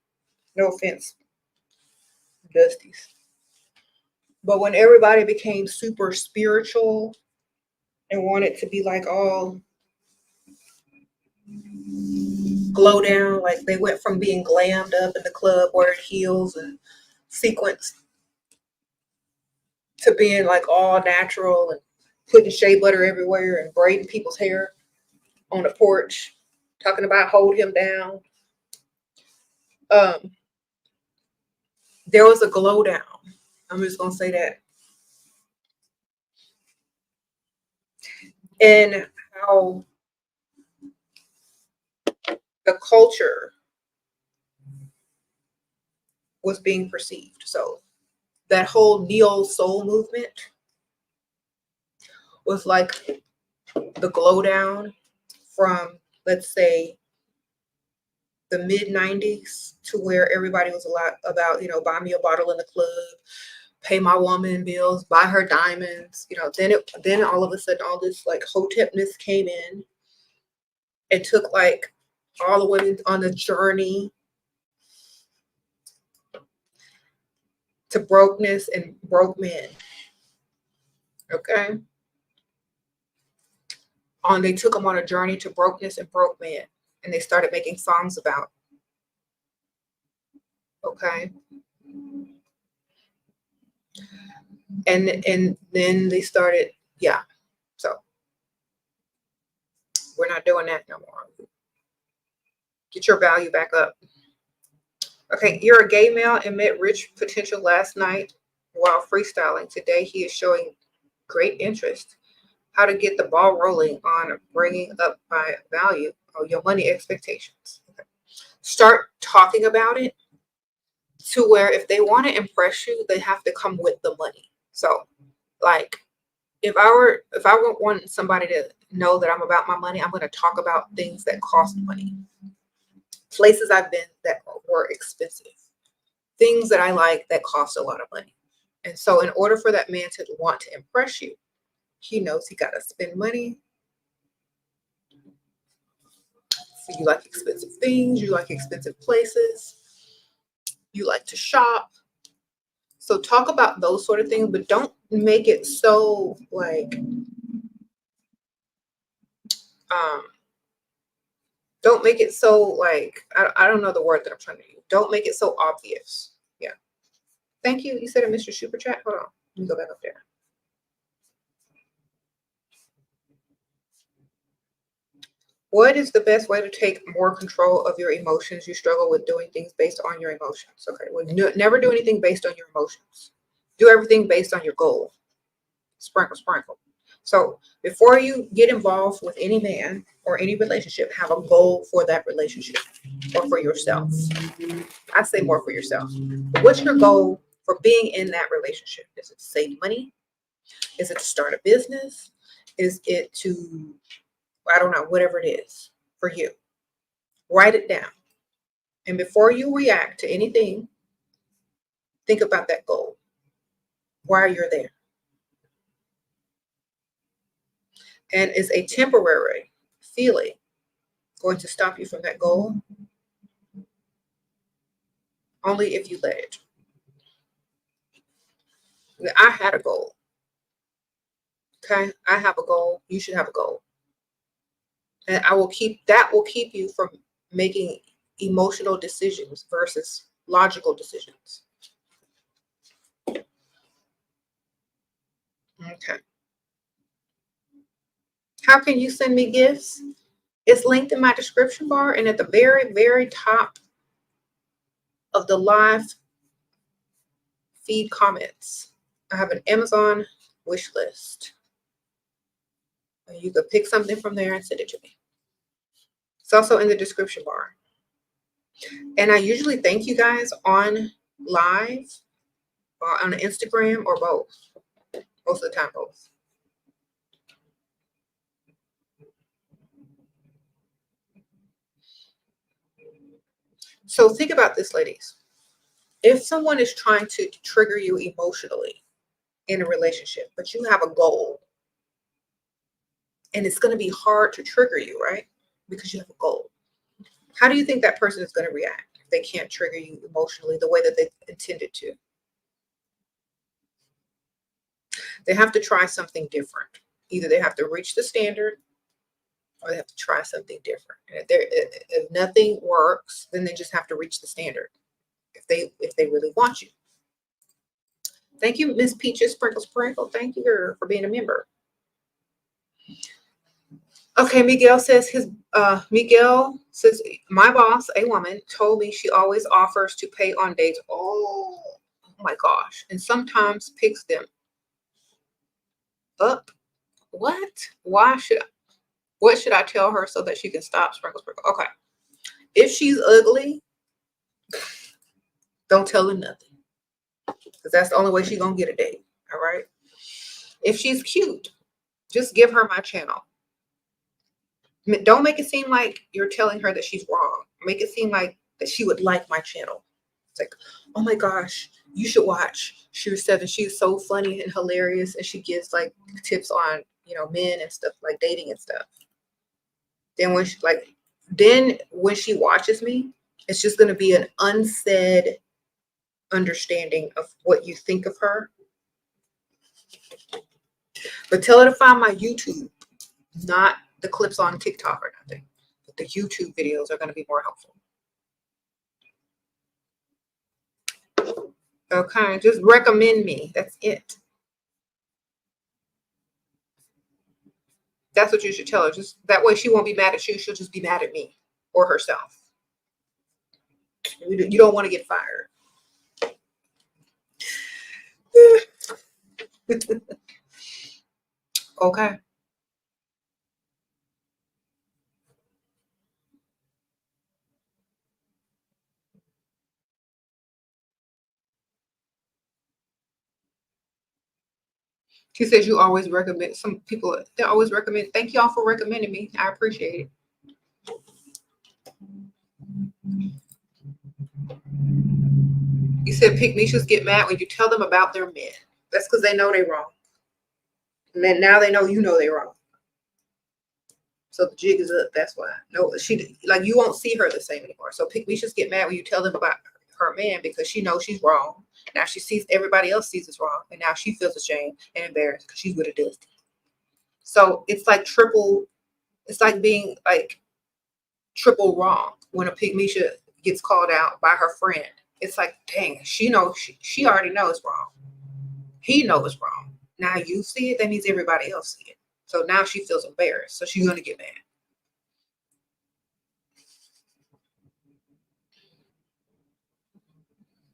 No offense, dusties. But when everybody became super spiritual and wanted to be like all glow down, like they went from being glammed up in the club wearing heels and sequins to being like all natural and putting shea butter everywhere and braiding people's hair on the porch, talking about hold him down. Um, there was a glow down. I'm just gonna say that. And how the culture was being perceived. So that whole neo soul movement was like the glow down from, let's say, the mid 90s to where everybody was a lot about, buy me a bottle in the club, pay my woman bills, buy her diamonds, then all of a sudden all this like hotepness came in and took like all the women on the journey to brokenness and broke men. Okay. They took them on a journey to brokenness and broke men, and they started making songs about. Okay. And then they started, yeah. So we're not doing that no more. Get your value back up. Okay, you're a gay male and met rich potential last night while freestyling. Today he is showing great interest. How to get the ball rolling on bringing up my value or your money expectations. Okay. Start talking about it to where if they want to impress you, they have to come with the money. So like if I want somebody to know that I'm about my money, I'm going to talk about things that cost money. Places I've been that were expensive. Things that I like that cost a lot of money. And so in order for that man to want to impress you, he knows he got to spend money. So you like expensive things, you like expensive places, you like to shop. So talk about those sort of things, but don't make it so like, don't make it so like, I don't know the word that I'm trying to use. Don't make it so obvious. Yeah. Thank you. You said a Mr. Super Chat. Hold on. Let me go back up there. What is the best way to take more control of your emotions? You struggle with doing things based on your emotions. Okay. Well, never do anything based on your emotions. Do everything based on your goal. Sprinkle, sprinkle. So before you get involved with any man or any relationship, have a goal for that relationship or for yourself. I say more for yourself. But what's your goal for being in that relationship? Is it to save money? Is it to start a business? Is it to, I don't know, whatever it is for you? Write it down. And before you react to anything, think about that goal. Why you're there. And is a temporary feeling going to stop you from that goal? Only if you let it. I had a goal. Okay, I have a goal. You should have a goal. And that will keep you from making emotional decisions versus logical decisions. Okay. How can you send me gifts? It's linked in my description bar and at the very, very top of the live feed comments. I have an Amazon wish list. You could pick something from there and send it to me. It's also in the description bar. And I usually thank you guys on live or on Instagram or both. Most of the time, both. So think about this, ladies. If someone is trying to trigger you emotionally in a relationship, but you have a goal. And it's going to be hard to trigger you, right? Because you have a goal. How do you think that person is going to react if they can't trigger you emotionally the way that they intended to? They have to try something different. Either they have to reach the standard or they have to try something different. And if nothing works, then they just have to reach the standard if they really want you. Thank you, Miss Peaches Sprinkle Sprinkle. Thank you for being a member. Okay, Miguel says my boss, a woman, told me she always offers to pay on dates. Oh my gosh. And sometimes picks them up. What? What should I tell her so that she can stop? Sprinkle Sprinkle. Okay. If she's ugly, don't tell her nothing. Because that's the only way she's gonna get a date. All right. If she's cute, just give her my channel. Don't make it seem like you're telling her that she's wrong. Make it seem like that she would like my channel. It's like, oh my gosh, you should watch SheRaSeven. She's so funny and hilarious, and she gives like tips on men and stuff, like dating and stuff. Then when she watches me, it's just gonna be an unsaid understanding of what you think of her. But tell her to find my YouTube, not the clips on TikTok or nothing. But the YouTube videos are going to be more helpful. Okay, just recommend me. That's it. That's what you should tell her. Just that way she won't be mad at you. She'll just be mad at me or herself. You don't want to get fired. Okay. She says you always recommend. Some people, they always recommend. Thank y'all for recommending me. I appreciate it. You said pygmies get mad when you tell them about their men. That's because they know they're wrong. And then now they know they're wrong. So the jig is up. That's why. No, you won't see her the same anymore. So pygmies get mad when you tell them about her man because she knows she's wrong. Now she sees everybody else sees it's wrong, and now she feels ashamed and embarrassed because she's with a dusty. So it's like triple. It's like being like triple wrong when a pygmy gets called out by her friend. It's like, dang, she knows she already knows it's wrong. He knows it's wrong. Now you see it, that means everybody else see it. So now she feels embarrassed. So she's gonna get mad.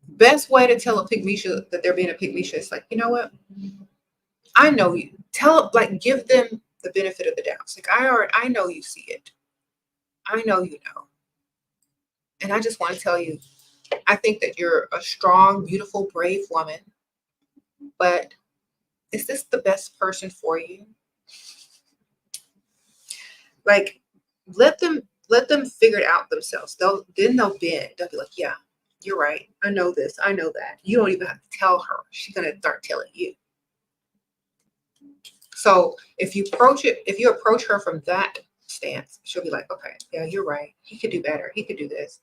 Best way to tell a pygmy that they're being a pygmy is like, you know what? I know you. Give them the benefit of the doubt. It's like I know you see it. I know you know. And I just want to tell you, I think that you're a strong, beautiful, brave woman. But is this the best person for you? Like, let them figure it out themselves. They'll bend. They'll be like, yeah, you're right. I know this. I know that. You don't even have to tell her. She's gonna start telling you. So if you approach her from that stance, she'll be like, okay, yeah, you're right. He could do better. He could do this.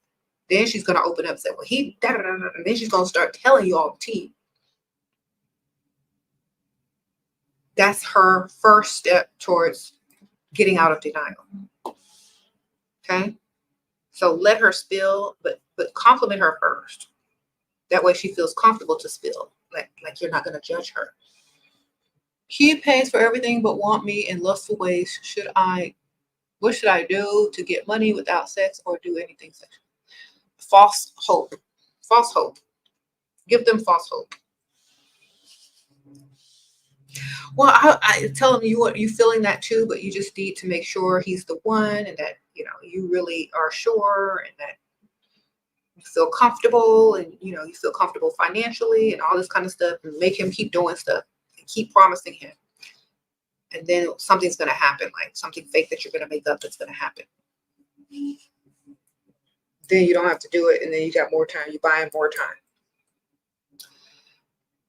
Then she's gonna open up and say, well, and then she's gonna start telling you all the tea. That's her first step towards getting out of denial. Okay. So let her spill, but compliment her first. That way she feels comfortable to spill. Like you're not gonna judge her. He pays for everything but want me in lustful ways. What should I do to get money without sex or do anything sexual? False hope. False hope. Give them false hope. Well, I tell them you feeling that too, but you just need to make sure he's the one, and that you really are sure, and that you feel comfortable, and you feel comfortable financially, and all this kind of stuff, and make him keep doing stuff, and keep promising him, and then something's going to happen, like something fake that you're going to make up that's going to happen. Then you don't have to do it, and then you got more time. You buy him more time.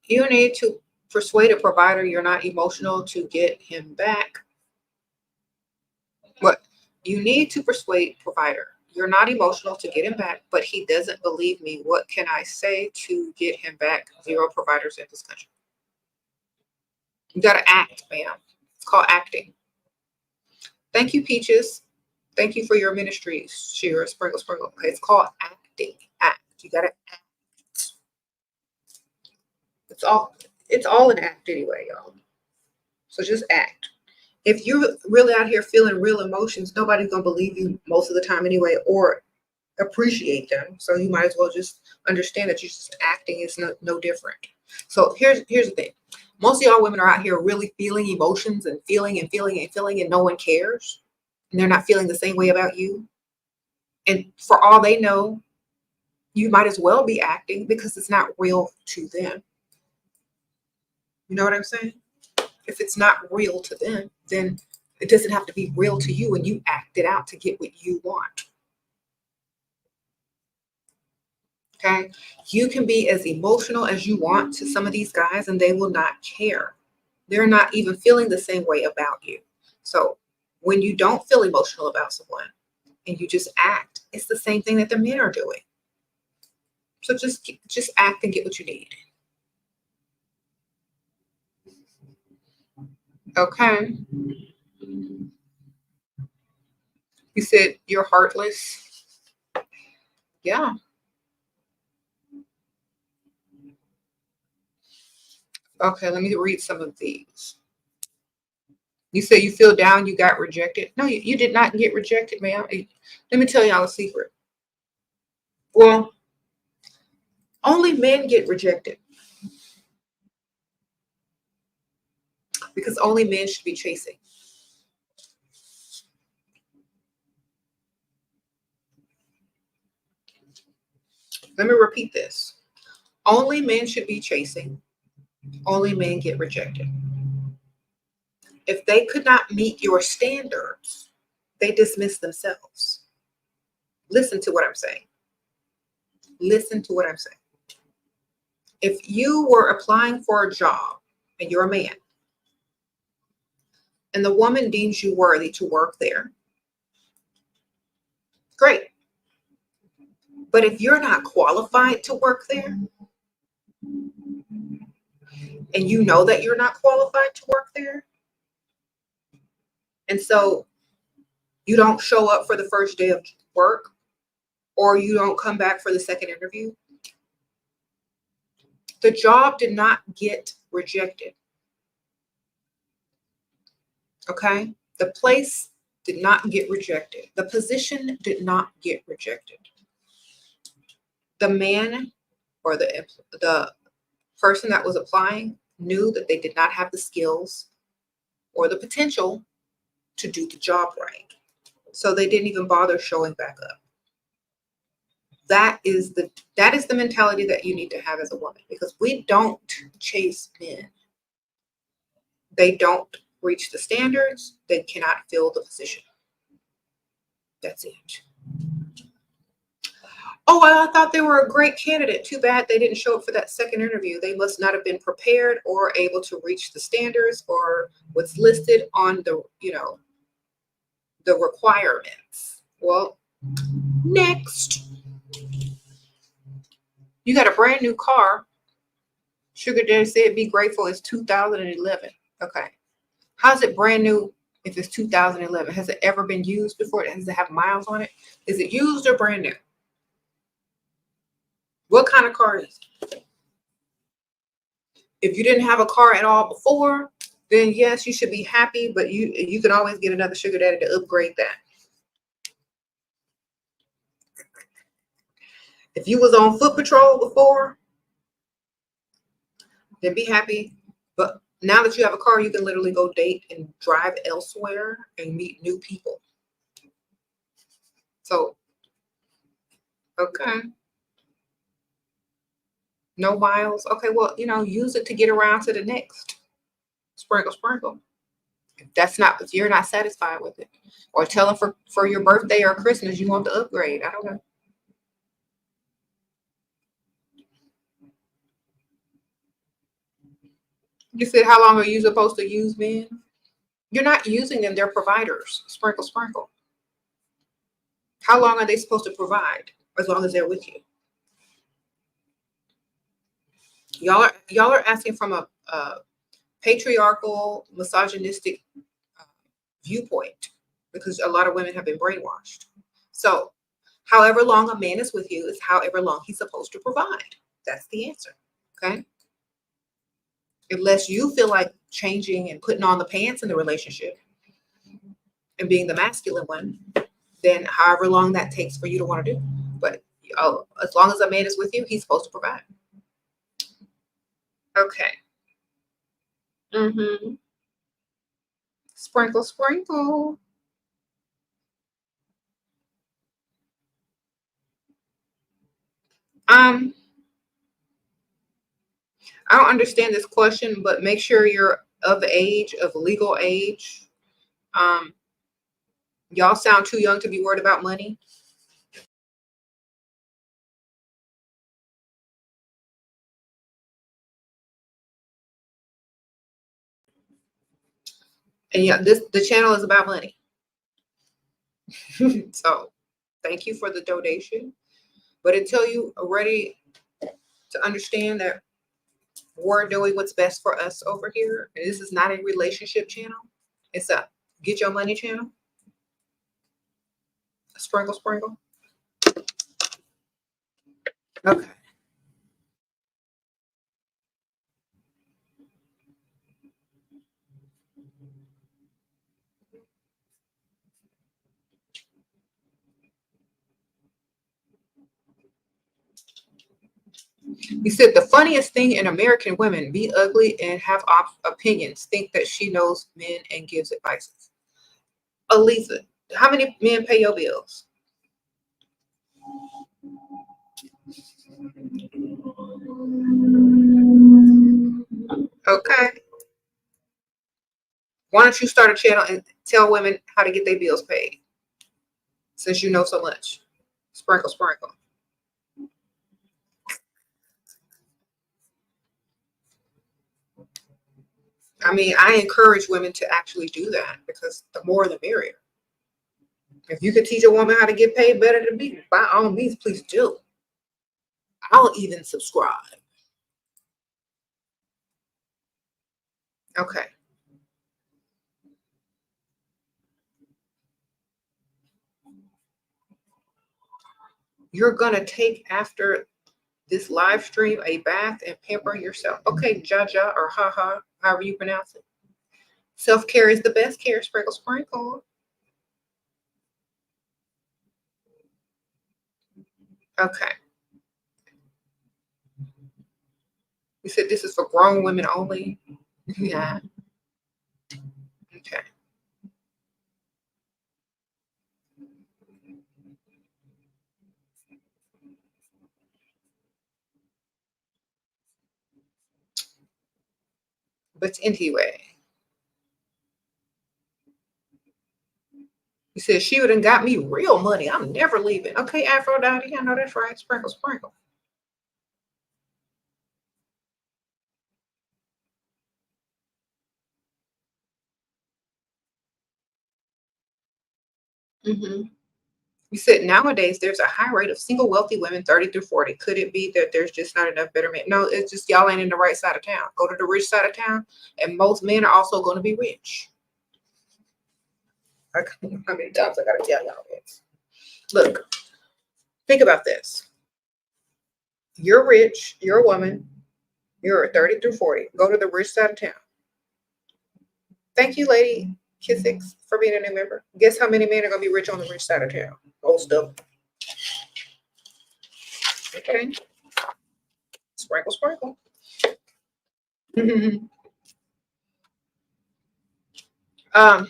You need to persuade a provider you're not emotional to get him back. What? You need to persuade provider you're not emotional to get him back, but he doesn't believe me. What can I say to get him back? 0 providers in this country. You got to act, ma'am. It's called acting. Thank you, Peaches. Thank you for your ministry, Shira. Sprinkle, sprinkle. Okay, it's called acting. Act. You got to act. It's all an act anyway, y'all. So just act. If you're really out here feeling real emotions, nobody's going to believe you most of the time anyway, or appreciate them. So you might as well just understand that you're just acting is no different. So here's the thing. Most of y'all women are out here really feeling emotions and feeling and feeling and feeling, and no one cares. And they're not feeling the same way about you. And for all they know, you might as well be acting because it's not real to them. You know what I'm saying? If it's not real to them, then it doesn't have to be real to you, and you act it out to get what you want. Okay? You can be as emotional as you want to some of these guys, and they will not care. They're not even feeling the same way about you. So when you don't feel emotional about someone and you just act, it's the same thing that the men are doing. So just act and get what you need. Okay. You said you're heartless. Yeah. Okay, let me read some of these. You say you feel down, you got rejected. No, you did not get rejected, ma'am. Let me tell y'all a secret. Well, only men get rejected because only men should be chasing. Let me repeat this. Only men should be chasing. Only men get rejected. If they could not meet your standards, they dismiss themselves. Listen to what I'm saying. Listen to what I'm saying. If you were applying for a job and you're a man, and the woman deems you worthy to work there, great. But if you're not qualified to work there, and you know that you're not qualified to work there, and so you don't show up for the first day of work, or you don't come back for the second interview, the job did not get rejected. Okay? The place did not get rejected. The position did not get rejected. The man or the person that was applying knew that they did not have the skills or the potential to do the job right. So they didn't even bother showing back up. That is the mentality that you need to have as a woman, because we don't chase men. They don't reach the standards. They cannot fill the position. That's it. Oh, I thought they were a great candidate. Too bad they didn't show up for that second interview. They must not have been prepared or able to reach the standards or what's listed on the requirements. Well, next. You got a brand new car. Sugar Daddy said be grateful it's 2011. Okay. How's it brand new if it's 2011? Has it ever been used before? Does it have miles on it? Is it used or brand new? What kind of car is it? If you didn't have a car at all before, then yes, you should be happy, but you can always get another sugar daddy to upgrade that. If you was on foot patrol before, then be happy. But now that you have a car, you can literally go date and drive elsewhere and meet new people. So, okay. No miles. Okay, well, use it to get around to the next. Sprinkle, sprinkle. If you're not satisfied with it, or tell them for your birthday or Christmas you want to upgrade. I don't know. You said, how long are you supposed to use men? You're not using them. They're providers. Sprinkle, sprinkle. How long are they supposed to provide? As long as they're with you. Y'all are asking from a patriarchal, misogynistic viewpoint because a lot of women have been brainwashed. So however long a man is with you is however long he's supposed to provide. That's the answer. Okay. Unless you feel like changing and putting on the pants in the relationship and being the masculine one, then however long that takes for you to want to do. But as long as a man is with you, he's supposed to provide. Okay. Mm-hmm. Sprinkle, sprinkle. I don't understand this question, but make sure you're of the age, of legal age. Y'all sound too young to be worried about money. And yeah, the channel is about money. So thank you for the donation. But until you are ready to understand that we're doing what's best for us over here, and this is not a relationship channel, it's a get your money channel. Sprinkle, sprinkle. Okay. You said the funniest thing in American women, be ugly and have opinions, think that she knows men and gives advices. Alisa, how many men pay your bills? Okay. Why don't you start a channel and tell women how to get their bills paid? Since you know so much. Sprinkle, sprinkle. I mean, I encourage women to actually do that because the more the merrier. If you could teach a woman how to get paid better than me, by all means, please do. I'll even subscribe. Okay. You're going to take after this live stream a bath and pamper yourself. Okay, Jaja or haha, however you pronounce it. Self-care is the best care. Sprinkle, sprinkle. Okay. You said this is for grown women only? Yeah. Okay. But anyway, he said she would have got me real money. I'm never leaving. Okay, Aphrodite, I know that's right. Sprinkle, sprinkle. Mm-hmm. You said nowadays there's a high rate of single wealthy women 30 through 40. Could it be that there's just not enough better men? No, it's just y'all ain't in the right side of town. Go to the rich side of town, and most men are also going to be rich. How many times I gotta tell y'all this? Look, think about this. You're rich, you're a woman, you're 30 through 40. Go to the rich side of town. Thank you, Lady Kissix, for being a new member. Guess how many men are gonna be rich on the rich side of town? Old stuff. Okay. Sprinkle, sprinkle. um,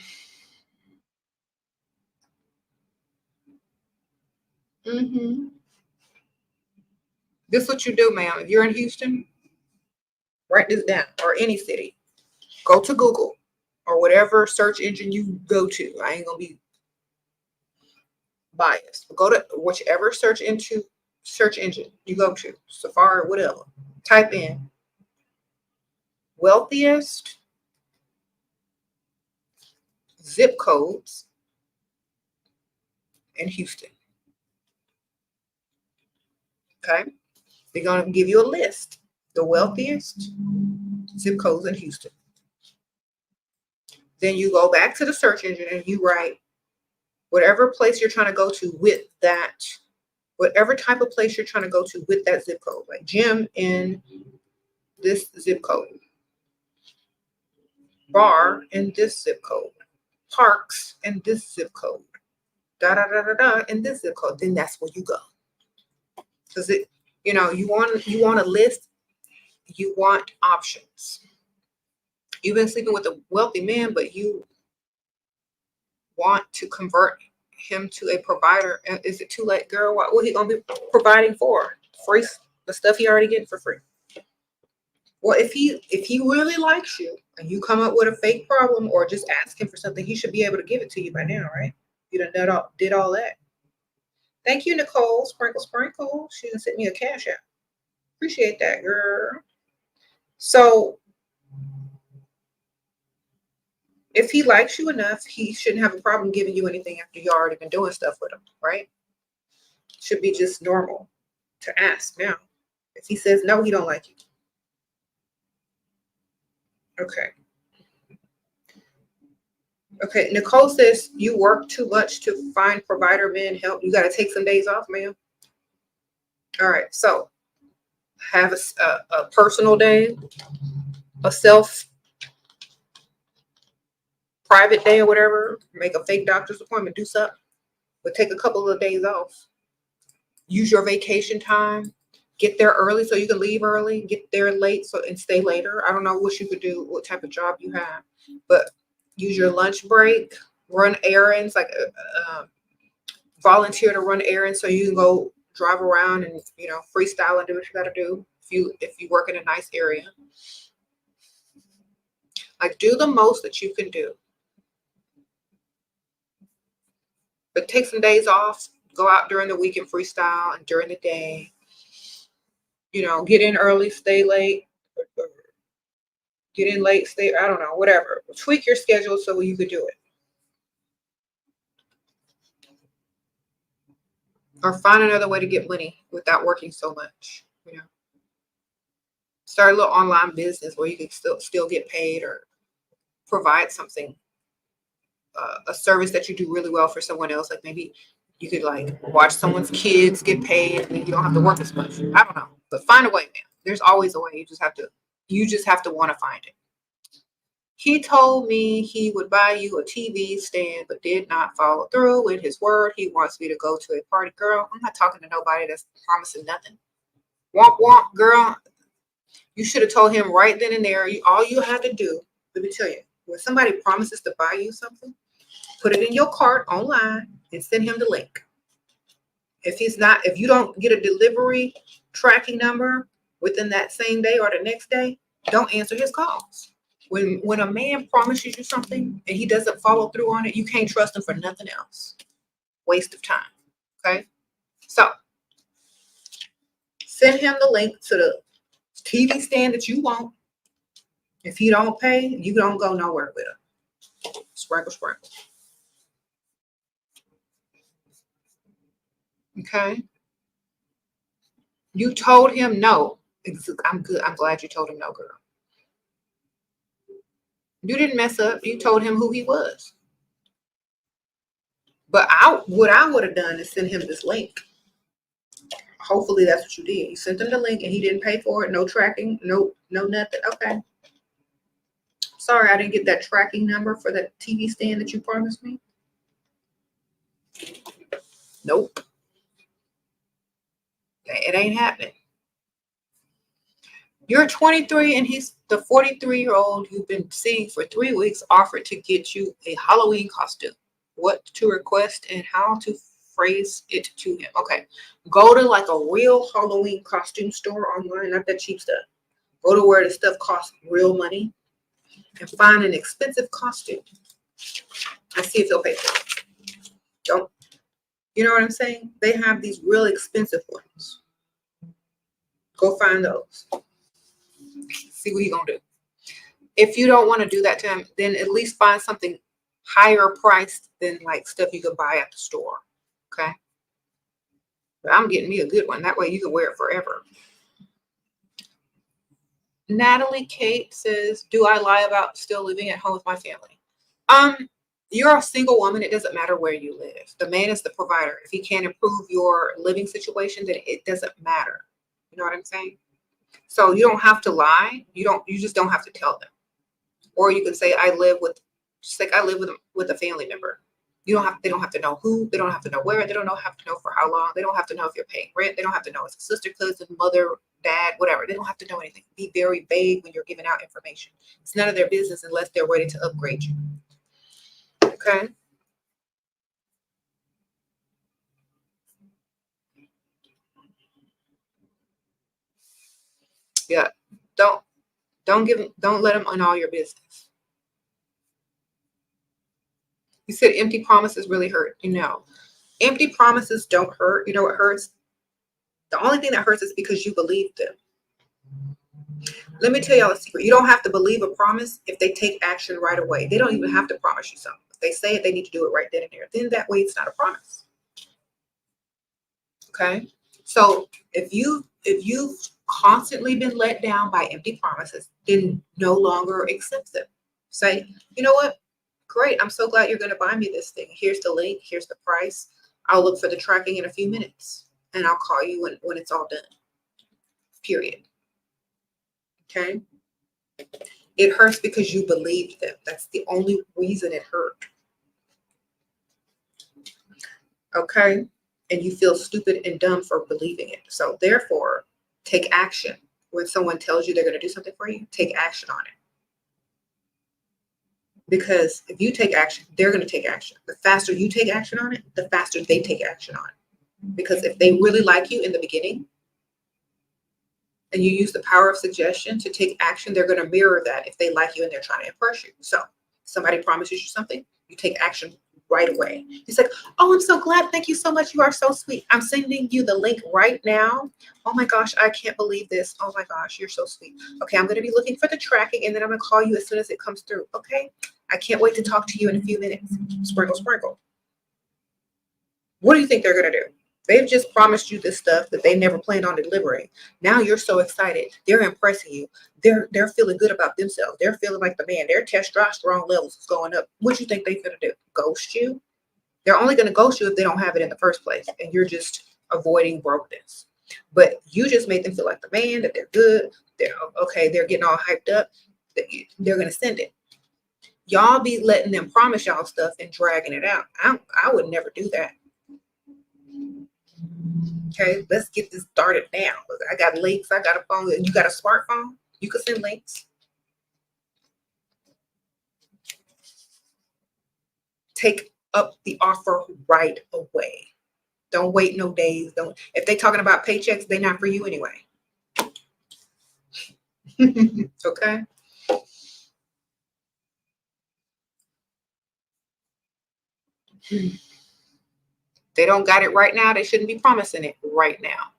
This is what you do, ma'am. If you're in Houston, write this down, or any city. Go to Google or whatever search engine you go to. I ain't gonna be biased. Go to whichever search engine you go to, Safari, whatever. Type in wealthiest zip codes in Houston. Okay. They're going to give you a list. The wealthiest zip codes in Houston. Then you go back to the search engine and you write whatever place you're trying to go to with that, whatever type of place you're trying to go to with that zip code, like gym in this zip code, bar in this zip code, parks in this zip code, da da da da da in this zip code. Then that's where you go. Because it, you want a list, you want options. You've been sleeping with a wealthy man, but you want to convert him to a provider. Is it too late, girl? What he gonna be providing for? Free, the stuff he already getting for free. Well, if he really likes you and you come up with a fake problem or just ask him for something, he should be able to give it to you by now, right? You done did all that. Thank you, Nicole. Sprinkle. She done sent me a cash out. Appreciate that, girl. So if he likes you enough, he shouldn't have a problem giving you anything after you already been doing stuff with him, right? Should be just normal to ask now. If he says no, he don't like you. Okay, Nicole says you work too much to find provider men help. You got to take some days off, ma'am. All right, so have a personal day, a private day or whatever, make a fake doctor's appointment, do something, but take a couple of days off. Use your vacation time. Get there early so you can leave early. Get there late and stay later. I don't know what you could do, what type of job you have, but use your lunch break. Run errands, like volunteer to run errands so you can go drive around and freestyle and do what you got to do. If you work in a nice area, like do the most that you can do. But take some days off. Go out during the week and freestyle, and during the day, get in early, stay late, get in late, stay, I don't know, whatever. Tweak your schedule so you could do it. Or find another way to get money without working so much, Start a little online business where you can still get paid, or provide something, a service that you do really well for someone else. Like maybe you could watch someone's kids get paid and then you don't have to work as much. I don't know, but find a way, man. There's always a way. You just have to want to find it. He told me he would buy you a TV stand, but did not follow through with his word. He wants me to go to a party. Girl, I'm not talking to nobody that's promising nothing. Womp womp, girl. You should have told him right then and there. All you have to do, let me tell you, when somebody promises to buy you something, put it in your cart online and send him the link. If you don't get a delivery tracking number within that same day or the next day, don't answer his calls. When a man promises you something and he doesn't follow through on it, you can't trust him for nothing else. Waste of time. Okay? So send him the link to the TV stand that you want. If he don't pay, you don't go nowhere with him. Sprinkle. Okay? You told him no. I'm good. I'm glad you told him no, girl. You didn't mess up. You told him who he was. But what I would have done is send him this link. Hopefully that's what you did. You sent him the link and he didn't pay for it. No tracking. No nothing. Okay. Sorry, I didn't get that tracking number for that TV stand that you promised me. Nope. It ain't happening. You're 23 and he's the 43-year-old you've been seeing for 3 weeks offered to get you a Halloween costume. What to request and how to phrase it to him. Okay. Go to a real Halloween costume store online, not that cheap stuff. Go to where the stuff costs real money and find an expensive costume and see if he'll pay for it. Don't, you know what I'm saying? They have these really expensive ones. Go find those. See what he's gonna do. If you don't want to do that to him, then at least find something higher priced than like stuff you could buy at the store. Okay. But I'm getting me a good one. That way you can wear it forever. Natalie Kate says, do I lie about still living at home with my family? You're a single woman. It doesn't matter where you live. The man is the provider. If he can't improve your living situation, then it doesn't matter. You know what I'm saying? So you don't have to lie. You just don't have to tell them. Or you can say, just like I live with a family member. They don't have to know who, they don't have to know where, they don't have to know for how long, they don't have to know if you're paying rent, they don't have to know it's a sister, cousin, mother, dad, whatever. They don't have to know anything. Be very vague when you're giving out information. It's none of their business unless they're ready to upgrade you. Okay. Yeah. Don't let them on all your business. You said empty promises really hurt. Empty promises don't hurt. You know what hurts? The only thing that hurts is because you believe them. Let me tell y'all a secret. You don't have to believe a promise if they take action right away. They don't even have to promise you something. If they say it, they need to do it right then and there. Then that way it's not a promise. Okay? So if you've constantly been let down by empty promises, then no longer accept them. Say, you know what? Great. I'm so glad you're going to buy me this thing. Here's the link. Here's the price. I'll look for the tracking in a few minutes and I'll call you when it's all done. Period. Okay. It hurts because you believed them. That's the only reason it hurt. Okay. And you feel stupid and dumb for believing it. So therefore, take action. When someone tells you they're going to do something for you, take action on it. Because if you take action, they're going to take action. The faster you take action on it, the faster they take action on it. Because if they really like you in the beginning and you use the power of suggestion to take action, they're going to mirror that if they like you and they're trying to impress you. So somebody promises you something, you take action right away. He's like, oh, I'm so glad. Thank you so much. You are so sweet. I'm sending you the link right now. Oh my gosh, I can't believe this. Oh my gosh, you're so sweet. Okay, I'm going to be looking for the tracking and then I'm going to call you as soon as it comes through. Okay, I can't wait to talk to you in a few minutes. Sprinkle, sprinkle. What do you think they're going to do? They've just promised you this stuff that they never planned on delivering. Now you're so excited. They're impressing you. They're feeling good about themselves. They're feeling like the man. Their testosterone levels is going up. What do you think they're going to do? Ghost you? They're only going to ghost you if they don't have it in the first place. And you're just avoiding brokenness. But you just made them feel like the man, that they're good. They're okay. They're getting all hyped up. They're going to send it. Y'all be letting them promise y'all stuff and dragging it out. I would never do that. Okay, let's get this started now. I got links. I got a phone. You got a smartphone? You can send links. Take up the offer right away. Don't wait no days. If they talking about paychecks, they're not for you anyway. Okay. They don't got it right now. They shouldn't be promising it right now.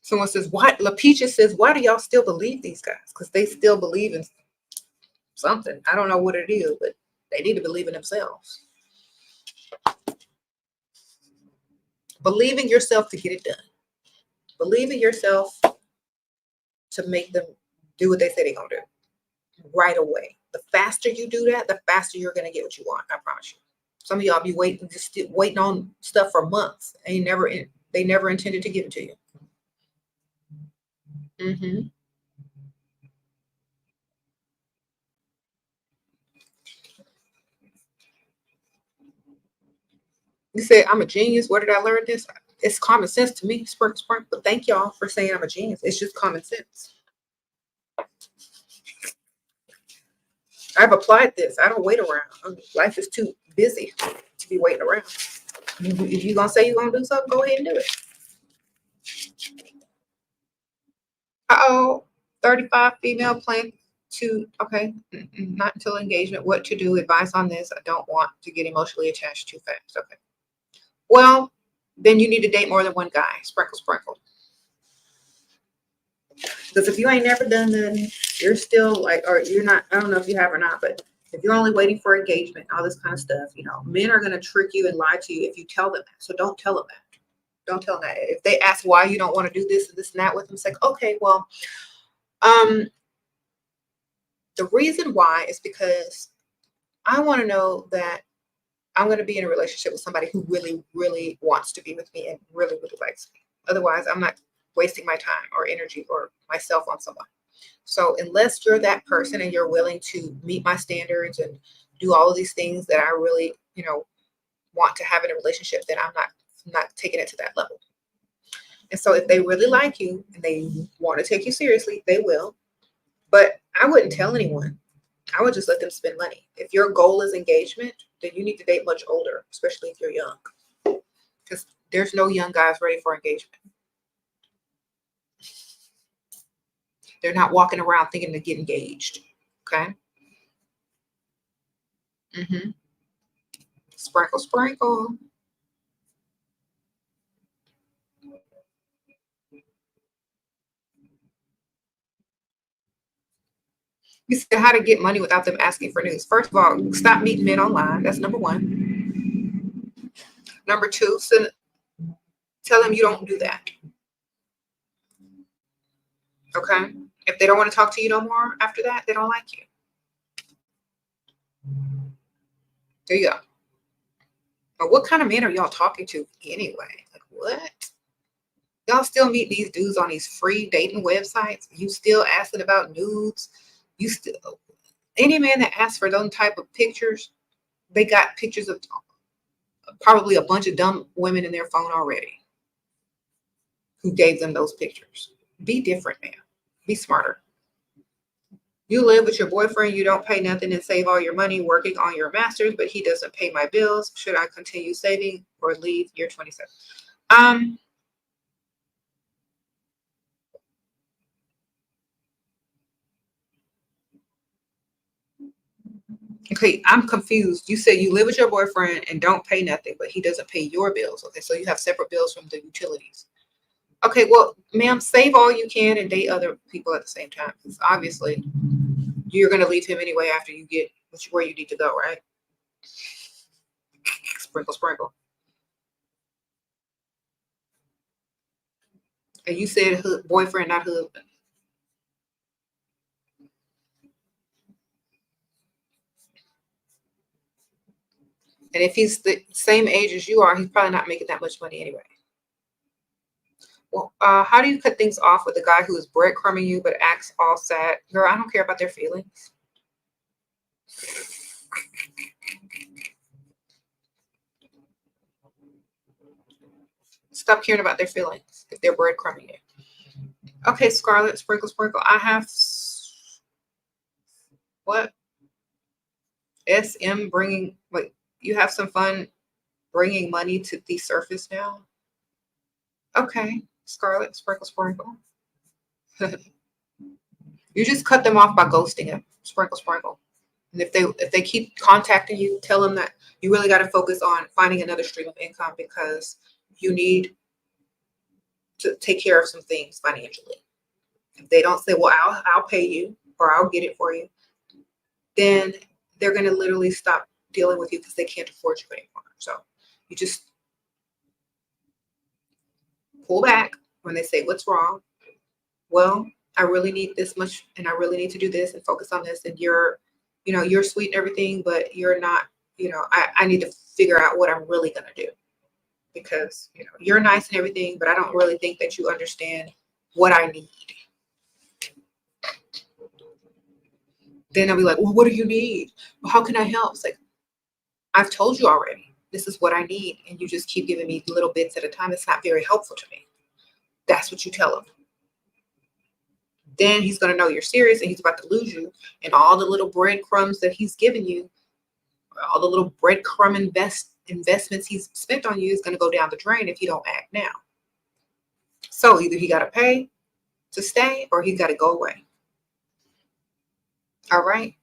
Someone says, "What?" LaPeacha says, "Why do y'all still believe these guys?" Because they still believe in something. I don't know what it is, but they need to believe in themselves. Believe in yourself to get it done. Believe in yourself to make them do what they say they're gonna do right away. The faster you do that, the faster you're gonna get what you want. I promise you. Some of y'all be waiting on stuff for months, and they never intended to give it to you. Mm-hmm. You say I'm a genius. Where did I learn this? It's common sense to me. But thank y'all for saying I'm a genius. It's just common sense. I've applied this. I don't wait around. Life is too busy to be waiting around. If you're gonna say you're gonna do something, go ahead and do it. 35 female plan to not until engagement. What to do? Advice on this. I don't want to get emotionally attached too fast. Okay. Well, then you need to date more than one guy. Sprinkle, sprinkle. Because if you ain't never done nothing, you're still like, or you're not, I don't know if you have or not, but if you're only waiting for engagement, all this kind of stuff, you know, men are going to trick you and lie to you if you tell them that. So don't tell them that. Don't tell them that. If they ask why you don't want to do this and this and that with them, it's like, okay, well, the reason why is because I want to know that I'm going to be in a relationship with somebody who really, really wants to be with me and really, really likes me. Otherwise, I'm not wasting my time or energy or myself on someone. So unless you're that person and you're willing to meet my standards and do all of these things that I really, you know, want to have in a relationship, then I'm not taking it to that level. And so if they really like you and they want to take you seriously, they will. But I wouldn't tell anyone. I would just let them spend money. If your goal is engagement, then you need to date much older, especially if you're young. Because there's no young guys ready for engagement. They're not walking around thinking to get engaged. Okay? Sprinkle, sprinkle. You said how to get money without them asking for news. First of all, stop meeting men online. That's number one. Number two, tell them you don't do that. Okay? If they don't want to talk to you no more after that, they don't like you. There you go. But what kind of men are y'all talking to anyway? Like, what? Y'all still meet these dudes on these free dating websites? You still asking about nudes? You still, any man that asks for those type of pictures, they got pictures of probably a bunch of dumb women in their phone already who gave them those pictures. Be different, man. Be smarter. You live with your boyfriend, you don't pay nothing and save all your money working on your master's, but he doesn't pay my bills. Should I continue saving or leave? You're 27. Okay, I'm confused. You said you live with your boyfriend and don't pay nothing, but he doesn't pay your bills. Okay, so you have separate bills from the utilities. Okay, well, ma'am, save all you can and date other people at the same time. Because obviously, you're going to leave him anyway after you get where you need to go, right? Sprinkle, sprinkle. And you said boyfriend, not husband. And if he's the same age as you are, he's probably not making that much money anyway. Well, how do you cut things off with a guy who is breadcrumbing you but acts all sad? Girl, I don't care about their feelings. Stop caring about their feelings if they're breadcrumbing you. Okay, Scarlet, sprinkle, sprinkle. I have what? SM bringing, like, you have some fun bringing money to the surface now? Okay, Scarlet, sprinkle, sprinkle. You just cut them off by ghosting them. Sprinkle, sprinkle. And if they keep contacting you, tell them that you really got to focus on finding another stream of income because you need to take care of some things financially. If they don't say, well, I'll pay you or I'll get it for you, then they're going to literally stop dealing with you because they can't afford you anymore. So you just pull back when they say, what's wrong? Well, I really need this much and I really need to do this and focus on this. And you're sweet and everything, but you're not, I need to figure out what I'm really going to do because, you're nice and everything, but I don't really think that you understand what I need. Then I'll be like, well, what do you need? Well, how can I help? It's like, I've told you already, this is what I need. And you just keep giving me little bits at a time. It's not very helpful to me. That's what you tell him. Then he's going to know you're serious and he's about to lose you. And all the little breadcrumbs that he's given you, all the little breadcrumb investments he's spent on you is going to go down the drain if you don't act now. So either he got to pay to stay or he got to go away. All right.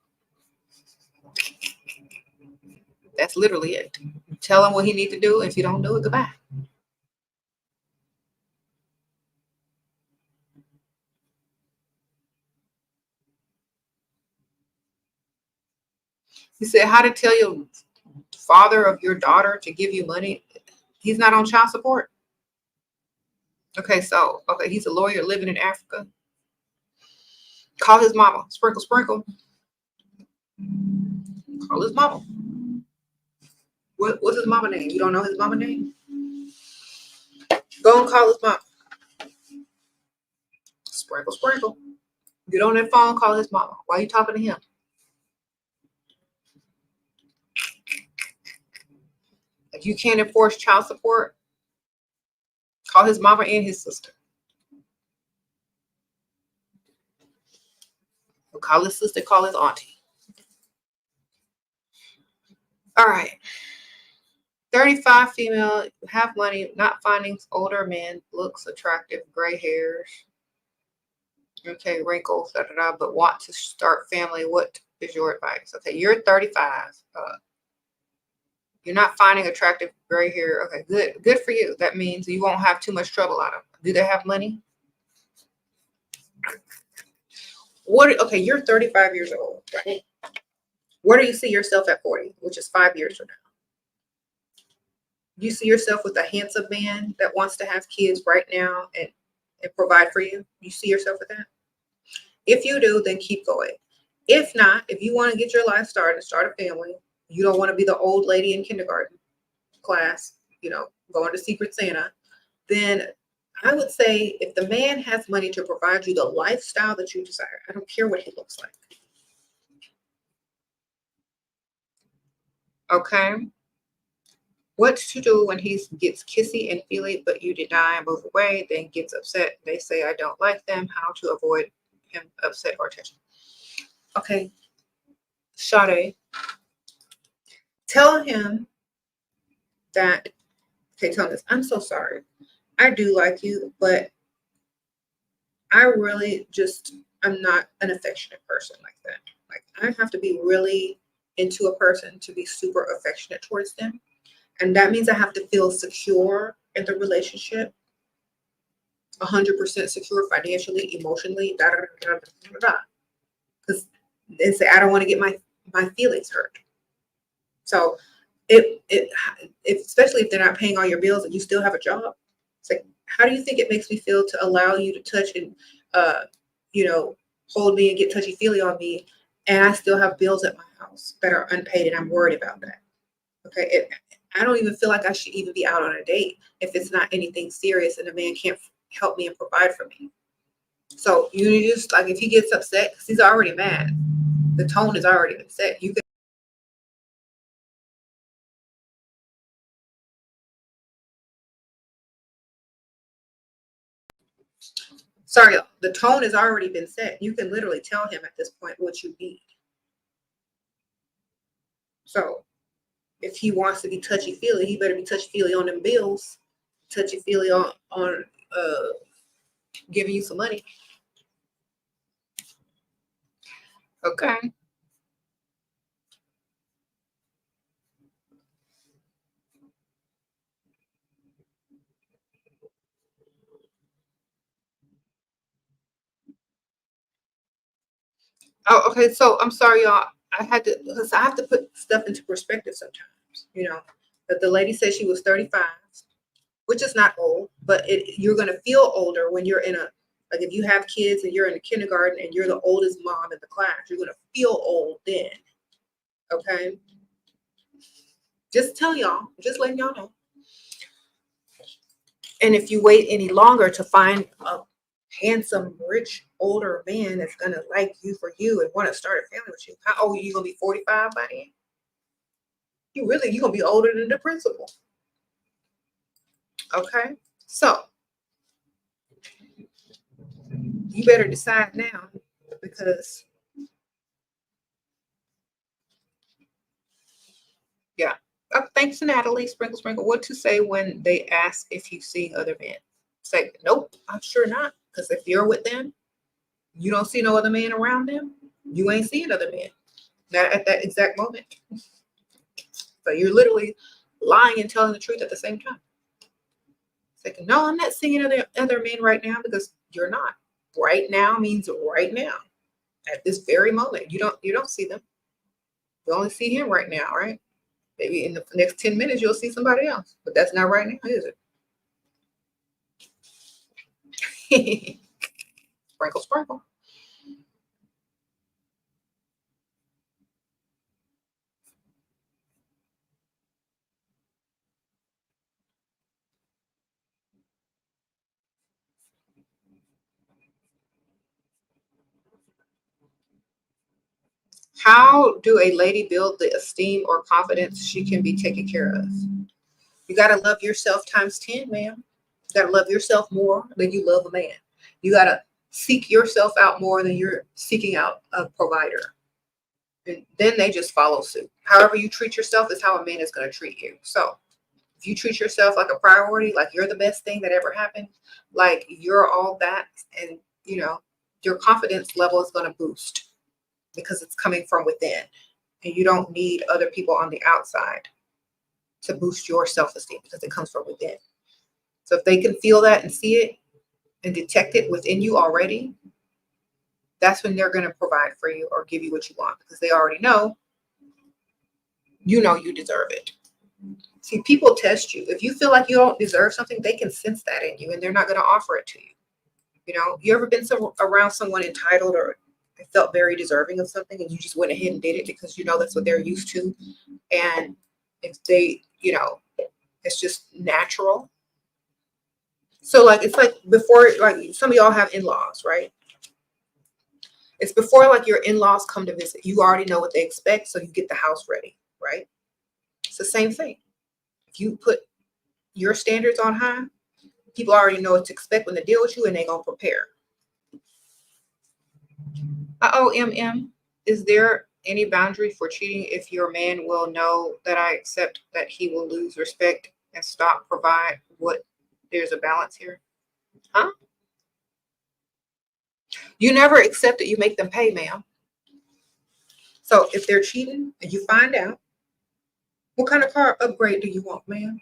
That's literally it. Tell him what he needs to do. If you don't do it, goodbye. He said, how to tell your father of your daughter to give you money? He's not on child support. Okay, so, okay, he's a lawyer living in Africa. Call his mama. Sprinkle, sprinkle. Call his mama. What's his mama name? You don't know his mama name? Go and call his mama. Sprinkle, sprinkle. Get on that phone, call his mama. Why are you talking to him? If you can't enforce child support, call his mama and his sister. Call his sister, call his auntie. All right. 35 female, have money, not finding older men, looks attractive, gray hairs. Okay, wrinkles, but want to start family. What is your advice? Okay, you're 35. You're not finding attractive gray hair. Okay, good for you. That means you won't have too much trouble out of them. Do they have money? Okay, you're 35 years old, right? Where do you see yourself at 40, which is 5 years from now? You see yourself with a handsome man that wants to have kids right now and provide for you? You see yourself with that? If you do, then keep going. If not, if you want to get your life started and start a family, you don't want to be the old lady in kindergarten class, going to Secret Santa, then I would say if the man has money to provide you the lifestyle that you desire, I don't care what he looks like. Okay. What to do when he gets kissy and feely, but you deny and move away, then gets upset. They say, I don't like them. How to avoid him upset or attention. Okay. Sade, tell him that, tell him this, I'm so sorry. I do like you, but I really I'm not an affectionate person like that. Like, I have to be really into a person to be super affectionate towards them. And that means I have to feel secure in the relationship, 100% secure financially, emotionally, because they say I don't want to get my feelings hurt. So, especially if they're not paying all your bills and you still have a job, it's like, how do you think it makes me feel to allow you to touch and hold me and get touchy feely on me, and I still have bills at my house that are unpaid and I'm worried about that? Okay. I don't even feel like I should even be out on a date if it's not anything serious and the man can't help me and provide for me. So you just, like, if he gets upset, because he's already mad, the tone is already upset. You can. Sorry, the tone has already been set. You can literally tell him at this point what you need. So if he wants to be touchy-feely, he better be touchy-feely on them bills, touchy-feely on giving you some money. Okay. Oh, okay. So I'm sorry, y'all. Because I have to put stuff into perspective sometimes. But the lady said she was 35, which is not old, but you're going to feel older when you're like, if you have kids and you're in a kindergarten and you're the oldest mom in the class, you're going to feel old then. Okay. Just tell y'all, just letting y'all know. And if you wait any longer to find a handsome, rich, older man that's going to like you for you and want to start a family with you, how old are you going to be? 45 by then? You're going to be older than the principal. Okay. So you better decide now, because yeah. Thanks, Natalie. Sprinkle, sprinkle. What to say when they ask if you see other men? Say, nope, I'm sure not. Because if you're with them, you don't see no other man around them, you ain't seeing other men. Not at that exact moment. So you're literally lying and telling the truth at the same time. It's like, no, I'm not seeing other men right now, because you're not. Right now means right now. At this very moment, you don't see them. You only see him right now, right? Maybe in the next 10 minutes, you'll see somebody else, but that's not right now, is it? Sprinkle, sprinkle. How do a lady build the esteem or confidence she can be taken care of? You got to love yourself times 10, ma'am. You got to love yourself more than you love a man. You got to seek yourself out more than you're seeking out a provider. And then they just follow suit. However you treat yourself is how a man is going to treat you. So if you treat yourself like a priority, like you're the best thing that ever happened, like you're all that, and your confidence level is going to boost because it's coming from within. And you don't need other people on the outside to boost your self-esteem because it comes from within. So if they can feel that and see it and detect it within you already, that's when they're going to provide for you or give you what you want, because they already know you deserve it. See, people test you. If you feel like you don't deserve something, they can sense that in you and they're not going to offer it to you. You ever been around someone entitled or felt very deserving of something and you just went ahead and did it because that's what they're used to? And if they, it's just natural. So like, it's like before, like some of y'all have in-laws, right? It's before like your in-laws come to visit. You already know what they expect, so you get the house ready, right? It's the same thing. If you put your standards on high, people already know what to expect when they deal with you, and they're going to prepare. Is there any boundary for cheating if your man will know that I accept that he will lose respect and stop provide what there's a balance here? Huh? You never accept it. You make them pay, ma'am. So if they're cheating and you find out, what kind of car upgrade do you want, ma'am?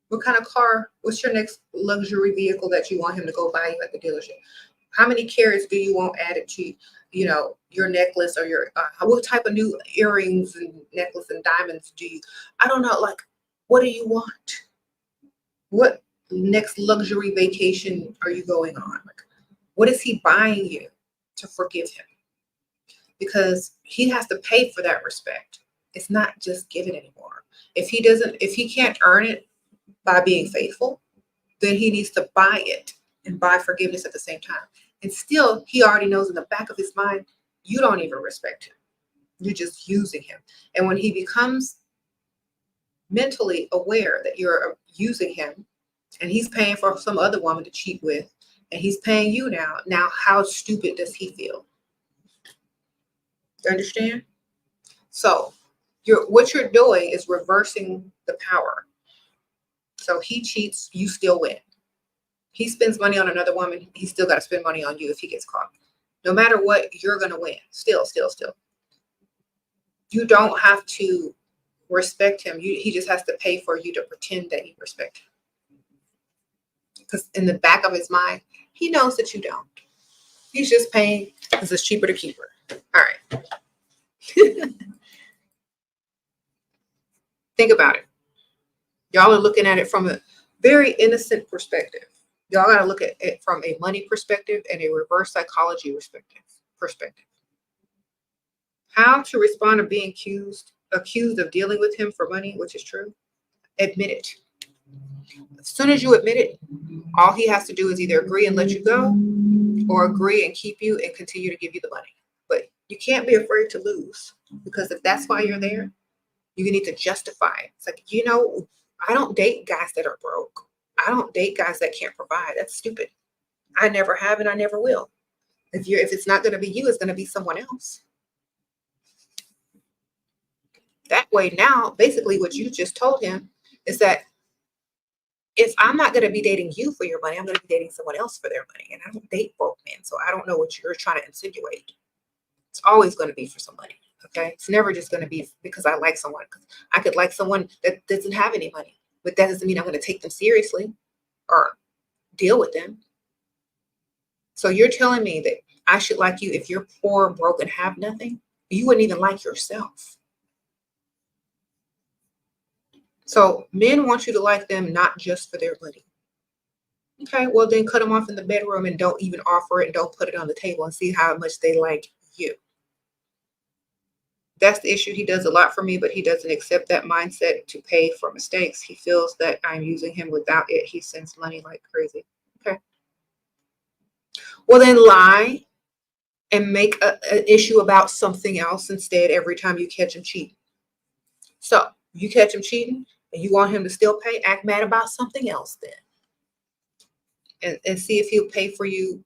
What kind of car? What's your next luxury vehicle that you want him to go buy you at the dealership? How many carats do you want added to, your necklace, or your what type of new earrings and necklace and diamonds do you? I don't know. Like, what do you want? What next luxury vacation are you going on? Like, what is he buying you to forgive him? Because he has to pay for that respect. It's not just given anymore. If he can't earn it by being faithful, then he needs to buy it and buy forgiveness at the same time. And still, he already knows in the back of his mind, you don't even respect him. You're just using him. And when he becomes mentally aware that you're using him and he's paying for some other woman to cheat with, and he's paying you now how stupid does he feel? You understand? So what you're doing is reversing the power. So he cheats, you still win. He spends money on another woman, he's still got to spend money on you if he gets caught. No matter what, you're going to win. Still. You don't have to respect him. He just has to pay for you to pretend that you respect him. Because in the back of his mind, he knows that you don't. He's just paying because it's cheaper to keep her. All right. Think about it. Y'all are looking at it from a very innocent perspective. Y'all got to look at it from a money perspective and a reverse psychology perspective. How to respond to being accused of dealing with him for money, which is true. Admit it. As soon as you admit it, all he has to do is either agree and let you go, or agree and keep you and continue to give you the money. But you can't be afraid to lose, because if that's why you're there, you need to justify it. It's like, I don't date guys that are broke. I don't date guys that can't provide. That's stupid. I never have and I never will. If it's not going to be you, it's going to be someone else. That way now, basically what you just told him is that if I'm not going to be dating you for your money, I'm going to be dating someone else for their money. And I don't date broke men, so I don't know what you're trying to insinuate. It's always going to be for some money. Okay. It's never just going to be because I like someone. Because I could like someone that doesn't have any money, but that doesn't mean I'm going to take them seriously or deal with them. So you're telling me that I should like you if you're poor, broke, and have nothing? You wouldn't even like yourself. So men want you to like them not just for their money. Okay, well then cut them off in the bedroom and don't even offer it and don't put it on the table and see how much they like you. That's the issue. He does a lot for me, but he doesn't accept that mindset to pay for mistakes. He feels that I'm using him. Without it, he sends money like crazy. Okay. Well, then lie and make an issue about something else instead every time you catch him cheating. So you catch him cheating and you want him to still pay, act mad about something else then. And see if he'll pay for you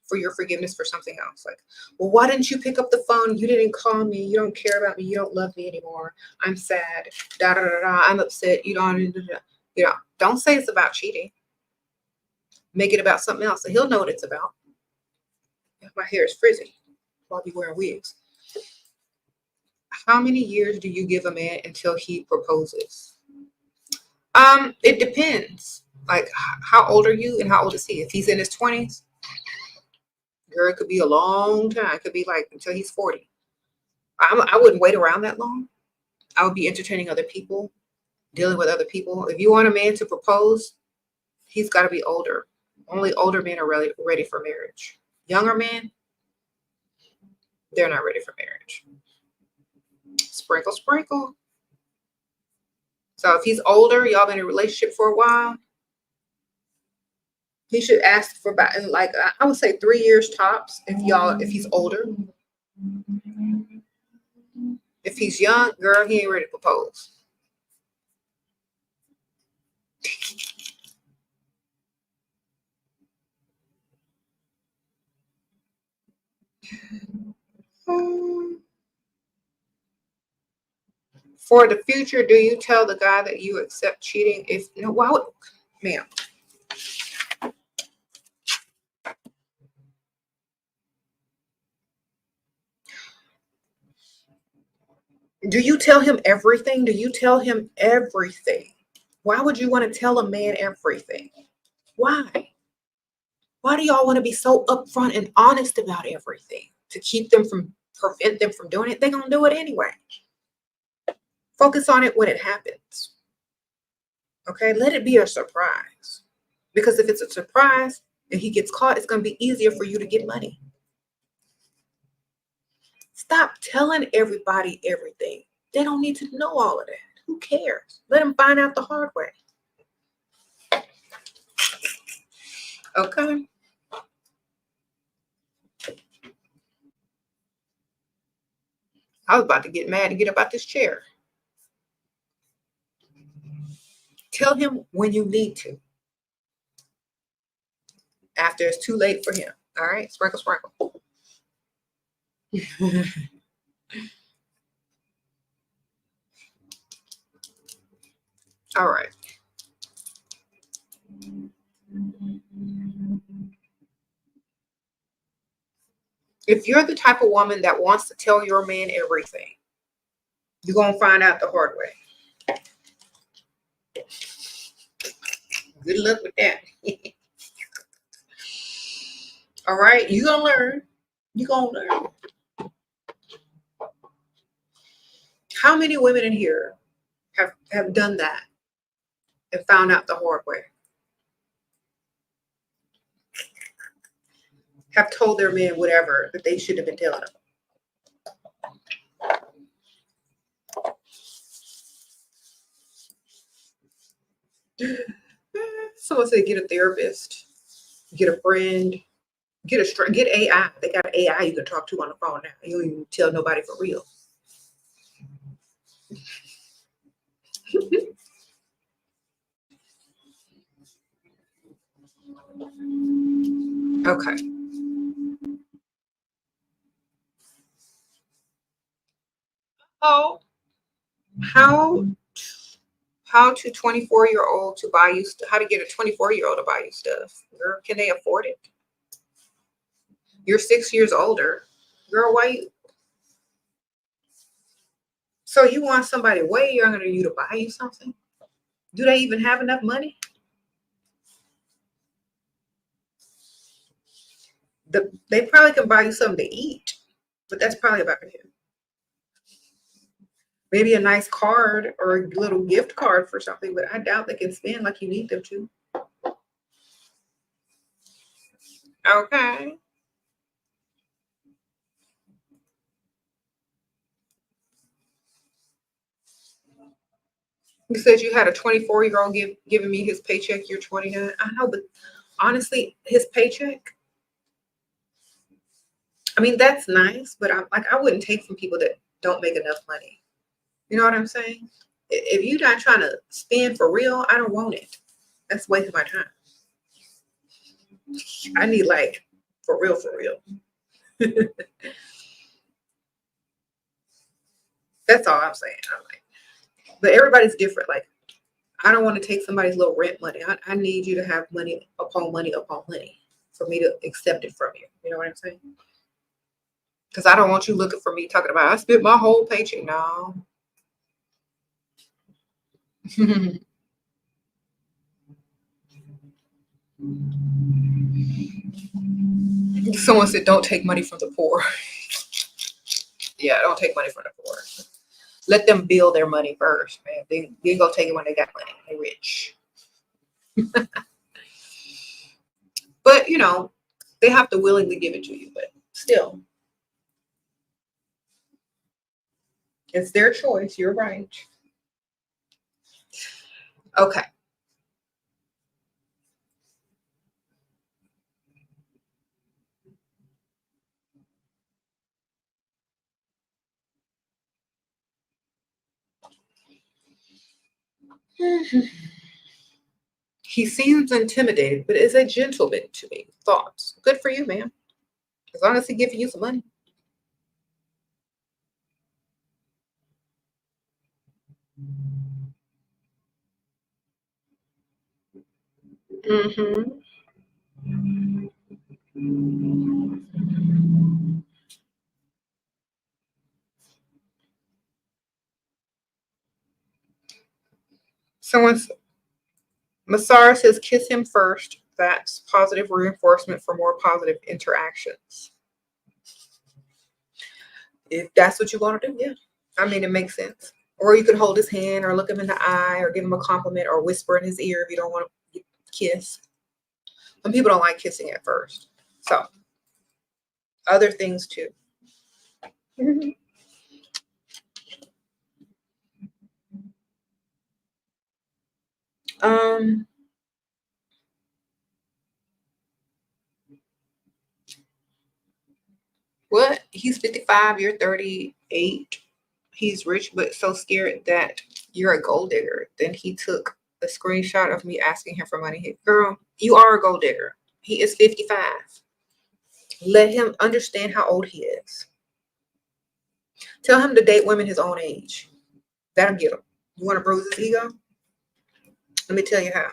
for your forgiveness for something else. Like, well, why didn't you pick up the phone? You didn't call me. You don't care about me. You don't love me anymore. I'm sad. Da da da da. I'm upset. You know, don't say it's about cheating. Make it about something else. So he'll know what it's about. My hair is frizzy. I'll be wearing wigs. How many years do you give a man until he proposes? It depends. Like, how old are you and how old is he? If he's in his 20s, girl, it could be a long time. It could be like until he's 40. I wouldn't wait around that long. I would be entertaining other people, dealing with other people. If you want a man to propose, he's got to be older. Only older men are really ready for marriage. Younger men, they're not ready for marriage. Sprinkle, sprinkle. So if he's older, y'all been in a relationship for a while, he should ask for about, like, I would say 3 years tops if he's older. If he's young, girl, he ain't ready to propose. For the future, do you tell the guy that you accept cheating? If no, why would, ma'am? Do you tell him everything? Do you tell him everything? Why would you want to tell a man everything? Why? Why do y'all want to be so upfront and honest about everything? To prevent them from doing it? They're going to do it anyway. Focus on it when it happens. Okay? Let it be a surprise. Because if it's a surprise and he gets caught, it's going to be easier for you to get money. Stop telling everybody everything. They don't need to know all of that. Who cares? Let them find out the hard way. Okay? I was about to get mad and get up out this chair. Tell him when you need to. After it's too late for him. All right? Sprinkle, sprinkle. All right. If you're the type of woman that wants to tell your man everything, you're going to find out the hard way. Good luck with that. All right, you're going to learn. You're going to learn. How many women in here have done that and found out the hard way? Have told their men whatever that they should have been telling them. Someone said get a therapist, get a friend, get AI. They got AI you can talk to on the phone now. You don't even tell nobody for real. Okay. Oh, how to 24-year-old to buy you how to get a 24-year-old to buy you stuff? Girl, can they afford it? You're 6 years older. Girl, why you? So you want somebody way younger than you to buy you something? Do they even have enough money? They probably can buy you something to eat, but that's probably about him. Maybe a nice card or a little gift card for something, but I doubt they can spend like you need them to. Okay. You said you had a 24-year-old giving me his paycheck. You're 29. I know, but honestly, his paycheck, I mean, that's nice, but I'm like, I wouldn't take from people that don't make enough money. You know what I'm saying? If you're not trying to spend for real, I don't want it. That's wasting my time. I need like for real, for real. That's all I'm saying. I'm like, but everybody's different. Like, I don't want to take somebody's little rent money. I need you to have money upon money upon money for me to accept it from you. You know what I'm saying? Because I don't want you looking for me talking about I spent my whole paycheck. No. Someone said, don't take money from the poor. Yeah, don't take money from the poor. Let them build their money first, man. They go take it when they got money. They rich. But, you know, they have to willingly give it to you. But still, it's their choice. You're right. Okay. He seems intimidated, but is a gentleman to me. Thoughts? Good for you, man. As long as he giving you some money. Mm-hmm. Someone's Masara says kiss him first. That's positive reinforcement for more positive interactions. If that's what you want to do, yeah. I mean, it makes sense. Or you could hold his hand or look him in the eye or give him a compliment or whisper in his ear if you don't want to kiss. Some people don't like kissing at first. So, other things too. um, what? He's 55, you're 38. He's rich, but so scared that you're a gold digger. Then he took a screenshot of me asking him for money. Girl, you are a gold digger. He is 55. Let him understand how old he is. Tell him to date women his own age. That'll get him. You want to bruise his ego? Let me tell you how.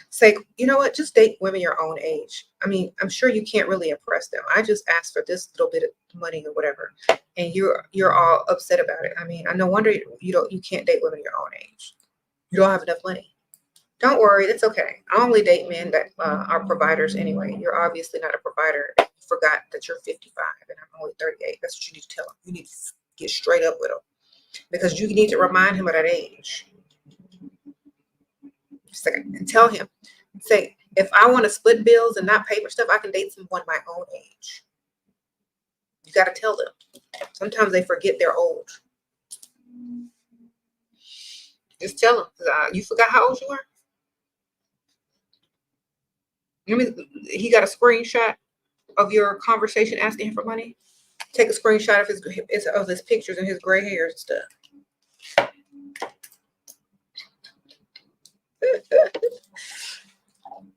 Say, you know what? Just date women your own age. I mean, I'm sure you can't really impress them. I just asked for this little bit of money or whatever, and you're all upset about it. I mean, I no wonder you can't date women your own age. You don't have enough money. Don't worry, it's okay. I only date men that are providers anyway. You're obviously not a provider. You forgot that you're 55 and I'm only 38. That's what you need to tell him. You need to get straight up with him because you need to remind him of that age. And tell him, say, if I want to split bills and not pay for stuff, I can date someone my own age. You got to tell them. Sometimes they forget they're old. Just tell them. You forgot how old you are? He got a screenshot of your conversation asking him for money. Take a screenshot of his pictures and his gray hair and stuff.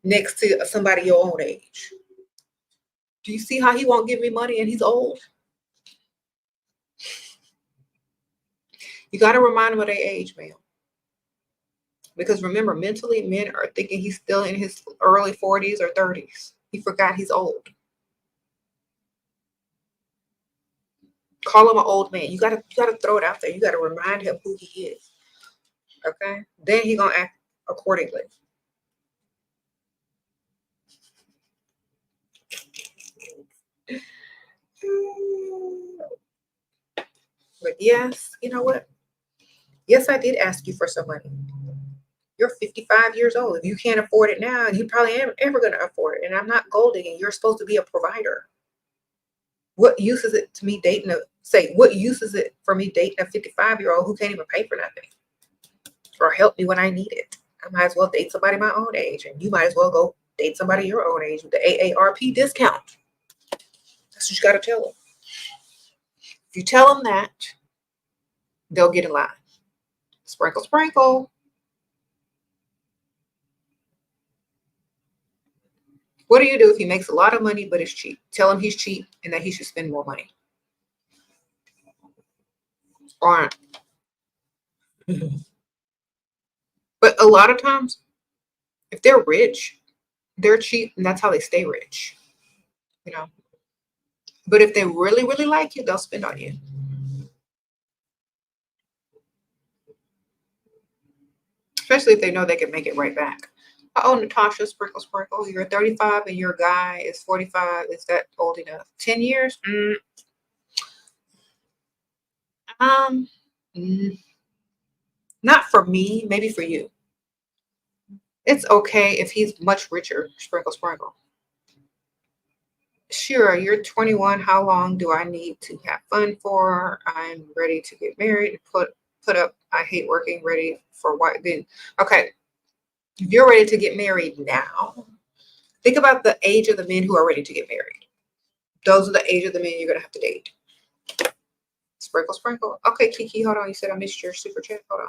Next to somebody your own age. Do you see how he won't give me money and he's old? You got to remind him of their age, man. Because remember, mentally, men are thinking he's still in his early 40s or 30s. He forgot he's old. Call him an old man. You gotta throw it out there. You gotta remind him who he is. Okay? Then he's gonna act accordingly. But yes, you know what? Yes, I did ask you for some money. You're 55 years old. If you can't afford it now, you probably ain't ever going to afford it. And I'm not gold digging. You're supposed to be a provider. What use is it to me dating what use is it for me dating a 55-year-old who can't even pay for nothing or help me when I need it? I might as well date somebody my own age, and you might as well go date somebody your own age with the AARP discount. That's what you got to tell them. If you tell them that, they'll get in line. Sprinkle, sprinkle. What do you do if he makes a lot of money but is cheap? Tell him he's cheap and that he should spend more money. Or, but a lot of times, if they're rich, they're cheap, and that's how they stay rich. You know. But if they really, really like you, they'll spend on you. Especially if they know they can make it right back. Oh, Natasha, sprinkle, sprinkle. You're 35 and your guy is 45. Is that old enough? 10 years? Not for me, maybe for you. It's okay if he's much richer. Sprinkle, sprinkle. Sure, you're 21. How long do I need to have fun for? I'm ready to get married. Put up. I hate working. Ready for what? Then okay. If you're ready to get married now, think about the age of the men who are ready to get married. Those are the age of the men you're gonna have to date. Sprinkle, sprinkle. Okay, Kiki, hold on. You said I missed your super chat. Hold on.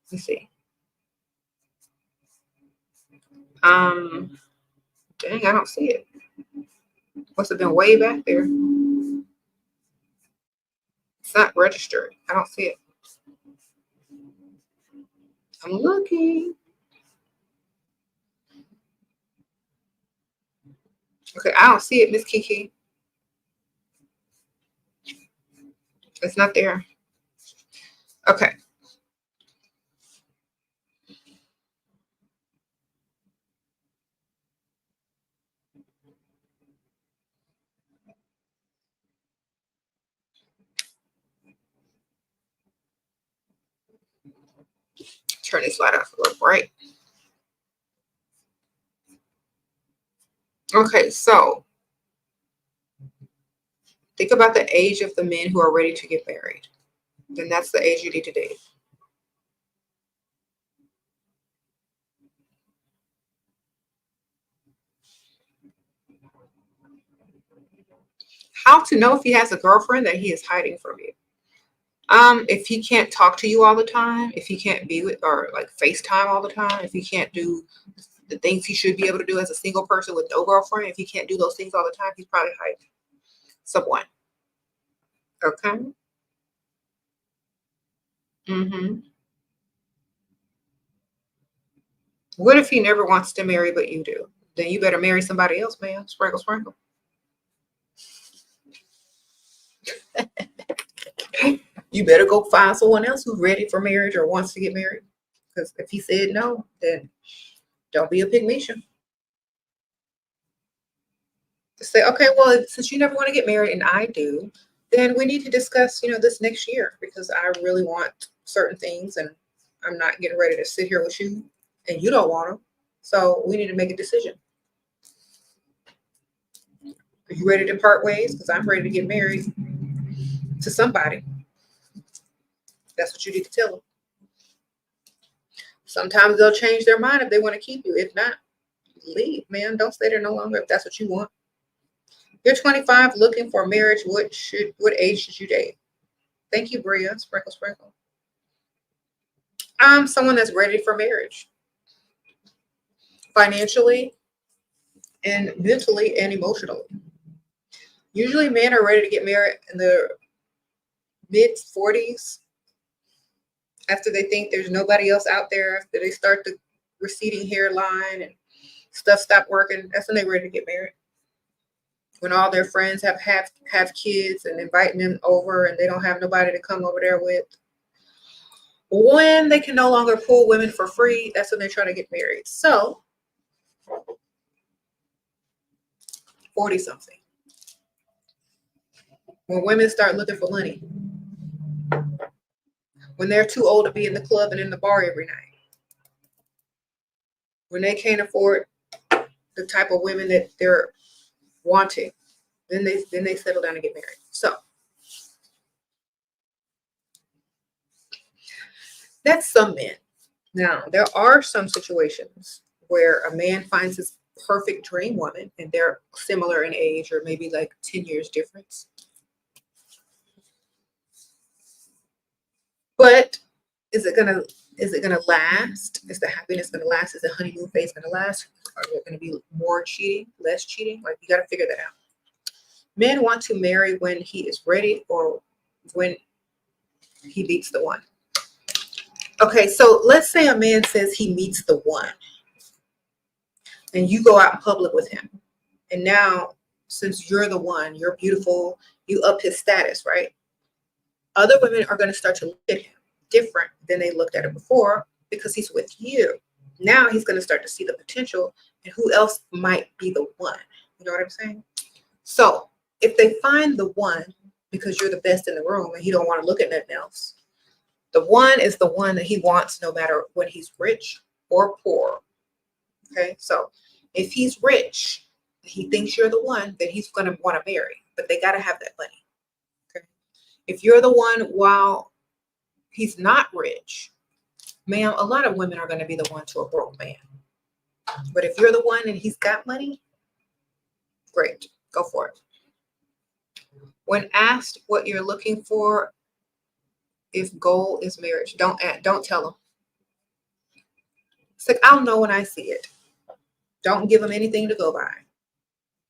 Let me see. Dang, I don't see it. Must have been way back there. It's not registered. I don't see it. I'm looking. Okay, I don't see it, Miss Kiki. It's not there. Okay. Turn this light off a little bright. Okay, so think about the age of the men who are ready to get married. Then that's the age you need to date. How to know if he has a girlfriend that he is hiding from you? If he can't talk to you all the time, if he can't be with or like FaceTime all the time, if he can't do the things he should be able to do as a single person with no girlfriend, if he can't do those things all the time, he's probably hiding someone. Okay. What if he never wants to marry but you do? Then you better marry somebody else, man. Sprinkle, sprinkle. You better go find someone else who's ready for marriage or wants to get married. Because if he said no, then don't be a pygmalion. Say, okay, well, since you never want to get married and I do, then we need to discuss, this next year because I really want certain things and I'm not getting ready to sit here with you and you don't want them. So we need to make a decision. Are you ready to part ways? Because I'm ready to get married to somebody. That's what you need to tell them. Sometimes they'll change their mind if they want to keep you. If not, leave, man. Don't stay there no longer if that's what you want. You're 25 looking for marriage. What age should you date? Thank you, Bria. Sprinkle, sprinkle. I'm someone that's ready for marriage. Financially and mentally and emotionally. Usually men are ready to get married in their mid-40s. After they think there's nobody else out there, after they start the receding hairline and stuff stop working, that's when they're ready to get married. When all their friends have kids and inviting them over and they don't have nobody to come over there with. When they can no longer pull women for free, that's when they're trying to get married. So, 40-something. When women start looking for money, when they're too old to be in the club and in the bar every night, when they can't afford the type of women that they're wanting, then they settle down and get married. So that's some men. Now, there are some situations where a man finds his perfect dream woman and they're similar in age or maybe like 10 years difference. But is it gonna last? Is the happiness gonna last? Is the honeymoon phase gonna last? Are there gonna be more cheating, less cheating? Like, you gotta figure that out. Men want to marry when he is ready or when he meets the one. Okay, so let's say a man says he meets the one and you go out in public with him. And now, since you're the one, you're beautiful, you up his status, right? Other women are going to start to look at him different than they looked at him before because he's with you. Now he's going to start to see the potential and who else might be the one. You know what I'm saying? So if they find the one because you're the best in the room and he don't want to look at nothing else, the one is the one that he wants no matter when he's rich or poor. Okay, so if he's rich, he thinks you're the one, then he's going to want to marry, but they got to have that money. Okay, if you're the one while he's not rich, ma'am, a lot of women are going to be the one to a broke man. But if you're the one and he's got money, great, go for it. When asked what you're looking for, if goal is marriage, don't tell them. It's like, I'll know when I see it. Don't give them anything to go by.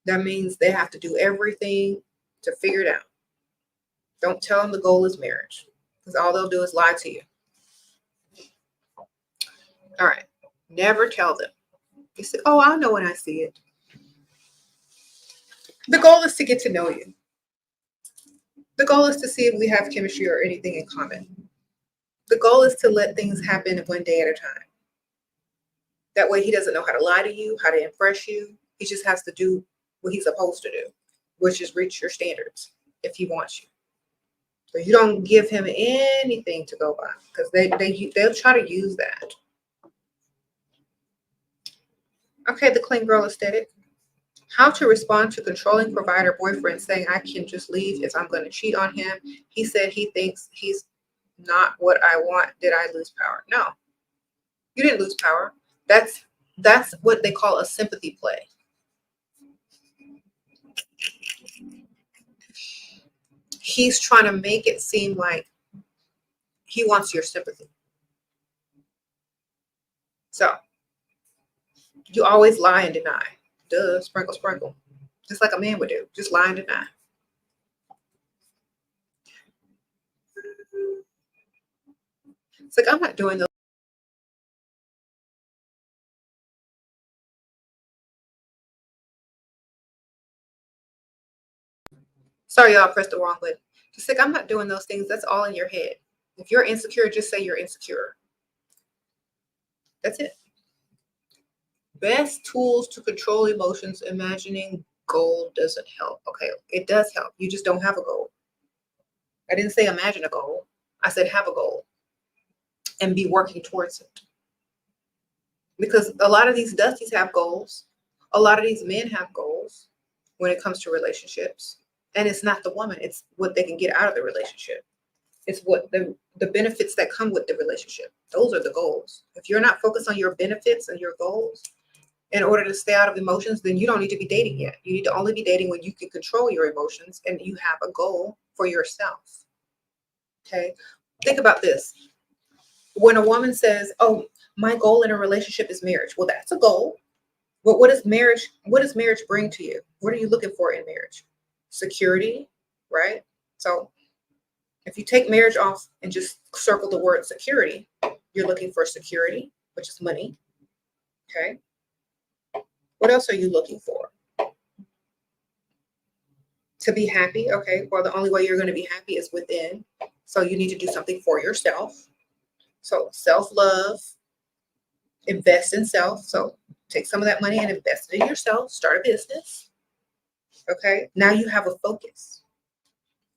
That means they have to do everything to figure it out. Don't tell them the goal is marriage, because all they'll do is lie to you. All right. Never tell them. You say, oh, I'll know when I see it. The goal is to get to know you. The goal is to see if we have chemistry or anything in common. The goal is to let things happen one day at a time. That way he doesn't know how to lie to you, how to impress you. He just has to do what he's supposed to do, which is reach your standards if he wants you. So you don't give him anything to go by because they'll try to use that. Okay, the clean girl aesthetic. How to respond to controlling provider boyfriend saying I can just leave if I'm going to cheat on him. He said he thinks he's not what I want. Did I lose power? No, you didn't lose power. That's what they call a sympathy play. He's trying to make it seem like he wants your sympathy. So you always lie and deny. Duh, sprinkle, sprinkle. Just like a man would do. Just lie and deny. It's like, I'm not doing those. Sorry, y'all, pressed the wrong button. Just like, I'm not doing those things. That's all in your head. If you're insecure, just say you're insecure. That's it. Best tools to control emotions. Imagining goal doesn't help. Okay, it does help. You just don't have a goal. I didn't say imagine a goal. I said have a goal and be working towards it. Because a lot of these dusties have goals. A lot of these men have goals when it comes to relationships. And it's not the woman. It's what they can get out of the relationship. It's what the benefits that come with the relationship. Those are the goals. If you're not focused on your benefits and your goals in order to stay out of emotions, then you don't need to be dating yet. You need to only be dating when you can control your emotions and you have a goal for yourself. Okay? Think about this. When a woman says, oh, my goal in a relationship is marriage. Well, that's a goal. But what does marriage bring to you? What are you looking for in marriage? Security, right? So if you take marriage off and just circle the word security, you're looking for security, which is money. Okay. What else are you looking for? To be happy. Okay. Well, the only way you're going to be happy is within. So you need to do something for yourself. So self-love, invest in self. So take some of that money and invest it in yourself. Start a business. Okay. Now you have a focus.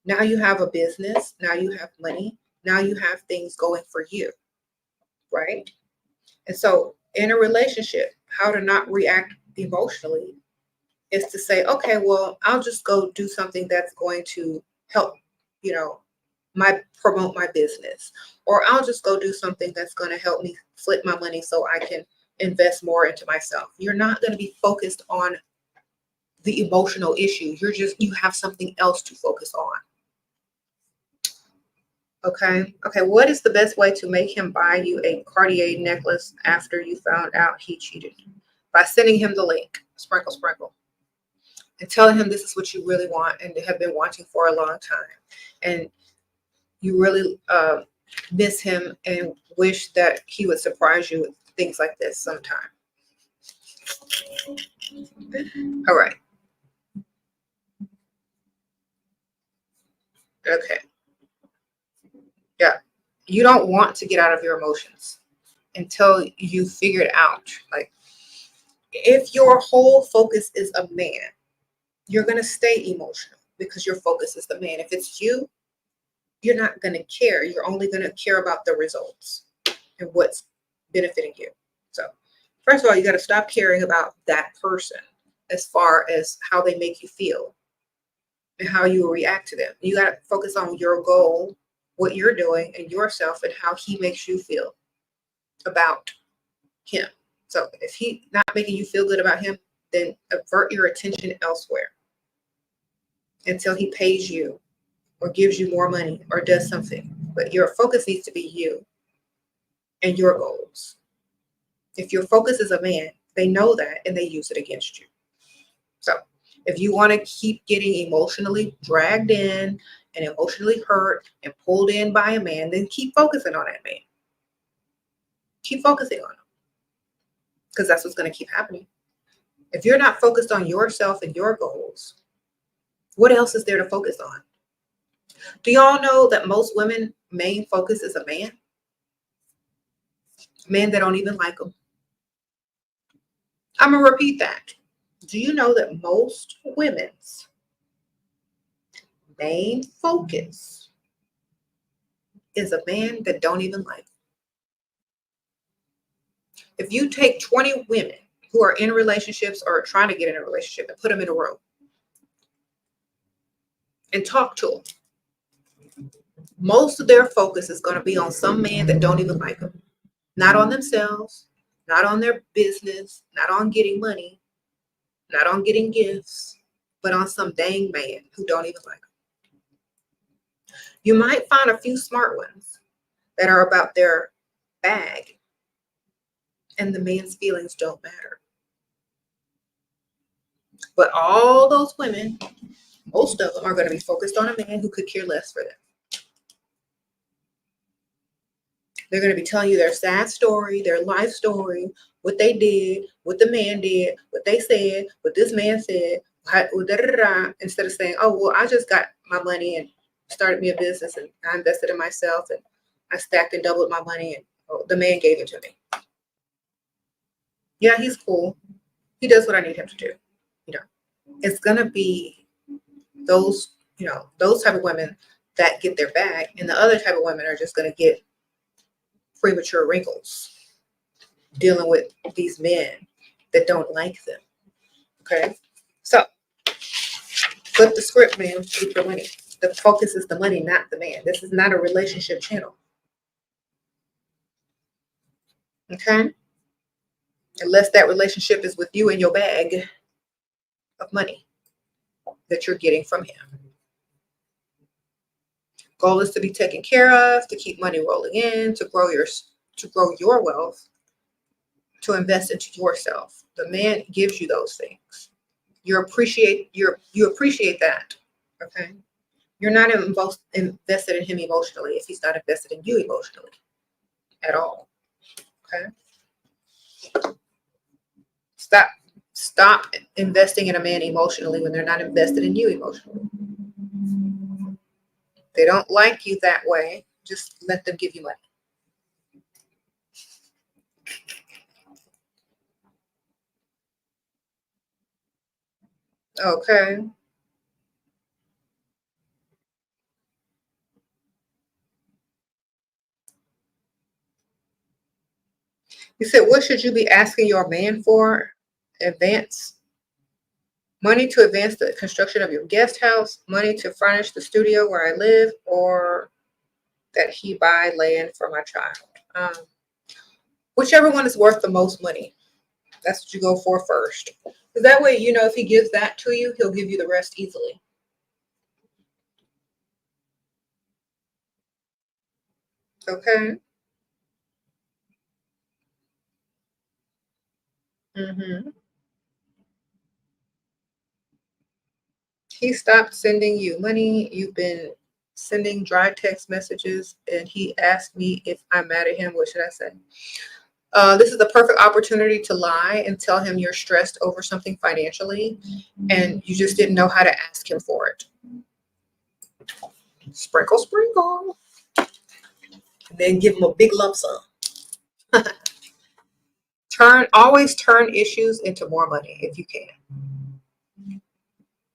Now you have a business. Now you have money. Now you have things going for you, right? And so in a relationship, how to not react emotionally is to say, okay, well, I'll just go do something that's going to help, you know, promote my business, or I'll just go do something that's going to help me flip my money so I can invest more into myself. You're not going to be focused on the emotional issue. You have something else to focus on. Okay. Okay. What is the best way to make him buy you a Cartier necklace after you found out he cheated? By sending him the link, sprinkle, sprinkle, and telling him this is what you really want and have been wanting for a long time. And you really miss him and wish that he would surprise you with things like this sometime. All right. Okay. Yeah. You don't want to get out of your emotions until you figure it out. Like, if your whole focus is a man, you're going to stay emotional because your focus is the man. If it's you, you're not going to care. You're only going to care about the results and what's benefiting you. So, first of all, you got to stop caring about that person as far as how they make you feel and how you react to them. You got to focus on your goal, what you're doing, and yourself, and how he makes you feel about him. So if he's not making you feel good about him, then avert your attention elsewhere until he pays you or gives you more money or does something. But your focus needs to be you and your goals. If your focus is a man, they know that and they use it against you. So if you want to keep getting emotionally dragged in and emotionally hurt and pulled in by a man, then keep focusing on that man. Keep focusing on him, because that's what's going to keep happening. If you're not focused on yourself and your goals, what else is there to focus on? Do y'all know that most women' main focus is a man? Men that don't even like them. I'm going to repeat that. Do you know that most women's main focus is a man that don't even like them? If you take 20 women who are in relationships or trying to get in a relationship and put them in a room and talk to them, most of their focus is going to be on some man that don't even like them. Not on themselves, not on their business, not on getting money, not on getting gifts, but on some dang man who don't even like them. You might find a few smart ones that are about their bag, and the man's feelings don't matter. But all those women, most of them are going to be focused on a man who could care less for them. They're going to be telling you their sad story, their life story, what they did, what the man did, what they said, what this man said, instead of saying, oh, well, I just got my money and started me a business and I invested in myself and I stacked and doubled my money and the man gave it to me. Yeah, he's cool. He does what I need him to do. It's going to be those type of women that get their bag, and the other type of women are just going to get premature wrinkles dealing with these men that don't like them. Okay, so flip the script, man. Keep your money. The focus is the money, not the man. This is not a relationship channel. Okay, unless that relationship is with you and your bag of money that you're getting from him. Goal is to be taken care of, to keep money rolling in, to grow your wealth, to invest into yourself. The man gives you those things. You appreciate that. Okay. You're not invested in him emotionally if he's not invested in you emotionally at all. Okay. Stop investing in a man emotionally when they're not invested in you emotionally. They don't like you that way. Just let them give you money. Okay. He said, what should you be asking your man for? Advance money to advance the construction of your guest house, money to furnish the studio where I live, or that he buy land for my child. Whichever one is worth the most money. That's what you go for first. Because that way, you know, if he gives that to you, he'll give you the rest easily. Okay. He stopped sending you money. You've been sending dry text messages, and he asked me if I'm mad at him. What should I say? This is the perfect opportunity to lie and tell him you're stressed over something financially, and you just didn't know how to ask him for it. Sprinkle, sprinkle. And then give him a big lump sum. Always turn issues into more money if you can.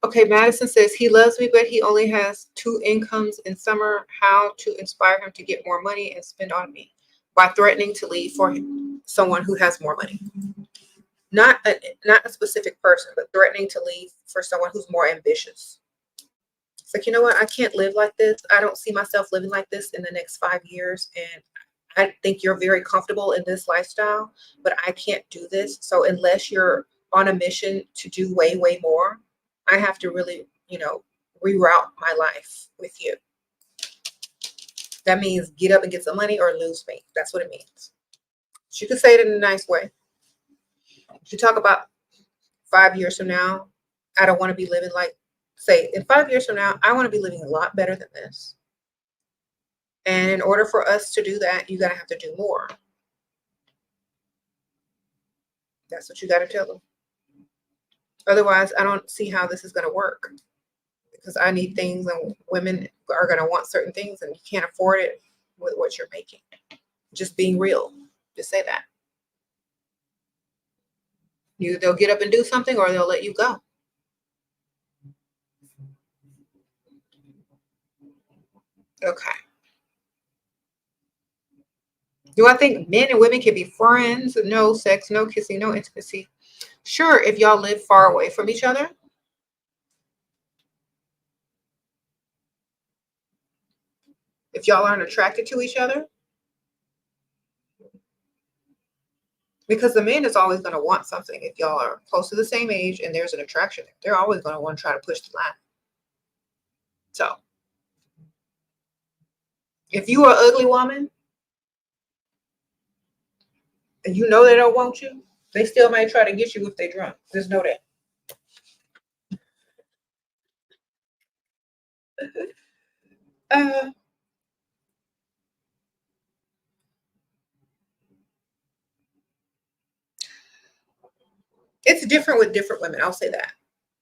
Okay, Madison says he loves me, but he only has 2 incomes in summer. How to inspire him to get more money and spend on me? By threatening to leave for someone who has more money. Not a specific person, but threatening to leave for someone who's more ambitious. It's like, you know what? I can't live like this. I don't see myself living like this in the next 5 years. And I think you're very comfortable in this lifestyle, but I can't do this. So unless you're on a mission to do way, way more, I have to really, you know, reroute my life with you. That means get up and get some money or lose me. That's what it means. You could say it in a nice way. If you talk about 5 years from now, I don't want to be living like, say, in 5 years from now, I want to be living a lot better than this. And in order for us to do that, you're going to have to do more. That's what you got to tell them. Otherwise, I don't see how this is going to work. Because I need things, and women are going to want certain things, and you can't afford it with what you're making. Just being real. Just say that. Either they'll get up and do something, or they'll let you go. Okay. Do I think men and women can be friends? No sex, no kissing, no intimacy. Sure, if y'all live far away from each other. If y'all aren't attracted to each other. Because the man is always going to want something. If y'all are close to the same age and there's an attraction, they're always going to want to try to push the line. So, if you are an ugly woman, and you know they don't want you, they still might try to get you if they're drunk. Just know that. It's different with different women. I'll say that.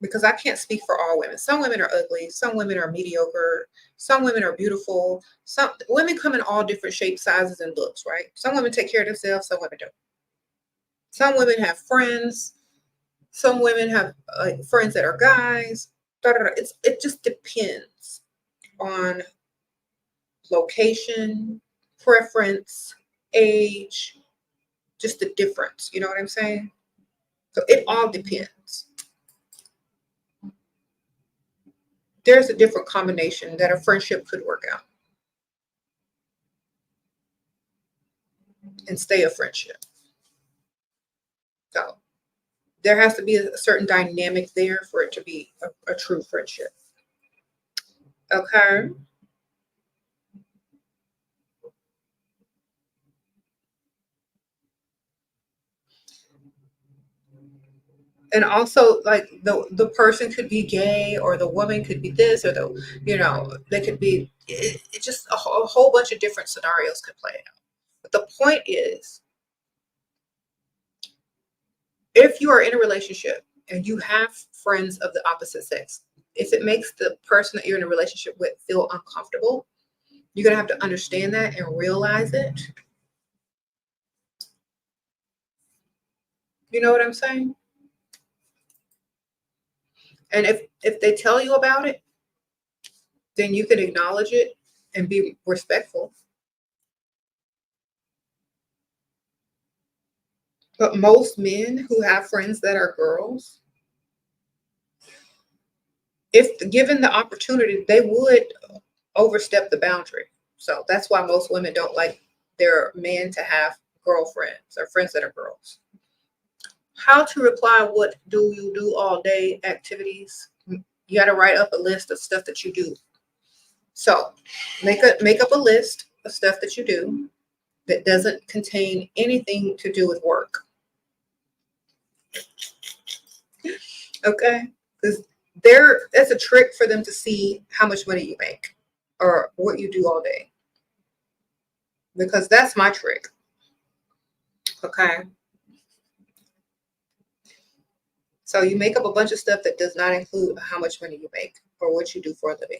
Because I can't speak for all women. Some women are ugly. Some women are mediocre. Some women are beautiful. Some women come in all different shapes, sizes, and looks, right? Some women take care of themselves. Some women don't. Some women have friends. Some women have friends that are guys. It just depends on location, preference, age, just the difference. You know what I'm saying? So it all depends. There's a different combination that a friendship could work out and stay a friendship. So there has to be a certain dynamic there for it to be a true friendship. Okay. And also, like, the person could be gay, or the woman could be this, or they could be it just a whole bunch of different scenarios could play out. But the point is, if you are in a relationship and you have friends of the opposite sex, if it makes the person that you're in a relationship with feel uncomfortable, you're going to have to understand that and realize it. You know what I'm saying? And if they tell you about it, then you can acknowledge it and be respectful. But most men who have friends that are girls, if given the opportunity, they would overstep the boundary. So that's why most women don't like their men to have girlfriends or friends that are girls. How to reply, what do you do all day activities? You got to write up a list of stuff that you do. So make up a list of stuff that you do that doesn't contain anything to do with work. Okay? Because that's a trick for them to see how much money you make or what you do all day. Because that's my trick. Okay? So you make up a bunch of stuff that does not include how much money you make or what you do for a living.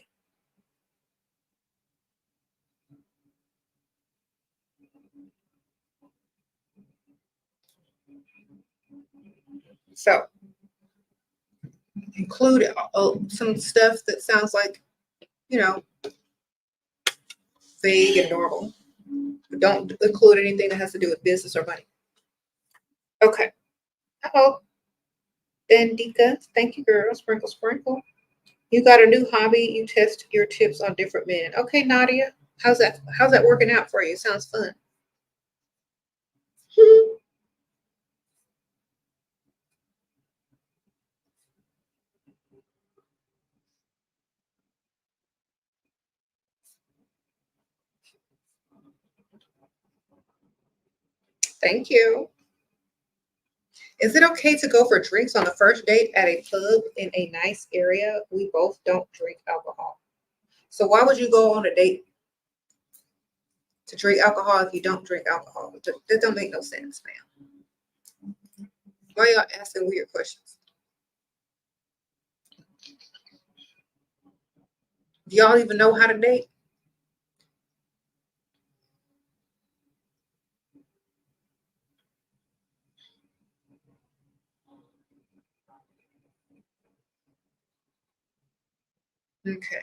So include some stuff that sounds like, vague and normal. But don't include anything that has to do with business or money. Okay. Oh, Bandika. Thank you, girl. Sprinkle, sprinkle. You got a new hobby. You test your tips on different men. Okay, Nadia. How's that working out for you? Sounds fun. Thank you. Is it okay to go for drinks on the first date at a pub in a nice area? We both don't drink alcohol. So why would you go on a date to drink alcohol if you don't drink alcohol? That don't make no sense, ma'am. Why y'all asking weird questions? Do y'all even know how to date? Okay.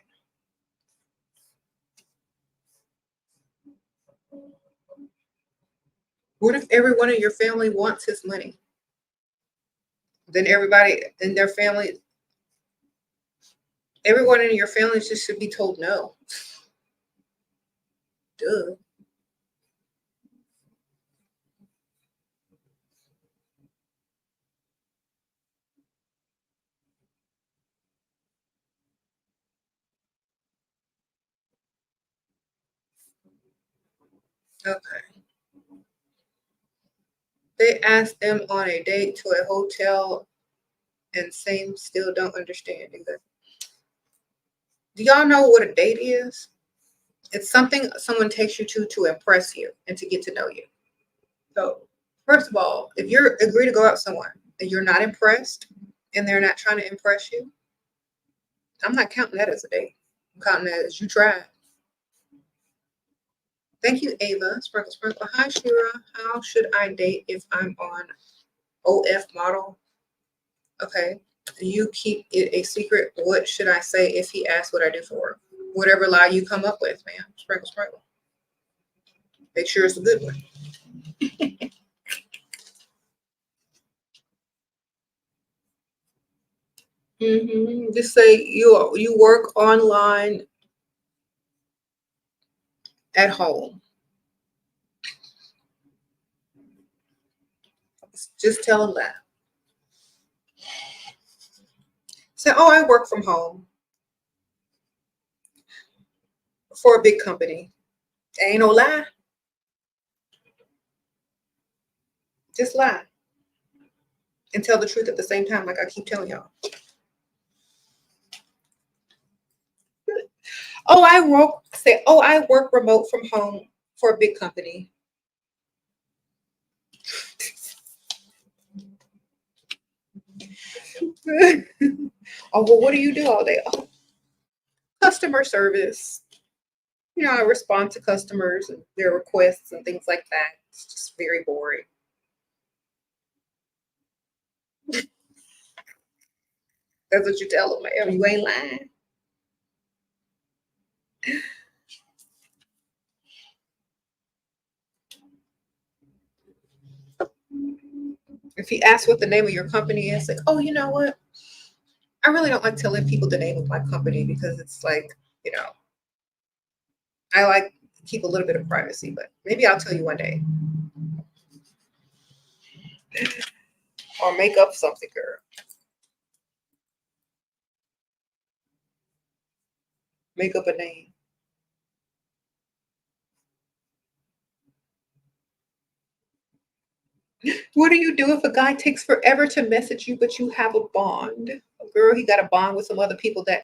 What if everyone in your family wants his money? Then their family, everyone in your family just should be told no. Duh. Okay. They asked them on a date to a hotel and same still don't understand either. Do y'all know what a date is? It's something someone takes you to impress you and to get to know you. So, first of all, if you're agree to go out somewhere and you're not impressed and they're not trying to impress you, I'm not counting that as a date. I'm counting that as you tried. Thank you, Ava. Sprinkle, sprinkle. Hi, Shira. How should I date if I'm on OF model? Okay. You keep it a secret. What should I say if he asks what I do for work? Whatever lie you come up with, man. Sprinkle, sprinkle. Make sure it's a good one. Just say you work online at home. Just tell them that. Say, oh, I work from home for a big company. Ain't no lie. Just lie. And tell the truth at the same time, like I keep telling y'all. Oh, I work remote from home for a big company. Oh, well, what do you do all day? Oh, customer service. I respond to customers and their requests and things like that. It's just very boring. That's what you tell them, man. You ain't lying. If he asks what the name of your company is, like, oh, you know what? I really don't like telling people the name of my company because it's like, you know, I like to keep a little bit of privacy, but maybe I'll tell you one day. Or make up something, girl. Make up a name. What do you do if a guy takes forever to message you, but you have a bond? Girl, he got a bond with some other people that.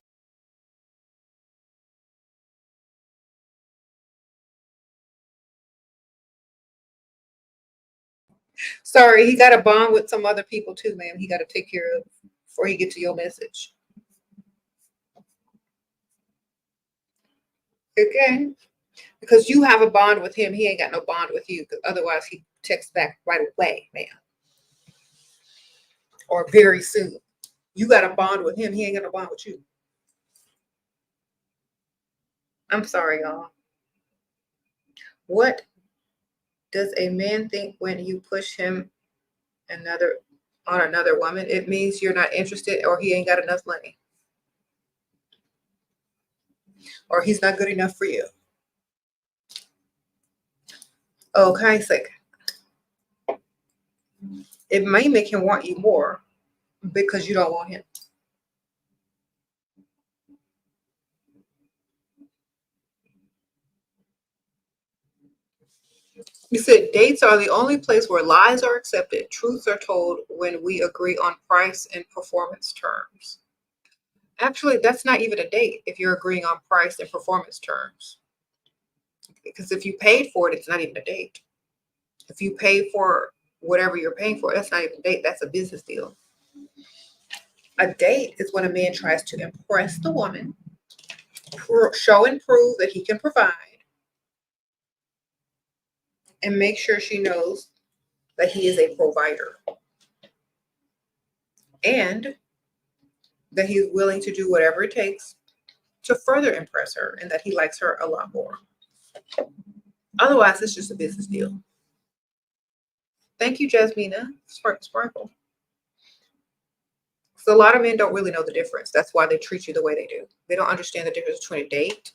Sorry, he got a bond with some other people too, man. He got to take care of before he get to your message. Okay? Because you have a bond with him, he ain't got no bond with you. Because otherwise, he texts back right away, man. Or very soon. You got a bond with him, he ain't got no bond with you. I'm sorry, y'all. What does a man think when you push him on another woman? It means you're not interested, or he ain't got enough money, or he's not good enough for you. Okay, it's like it may make him want you more because you don't want him. You said dates are the only place where lies are accepted. Truths are told when we agree on price and performance terms. Actually, that's not even a date if you're agreeing on price and performance terms. Because if you paid for it, it's not even a date. If you pay for whatever you're paying for, that's not even a date. That's a business deal. A date is when a man tries to impress the woman, show and prove that he can provide, and make sure she knows that he is a provider and that he's willing to do whatever it takes to further impress her and that he likes her a lot more. Otherwise, it's just a business deal. Thank you, Jasmina. Sparkle, sparkle. So a lot of men don't really know the difference. That's why they treat you the way they do. They don't understand the difference between a date.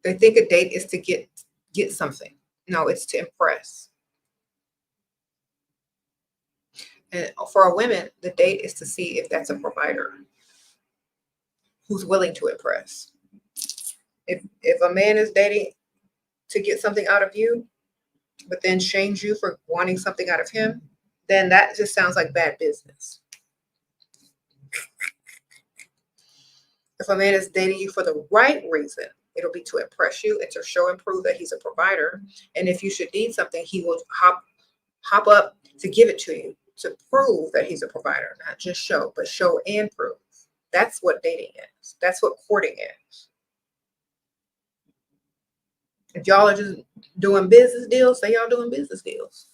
They think a date is to get something. No, it's to impress. And for a woman, the date is to see if that's a provider who's willing to impress. If a man is dating to get something out of you, but then shames you for wanting something out of him, then that just sounds like bad business. If a man is dating you for the right reason, it'll be to impress you and to show and prove that he's a provider. And if you should need something, he will hop up to give it to you to prove that he's a provider, not just show, but show and prove. That's what dating is. That's what courting is. If y'all are just doing business deals, say y'all doing business deals.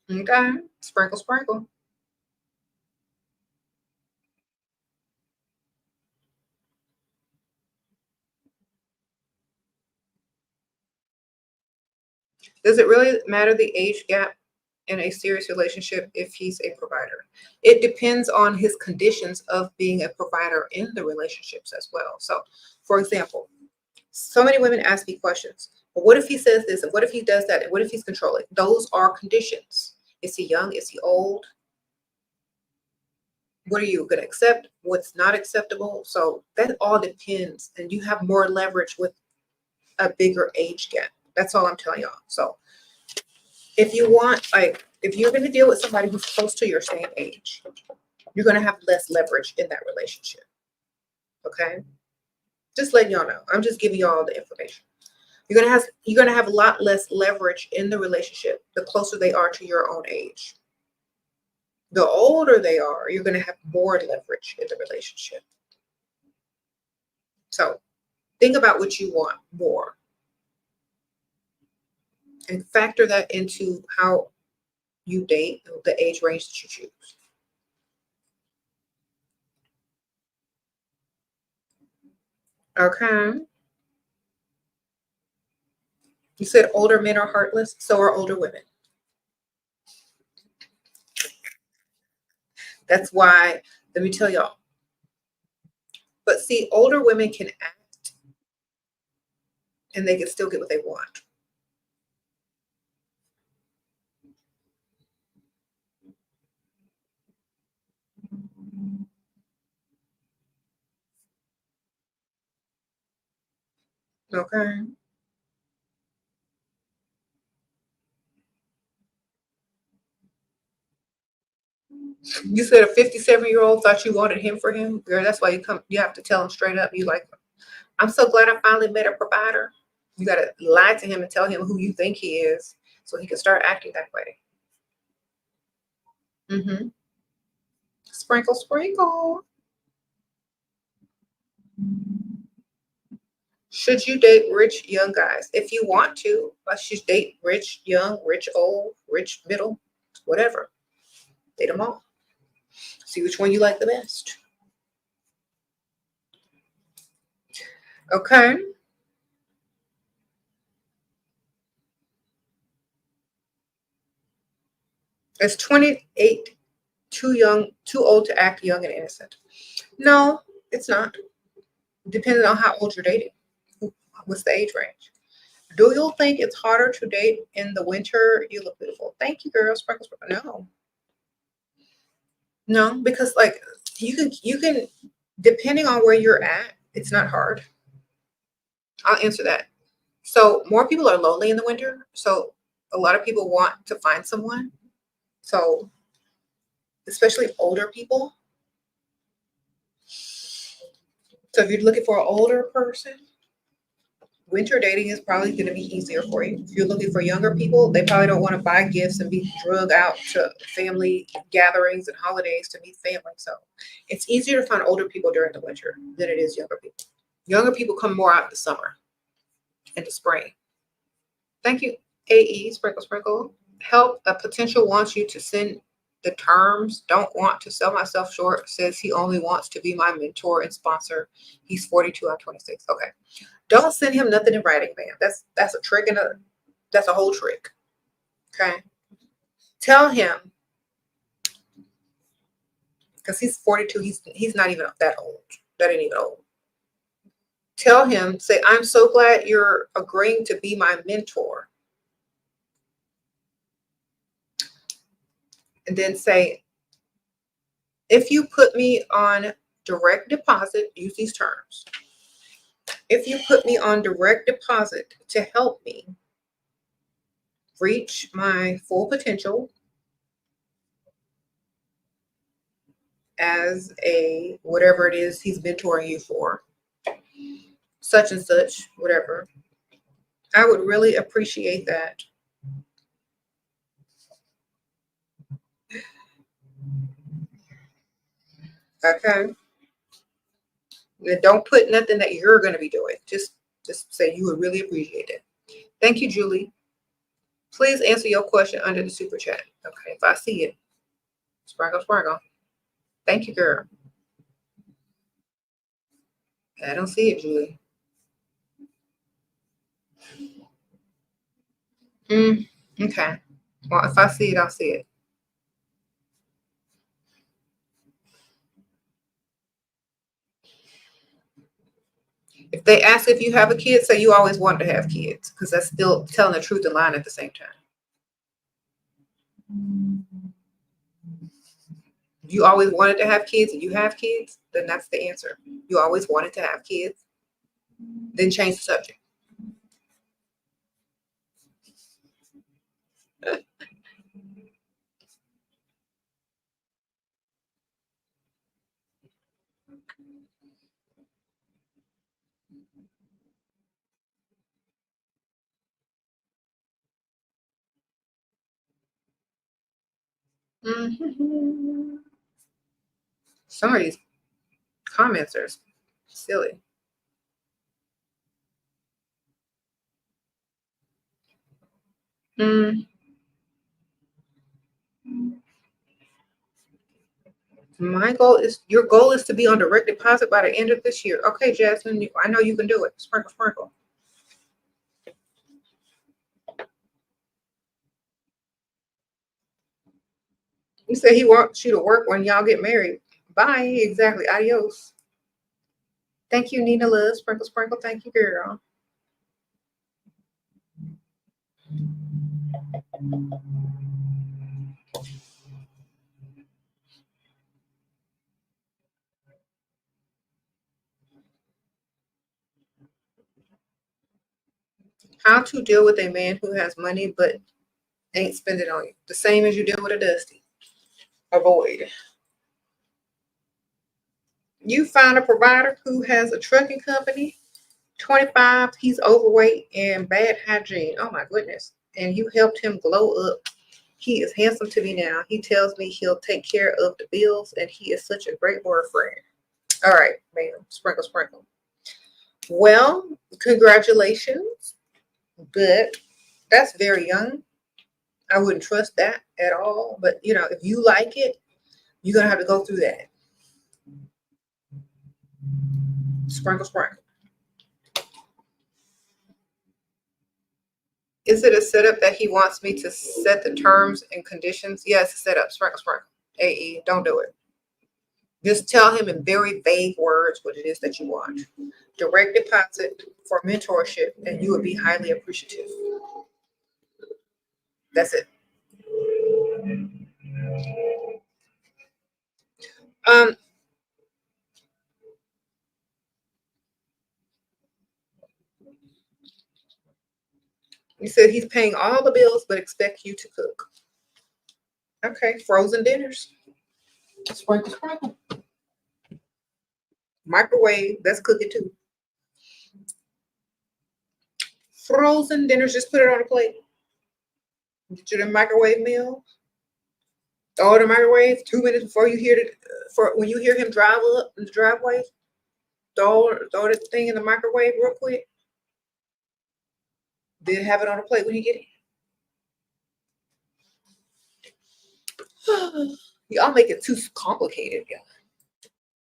Okay, sprinkle, sprinkle. Does it really matter the age gap in a serious relationship if he's a provider? It depends on his conditions of being a provider in the relationships as well. So, for example, so many women ask me questions. Well, what if he says this? And what if he does that? And what if he's controlling? Those are conditions. Is he young? Is he old? What are you going to accept? What's not acceptable? So that all depends. And you have more leverage with a bigger age gap. That's all I'm telling y'all. So if you want, like, if you're going to deal with somebody who's close to your same age, you're going to have less leverage in that relationship. Okay? Just letting y'all know. I'm just giving y'all the information. You're gonna have a lot less leverage in the relationship the closer they are to your own age. The older they are, you're gonna have more leverage in the relationship. So think about what you want more and factor that into how you date, the age range that you choose. Okay. You said older men are heartless, so are older women. That's why, let me tell y'all. But see, older women can act and they can still get what they want. Okay. You said a 57-year-old thought you wanted him for him? Girl, that's why you have to tell him straight up. You like, I'm so glad I finally met a provider. You gotta lie to him and tell him who you think he is so he can start acting that way. Mm-hmm. Sprinkle, sprinkle. Should you date rich young guys? If you want to, let's just date rich young, rich old, rich middle, whatever. Date them all. See which one you like the best. Okay. Is 28 too young, too old to act young and innocent? No, it's not. Depending on how old you're dating. What's the age range? Do you think it's harder to date in the winter? You look beautiful. Thank you, girl. Sprinkle, sprinkle. No. No, because like you can depending on where you're at, it's not hard. I'll answer that. So more people are lonely in the winter. So a lot of people want to find someone. So especially older people. So if you're looking for an older person, winter dating is probably going to be easier for you. If you're looking for younger people, they probably don't want to buy gifts and be drug out to family gatherings and holidays to meet family. So it's easier to find older people during the winter than it is younger people. Younger people come more out in the summer and the spring. Thank you, AE, sprinkle, sprinkle. Help, a potential wants you to send the terms. Don't want to sell myself short. Says he only wants to be my mentor and sponsor. He's 42, I'm 26. Okay. Don't send him nothing in writing, man. That's a trick and that's a whole trick. Okay. Tell him, because he's 42, he's not even that old. That ain't even old. Tell him, say, I'm so glad you're agreeing to be my mentor. And then say, if you put me on direct deposit, use these terms. If you put me on direct deposit to help me reach my full potential as a whatever it is he's mentoring you for, such and such, whatever, I would really appreciate that. Okay. And don't put nothing that you're going to be doing. Just say you would really appreciate it. Thank you, Julie. Please answer your question under the super chat. Okay, if I see it. Sprinkle, sprinkle. Thank you, girl. I don't see it, Julie. Okay. Well, if I see it, I'll see it. If they ask if you have a kid, say you always wanted to have kids, because that's still telling the truth and lying at the same time. If you always wanted to have kids and you have kids, then that's the answer. You always wanted to have kids. Then change the subject. Mm-hmm. Some of these comments are silly. Mm. Your goal is to be on direct deposit by the end of this year. Okay, Jasmine, I know you can do it. Sprinkle, sprinkle. He said he wants you to work when y'all get married. Bye. Exactly. Adios. Thank you, Nina Love. Sprinkle, sprinkle. Thank you, girl. How to deal with a man who has money but ain't spending on you. The same as you deal with a Dusty. Avoid. You found a provider who has a trucking company, 25, he's overweight and bad hygiene. Oh my goodness. And you helped him glow up. He is handsome to me now. He tells me he'll take care of the bills and he is such a great boyfriend. All right, ma'am. Sprinkle, sprinkle. Well, congratulations. But that's very young. I wouldn't trust that at all. But, you know, if you like it, you're going to have to go through that. Sprinkle, sprinkle. Is it a setup that he wants me to set the terms and conditions? Yes, yeah, set up. Sprinkle, sprinkle. AE, don't do it. Just tell him in very vague words what it is that you want. Direct deposit for mentorship, and you would be highly appreciative. That's it. He said he's paying all the bills, but expect you to cook. Okay, frozen dinners. Sprinkle, sprinkle. Microwave, that's cooking too. Frozen dinners, just put it on a plate. Get you the microwave meal. Throw it in the microwave 2 minutes before you hear it. When you hear him drive up in the driveway, throw the thing in the microwave real quick. Then have it on a plate when you get it. Y'all make it too complicated, y'all.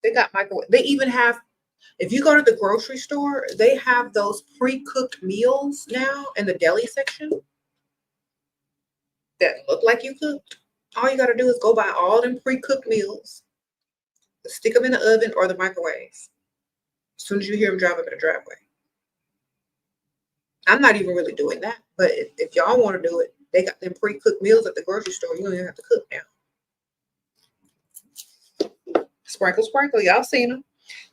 They got microwave. They even have, if you go to the grocery store, they have those pre-cooked meals now in the deli section that look like you cooked. All you got to do is go buy all them pre-cooked meals, stick them in the oven or the microwave as soon as you hear them drive up in the driveway. I'm not even really doing that, but if y'all want to do it, they got them pre-cooked meals at the grocery store. You don't even have to cook now. Sprinkle, sprinkle. Y'all seen them.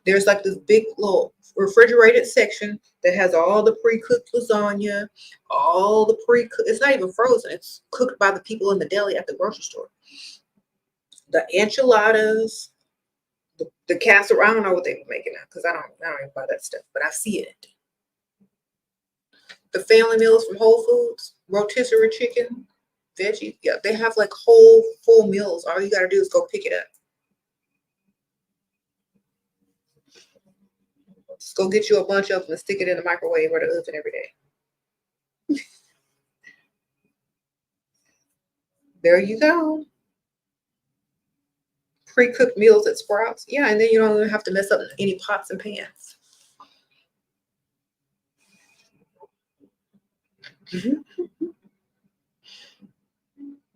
There's like this big little refrigerated section that has all the pre-cooked lasagna, all the pre-cooked. It's not even frozen. It's cooked by the people in the deli at the grocery store. The enchiladas, the casserole. I don't know what they were making now because I don't even buy that stuff, but I see it. The family meals from Whole Foods, rotisserie chicken, veggie. Yeah, they have like whole full meals. All you got to do is go pick it up. Just go get you a bunch of them and stick it in the microwave or the oven every day. There you go. Pre-cooked meals at Sprouts. Yeah, and then you don't even have to mess up any pots and pans.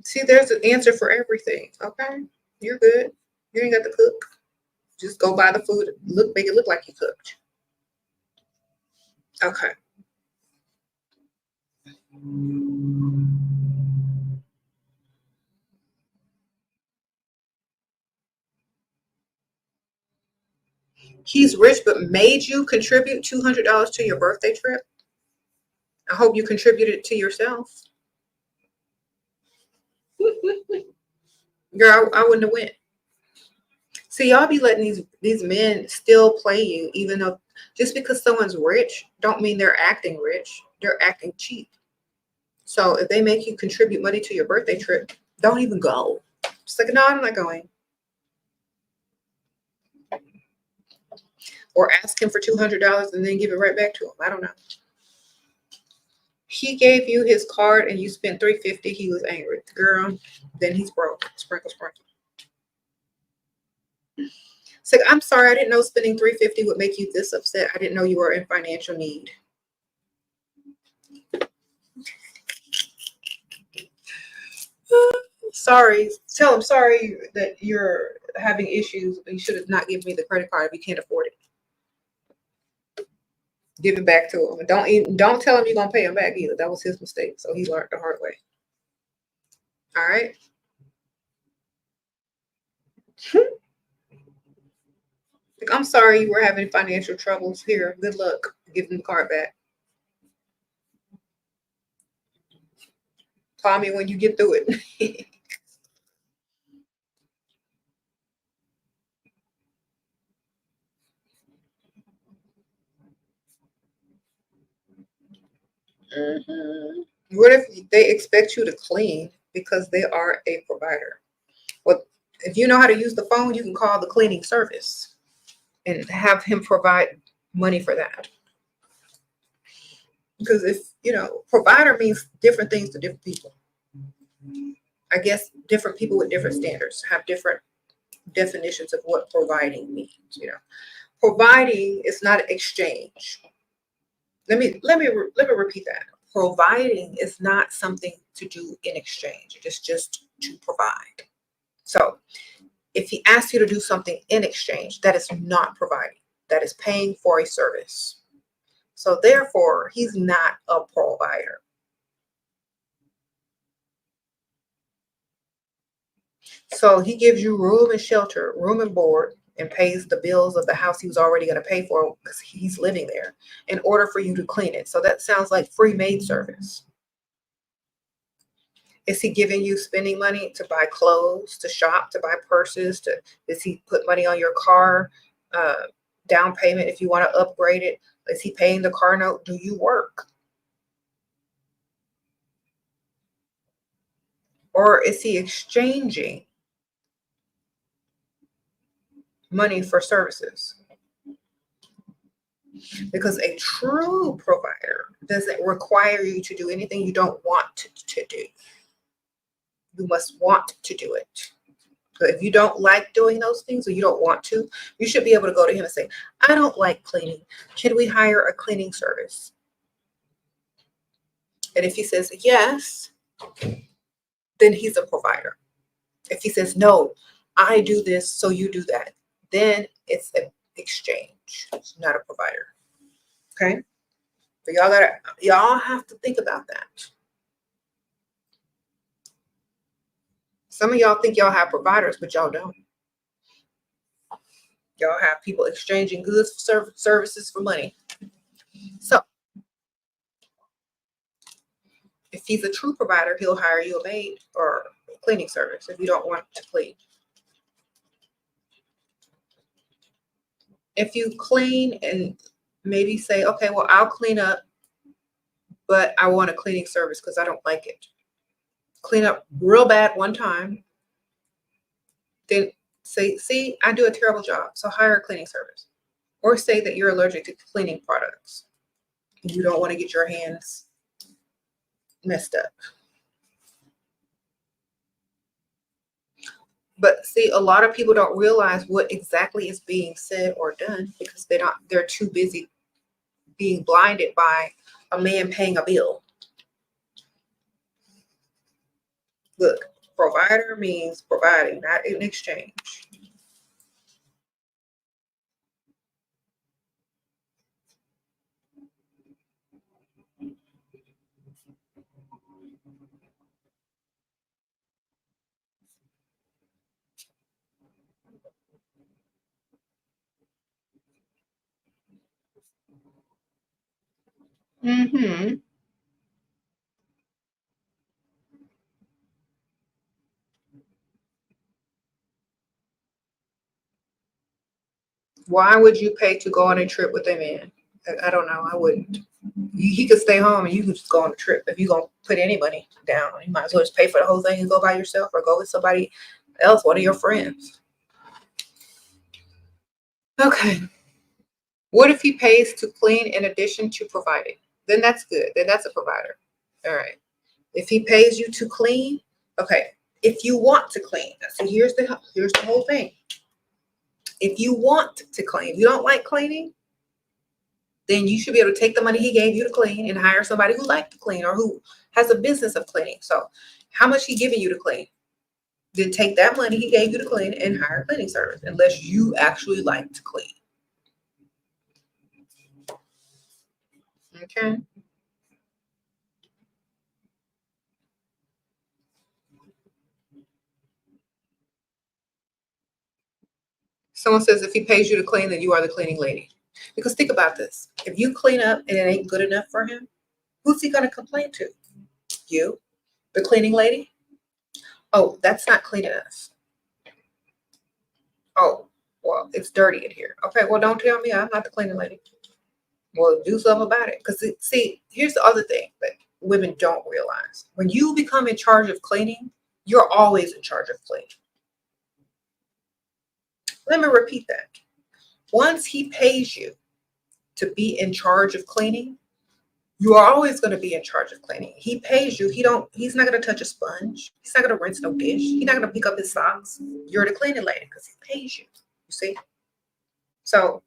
See, there's an answer for everything. Okay, you're good. You ain't got to cook. Just go buy the food. Make it look like you cooked. Okay. He's rich, but made you contribute $200 to your birthday trip. I hope you contributed it to yourself. Girl, I wouldn't have went. See, y'all be letting these men still play you, even though just because someone's rich, don't mean they're acting rich. They're acting cheap. So if they make you contribute money to your birthday trip, don't even go. Just like, no, I'm not going. Or ask him for $200 and then give it right back to him. I don't know. He gave you his card and you spent $350. He was angry. Girl, then he's broke. Sprinkle, sprinkle. So I'm sorry, I didn't know spending $350 would make you this upset. I didn't know you were in financial need. Sorry. Tell him sorry that you're having issues. You should have not given me the credit card if you can't afford it. Give it back to him. And don't tell him you're gonna pay him back either. That was his mistake. So he learned the hard way. All right. I'm sorry you were having financial troubles. Here, good luck. Give him the card back. Call me when you get through it. What if they expect you to clean because they are a provider? Well, if you know how to use the phone, you can call the cleaning service and have him provide money for that. Because if, provider means different things to different people. I guess different people with different standards have different definitions of what providing means. Providing is not exchange. Let me repeat that. Providing is not something to do in exchange. It is just to provide. So if he asks you to do something in exchange, that is not providing. That is paying for a service. So therefore, he's not a provider. So he gives you room and shelter, room and board, and pays the bills of the house he was already going to pay for because he's living there in order for you to clean it. So that sounds like free maid service. Is he giving you spending money to buy clothes, to shop, to buy purses? Does he put money on your car, down payment if you want to upgrade it? Is he paying the car note? Do you work? Or is he exchanging money for services? Because a true provider doesn't require you to do anything you don't want to do. You must want to do it. So if you don't like doing those things or you don't want to, you should be able to go to him and say, I don't like cleaning. Can we hire a cleaning service? And if he says yes, then he's a provider. If he says, no, I do this, so you do that, then it's an exchange. It's not a provider. Okay? So y'all have to think about that. Some of y'all think y'all have providers, but y'all don't. Y'all have people exchanging goods, services for money. So if he's a true provider, he'll hire you a maid or a cleaning service if you don't want to clean. If you clean and maybe say, okay, well, I'll clean up, but I want a cleaning service because I don't like it. Clean up real bad one time. Then say, see, I do a terrible job, so hire a cleaning service. Or say that you're allergic to cleaning products. You don't want to get your hands messed up. But see, a lot of people don't realize what exactly is being said or done because they're too busy being blinded by a man paying a bill. Look, provider means providing, not in exchange. Mm-hmm. Why would you pay to go on a trip with a man? I don't know. I wouldn't. He could stay home and you could just go on a trip. If you're going to put any money down, you might as well just pay for the whole thing and go by yourself or go with somebody else, one of your friends. Okay. What if he pays to clean in addition to providing? Then that's good. Then that's a provider. All right. If he pays you to clean, okay. If you want to clean, see, here's the whole thing. If you want to clean, you don't like cleaning, then you should be able to take the money he gave you to clean and hire somebody who likes to clean or who has a business of cleaning. So how much he giving you to clean? Then take that money he gave you to clean and hire a cleaning service, unless you actually like to clean. Okay. Someone says if he pays you to clean, then you are the cleaning lady. Because think about this. If you clean up and it ain't good enough for him, who's he going to complain to? You, the cleaning lady? Oh, that's not clean enough. Oh, well, it's dirty in here. Okay, well, don't tell me I'm not the cleaning lady. Well, do something about it. Because, see, here's the other thing that women don't realize. When you become in charge of cleaning, you're always in charge of cleaning. Let me repeat that. Once he pays you to be in charge of cleaning, you are always going to be in charge of cleaning. He pays you. He's not going to touch a sponge. He's not going to rinse no dish. He's not going to pick up his socks. You're the cleaning lady because he pays you. You see? So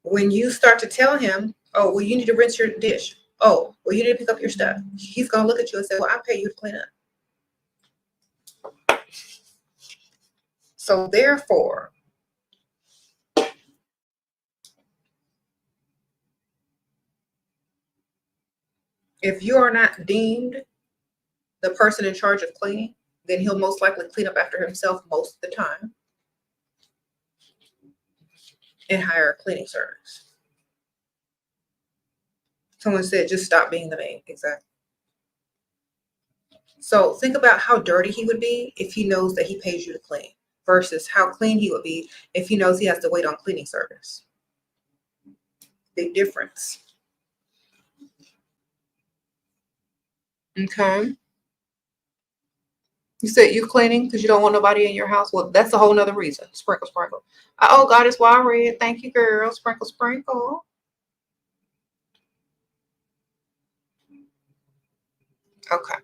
when you start to tell him, oh, well, you need to rinse your dish. Oh, well, you need to pick up your stuff. He's going to look at you and say, well, I pay you to clean up. So therefore, if you are not deemed the person in charge of cleaning, then he'll most likely clean up after himself most of the time and hire a cleaning service. Someone said, just stop being the maid. Exactly. So think about how dirty he would be if he knows that he pays you to clean versus how clean he would be if he knows he has to wait on cleaning service. Big difference. Okay. You said you cleaning because you don't want nobody in your house. Well, that's a whole nother reason. Sprinkle, sprinkle. Oh, God is why I read. Thank you, girl. Sprinkle, sprinkle. Okay.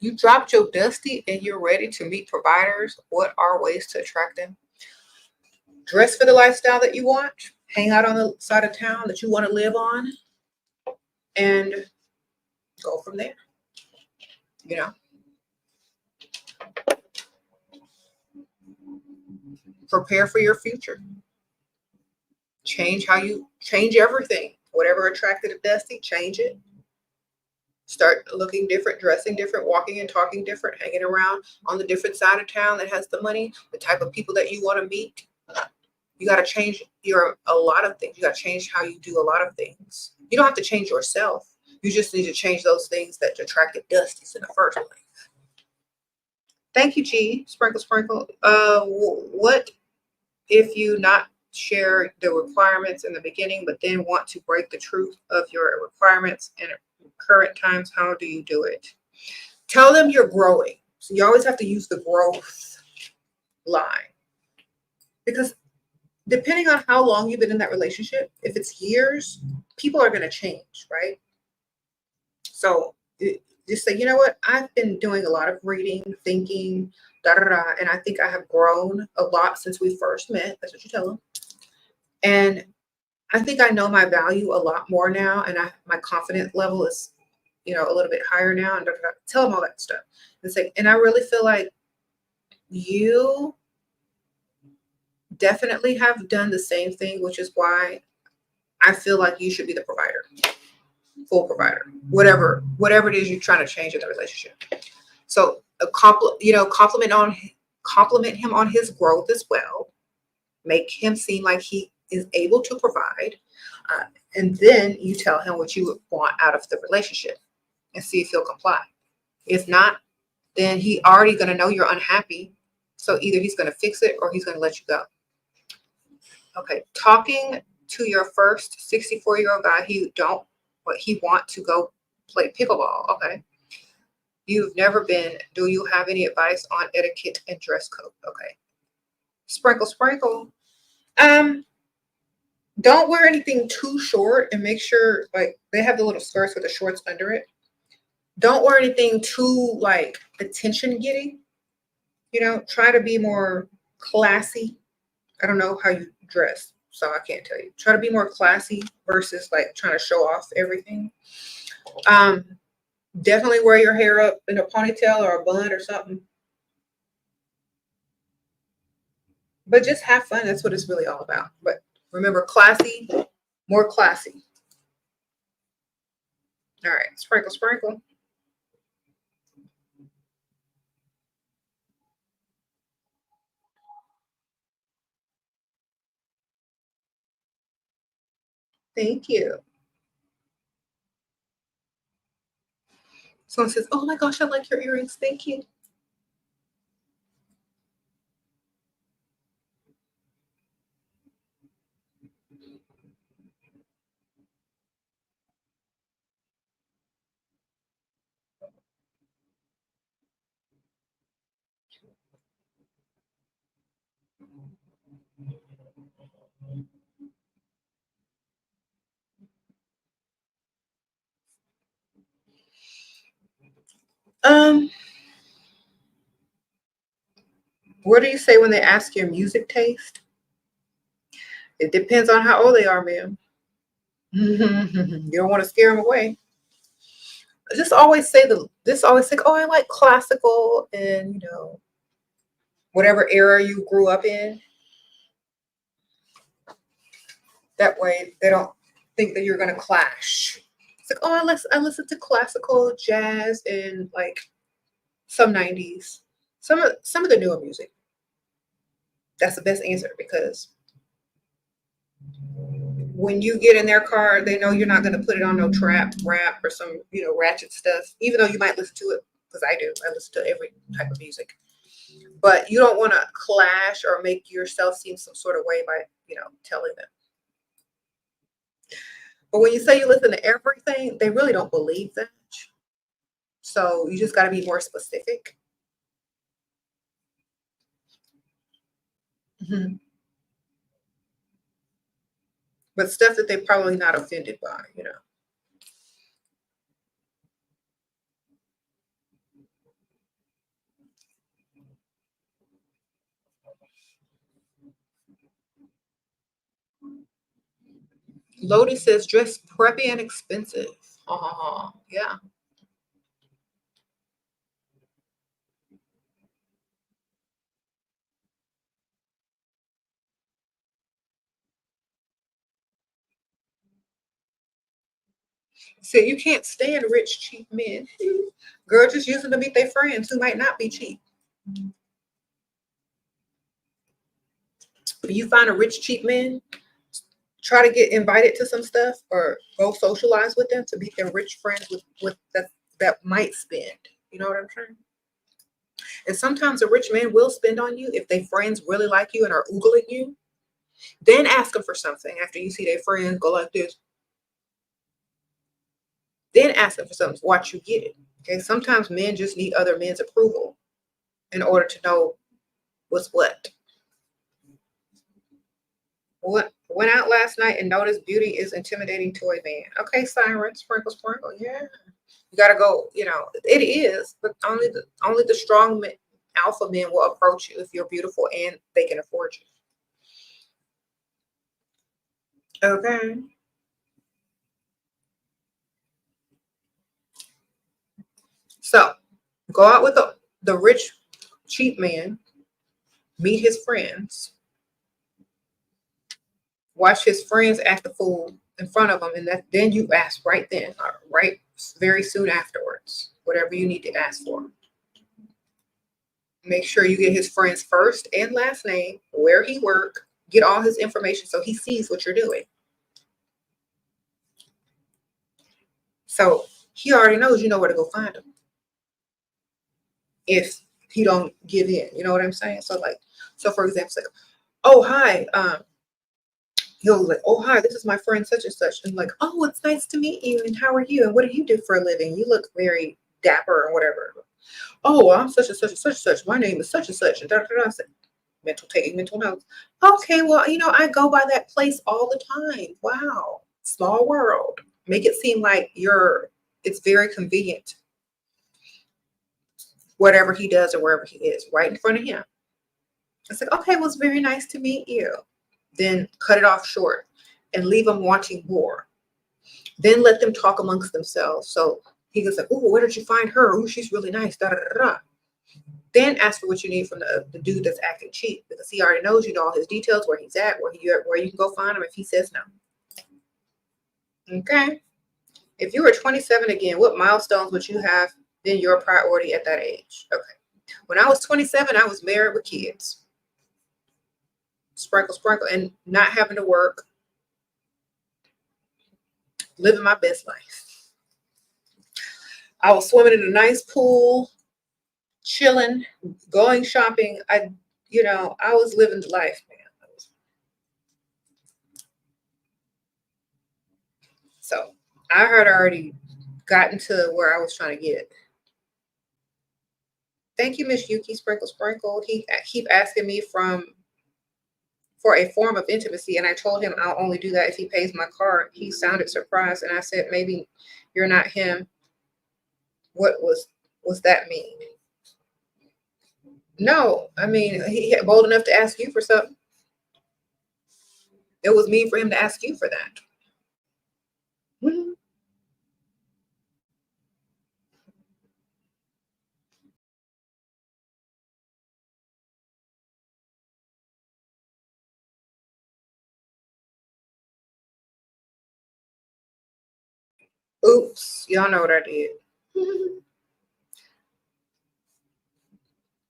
You dropped your dusty and you're ready to meet providers. What are ways to attract them? Dress for the lifestyle that you want. Hang out on the side of town that you want to live on. And go from there. You know? Prepare for your future. Change everything. Whatever attracted Dusty, change it. Start looking different, dressing different, walking and talking different, hanging around on the different side of town that has the money, the type of people that you want to meet. You got to change a lot of things. You got to change how you do a lot of things. You don't have to change yourself. You just need to change those things that attracted Dusties in the first place. Thank you, G. Sprinkle, sprinkle. What if you not share the requirements in the beginning, but then want to break the truth of your requirements in current times? How do you do it? Tell them you're growing. So you always have to use the growth line, because depending on how long you've been in that relationship, if it's years, people are going to change, right? So just say, you know what? I've been doing a lot of reading, thinking, and I think I have grown a lot since we first met. That's what you tell them. And I think I know my value a lot more now, and my confidence level is, a little bit higher now. And tell them all that stuff, and say, and I really feel like you definitely have done the same thing, which is why I feel like you should be the provider, full provider, whatever it is you're trying to change in the relationship. So compliment him on his growth as well. Make him seem like he is able to provide. And then you tell him what you would want out of the relationship and see if he'll comply. If not, then he already going to know you're unhappy. So either he's going to fix it or he's going to let you go. Okay. Talking to your first 64-year-old guy, he want to go play pickleball. Okay. You've never been. Do you have any advice on etiquette and dress code? Okay. Sprinkle, sprinkle. Don't wear anything too short, and make sure they have the little skirts with the shorts under it. Don't wear anything too attention getting. You know, try to be more classy. I don't know how you dress, so I can't tell you. Try to be more classy versus like trying to show off everything. Um, Definitely wear your hair up in a ponytail or a bun or something. But just have fun. That's what it's really all about. But remember, classy, more classy. All right, sprinkle, sprinkle. Thank you. Someone says, "Oh my gosh, I like your earrings. Thank you." Um, what do you say when they ask your music taste? It depends on how old they are, ma'am. You don't want to scare them away. Just always say oh, I like classical and whatever era you grew up in. That way they don't think that you're gonna clash. It's like, oh, I listen to classical, jazz, and like some 90s. Some of the newer music. That's the best answer because when you get in their car, they know you're not gonna put it on no trap, rap, or some, ratchet stuff, even though you might listen to it, because I do. I listen to every type of music. But you don't want to clash or make yourself seem some sort of way by, telling them. But when you say you listen to everything, they really don't believe that. So you just got to be more specific. Mhm. But stuff that they're probably not offended by. Lodi says dress preppy and expensive. Yeah. So you can't stand rich, cheap men. Girl, just use them to meet their friends who might not be cheap. If you find a rich, cheap man, try to get invited to some stuff or go socialize with them to meet their rich friends with that might spend. You know what I'm saying? And sometimes a rich man will spend on you if their friends really like you and are oogling you. Then ask them for something after you see their friends go like this. Then ask them for something. Watch you get it. Okay. Sometimes men just need other men's approval in order to know what's what. What went out last night and noticed beauty is intimidating to a man. Okay, siren, sprinkle, sprinkle. Yeah. You gotta go, it is, but only the strong men, alpha men will approach you if you're beautiful and they can afford you. Okay. So go out with the rich, cheap man, meet his friends, watch his friends act the fool in front of him, and then you ask right then, or right very soon afterwards, whatever you need to ask for. Make sure you get his friend's first and last name, where he work, get all his information so he sees what you're doing. So he already knows you know where to go find him if he don't give in. You know what I'm saying? So for example, like, oh hi, he'll like, oh hi, this is my friend such and such, and like, oh, it's nice to meet you, and how are you, and what do you do for a living? You look very dapper or whatever. Oh, well, I'm such and such and such and such. My name is such and such, and da da da. Taking mental notes. Okay, well, I go by that place all the time. Wow, small world. Make it seem like it's very convenient. whatever he does or wherever he is, right in front of him. It's like, okay, well, it's very nice to meet you. Then cut it off short and leave them wanting more. Then let them talk amongst themselves. So he goes like, oh, where did you find her? Oh, she's really nice. Da, da, da, da. Then ask for what you need from the dude that's acting cheap, because he already knows, you know, all his details, where he's at, where you can go find him if he says no. Okay. If you were 27 again, what milestones would you have been your priority at that age? Okay. When I was 27, I was married with kids. Sprinkle, sprinkle, and not having to work. Living my best life. I was swimming in a nice pool, chilling, going shopping. I was living the life, man. So I had already gotten to where I was trying to get. Thank you, Miss Yuki. Sprinkle, sprinkle. He keep asking me for a form of intimacy, and I told him I'll only do that if he pays my card. He sounded surprised, and I said, maybe you're not him. What was that mean? No, I mean, he bold enough to ask you for something. It was mean for him to ask you for that. Oops, y'all know what I did.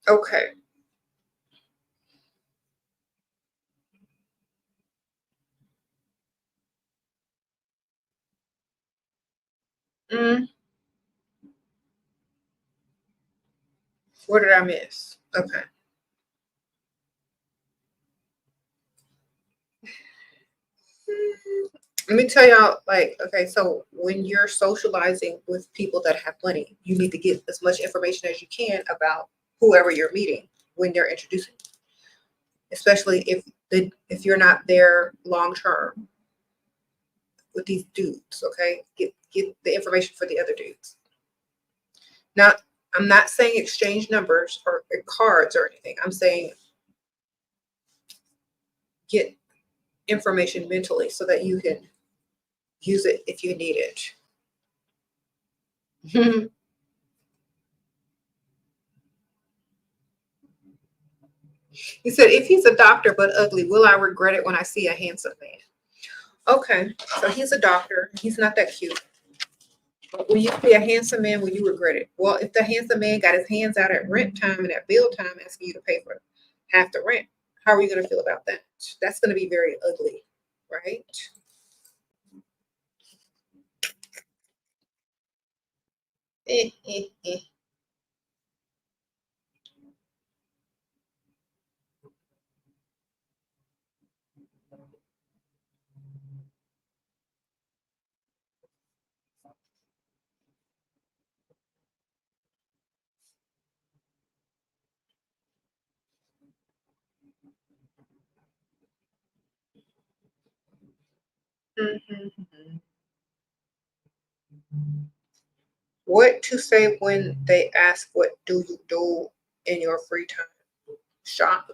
Okay. What did I miss? Okay. Let me tell y'all, okay, so when you're socializing with people that have money, you need to get as much information as you can about whoever you're meeting when they're introducing you, especially if you're not there long term with these dudes. Okay, get the information for the other dudes. Now, I'm not saying exchange numbers or cards or anything. I'm saying get information mentally so that you can use it if you need it. He said, if he's a doctor but ugly, will I regret it when I see a handsome man? Okay, so he's a doctor. He's not that cute. But when you see a handsome man, will you regret it? Well, if the handsome man got his hands out at rent time and at bill time asking you to pay for half the rent, how are you going to feel about that? That's going to be very ugly, right? What to say when they ask, what do you do in your free time? Shop.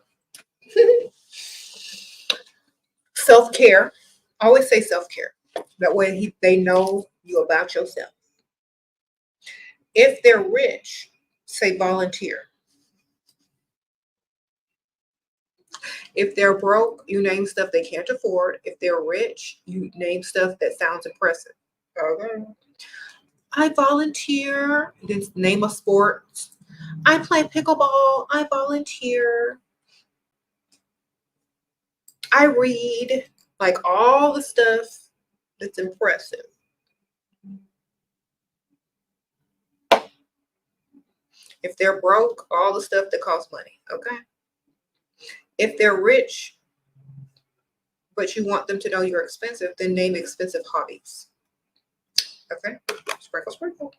Self-care. Always say self-care. That way they know you about yourself. If they're rich, say volunteer. If they're broke, you name stuff they can't afford. If they're rich, you name stuff that sounds impressive. Okay. I volunteer. Then name a sport. I play pickleball. I volunteer. I read. Like all the stuff that's impressive. If they're broke, all the stuff that costs money. Okay. If they're rich, but you want them to know you're expensive, then name expensive hobbies. Okay. Sprinkle, sprinkle.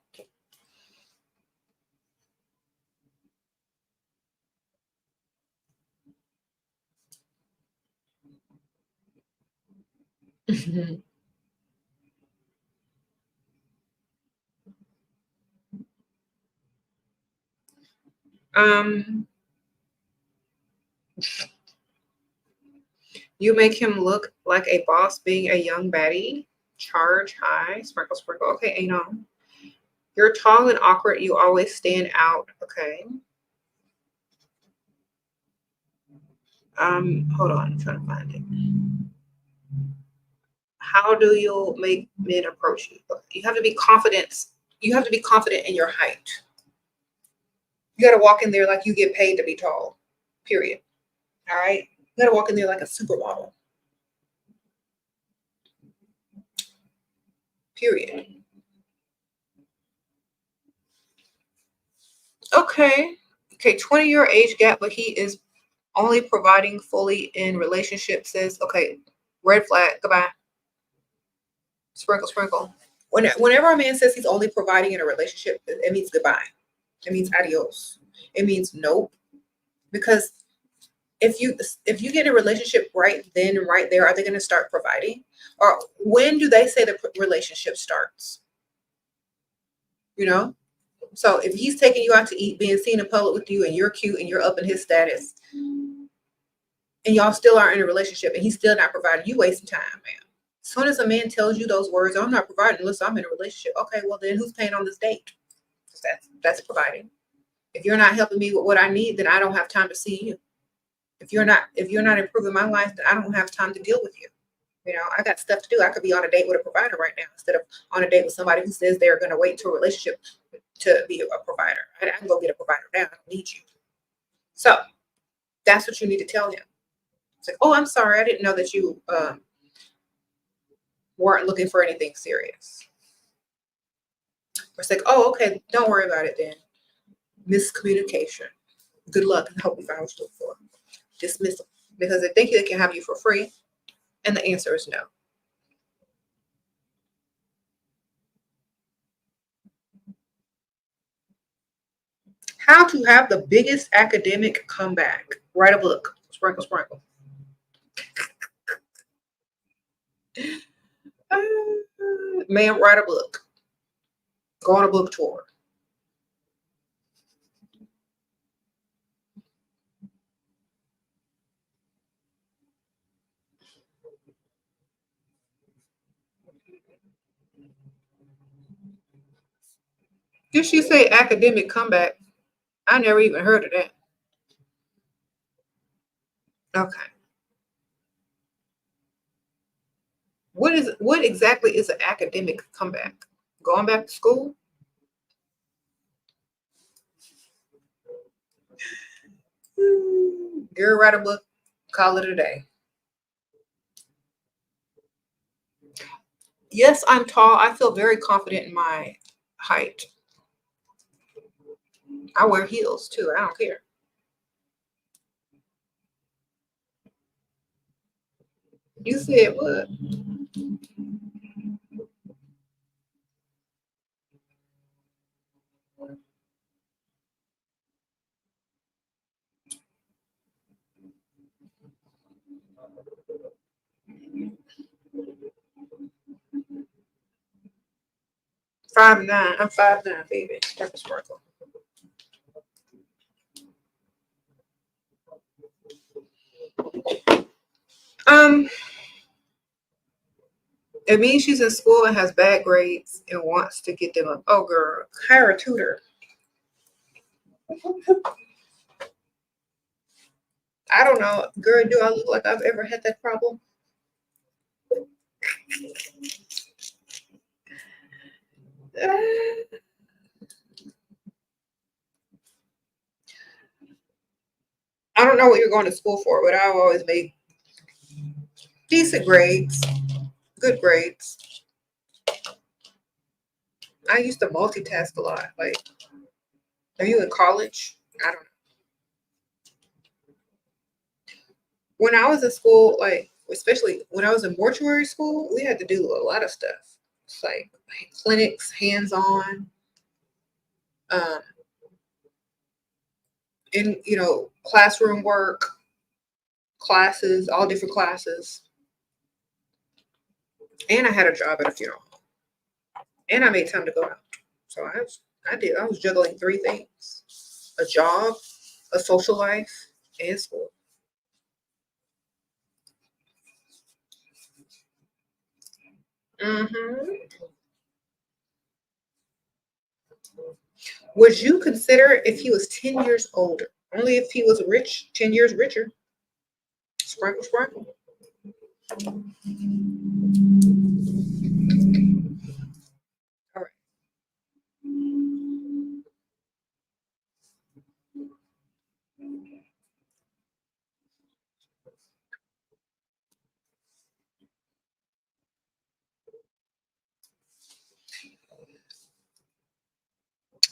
You make him look like a boss being a young baddie. Charge high. Sprinkle, sprinkle. Okay, Anon. You're tall and awkward. You always stand out. Okay. Hold on. I'm trying to find it. How do you make men approach you? You have to be confident. You have to be confident in your height. You got to walk in there like you get paid to be tall. Period. All right. You got to walk in there like a supermodel. Period. Okay. Okay. 20-year age gap, but he is only providing fully in relationship. Says, okay, red flag. Goodbye. Sprinkle, sprinkle. Whenever a man says he's only providing in a relationship, it means goodbye. It means adios. It means nope. Because if you get in a relationship right then and right there, are they going to start providing? Or when do they say the relationship starts? You know? So if he's taking you out to eat, being seen in public with you, and you're cute and you're up in his status, and y'all still aren't in a relationship and he's still not providing, you wasting time, man. As soon as a man tells you those words, I'm not providing unless I'm in a relationship. Okay, well then who's paying on this date? That's providing. If you're not helping me with what I need, then I don't have time to see you. If you're not improving my life, then I don't have time to deal with you. You know, I got stuff to do. I could be on a date with a provider right now instead of on a date with somebody who says they're going to wait until a relationship to be a provider. I can go get a provider now. I don't need you. So that's what you need to tell him. It's like, oh, I'm sorry. I didn't know that you weren't looking for anything serious. Or it's like, oh, okay, don't worry about it then. Miscommunication. Good luck and hope you find what you look for. Dismissal. Because they think they can have you for free. And the answer is no. How to have the biggest academic comeback. Write a book. Sprinkle, sprinkle. Man, write a book. Go on a book tour. Did she say academic comeback? I never even heard of that. Okay. What exactly is an academic comeback? Going back to school? Girl, write a book, call it a day. Yes, I'm tall. I feel very confident in my height. I wear heels too. I don't care. You said what? Five nine. I'm 5'9", baby. Sprinkle, sprinkle. It means she's in school and has bad grades and wants to get them up. Oh, girl, hire a tutor. I don't know. Girl, do I look like I've ever had that problem? I don't know what you're going to school for, but I've always made decent grades, good grades. I used to multitask a lot. Like, are you in college? I don't know. When I was in school, like, especially when I was in mortuary school, we had to do a lot of stuff. It's like clinics, hands-on, um, and, classroom work, classes, all different classes. And I had a job at a funeral home. And I made time to go out. So I was juggling 3 things. a job, a social life, and school. Would you consider if he was 10 years older? Only if he was rich, 10 years richer. Sprinkle, sprinkle. All right.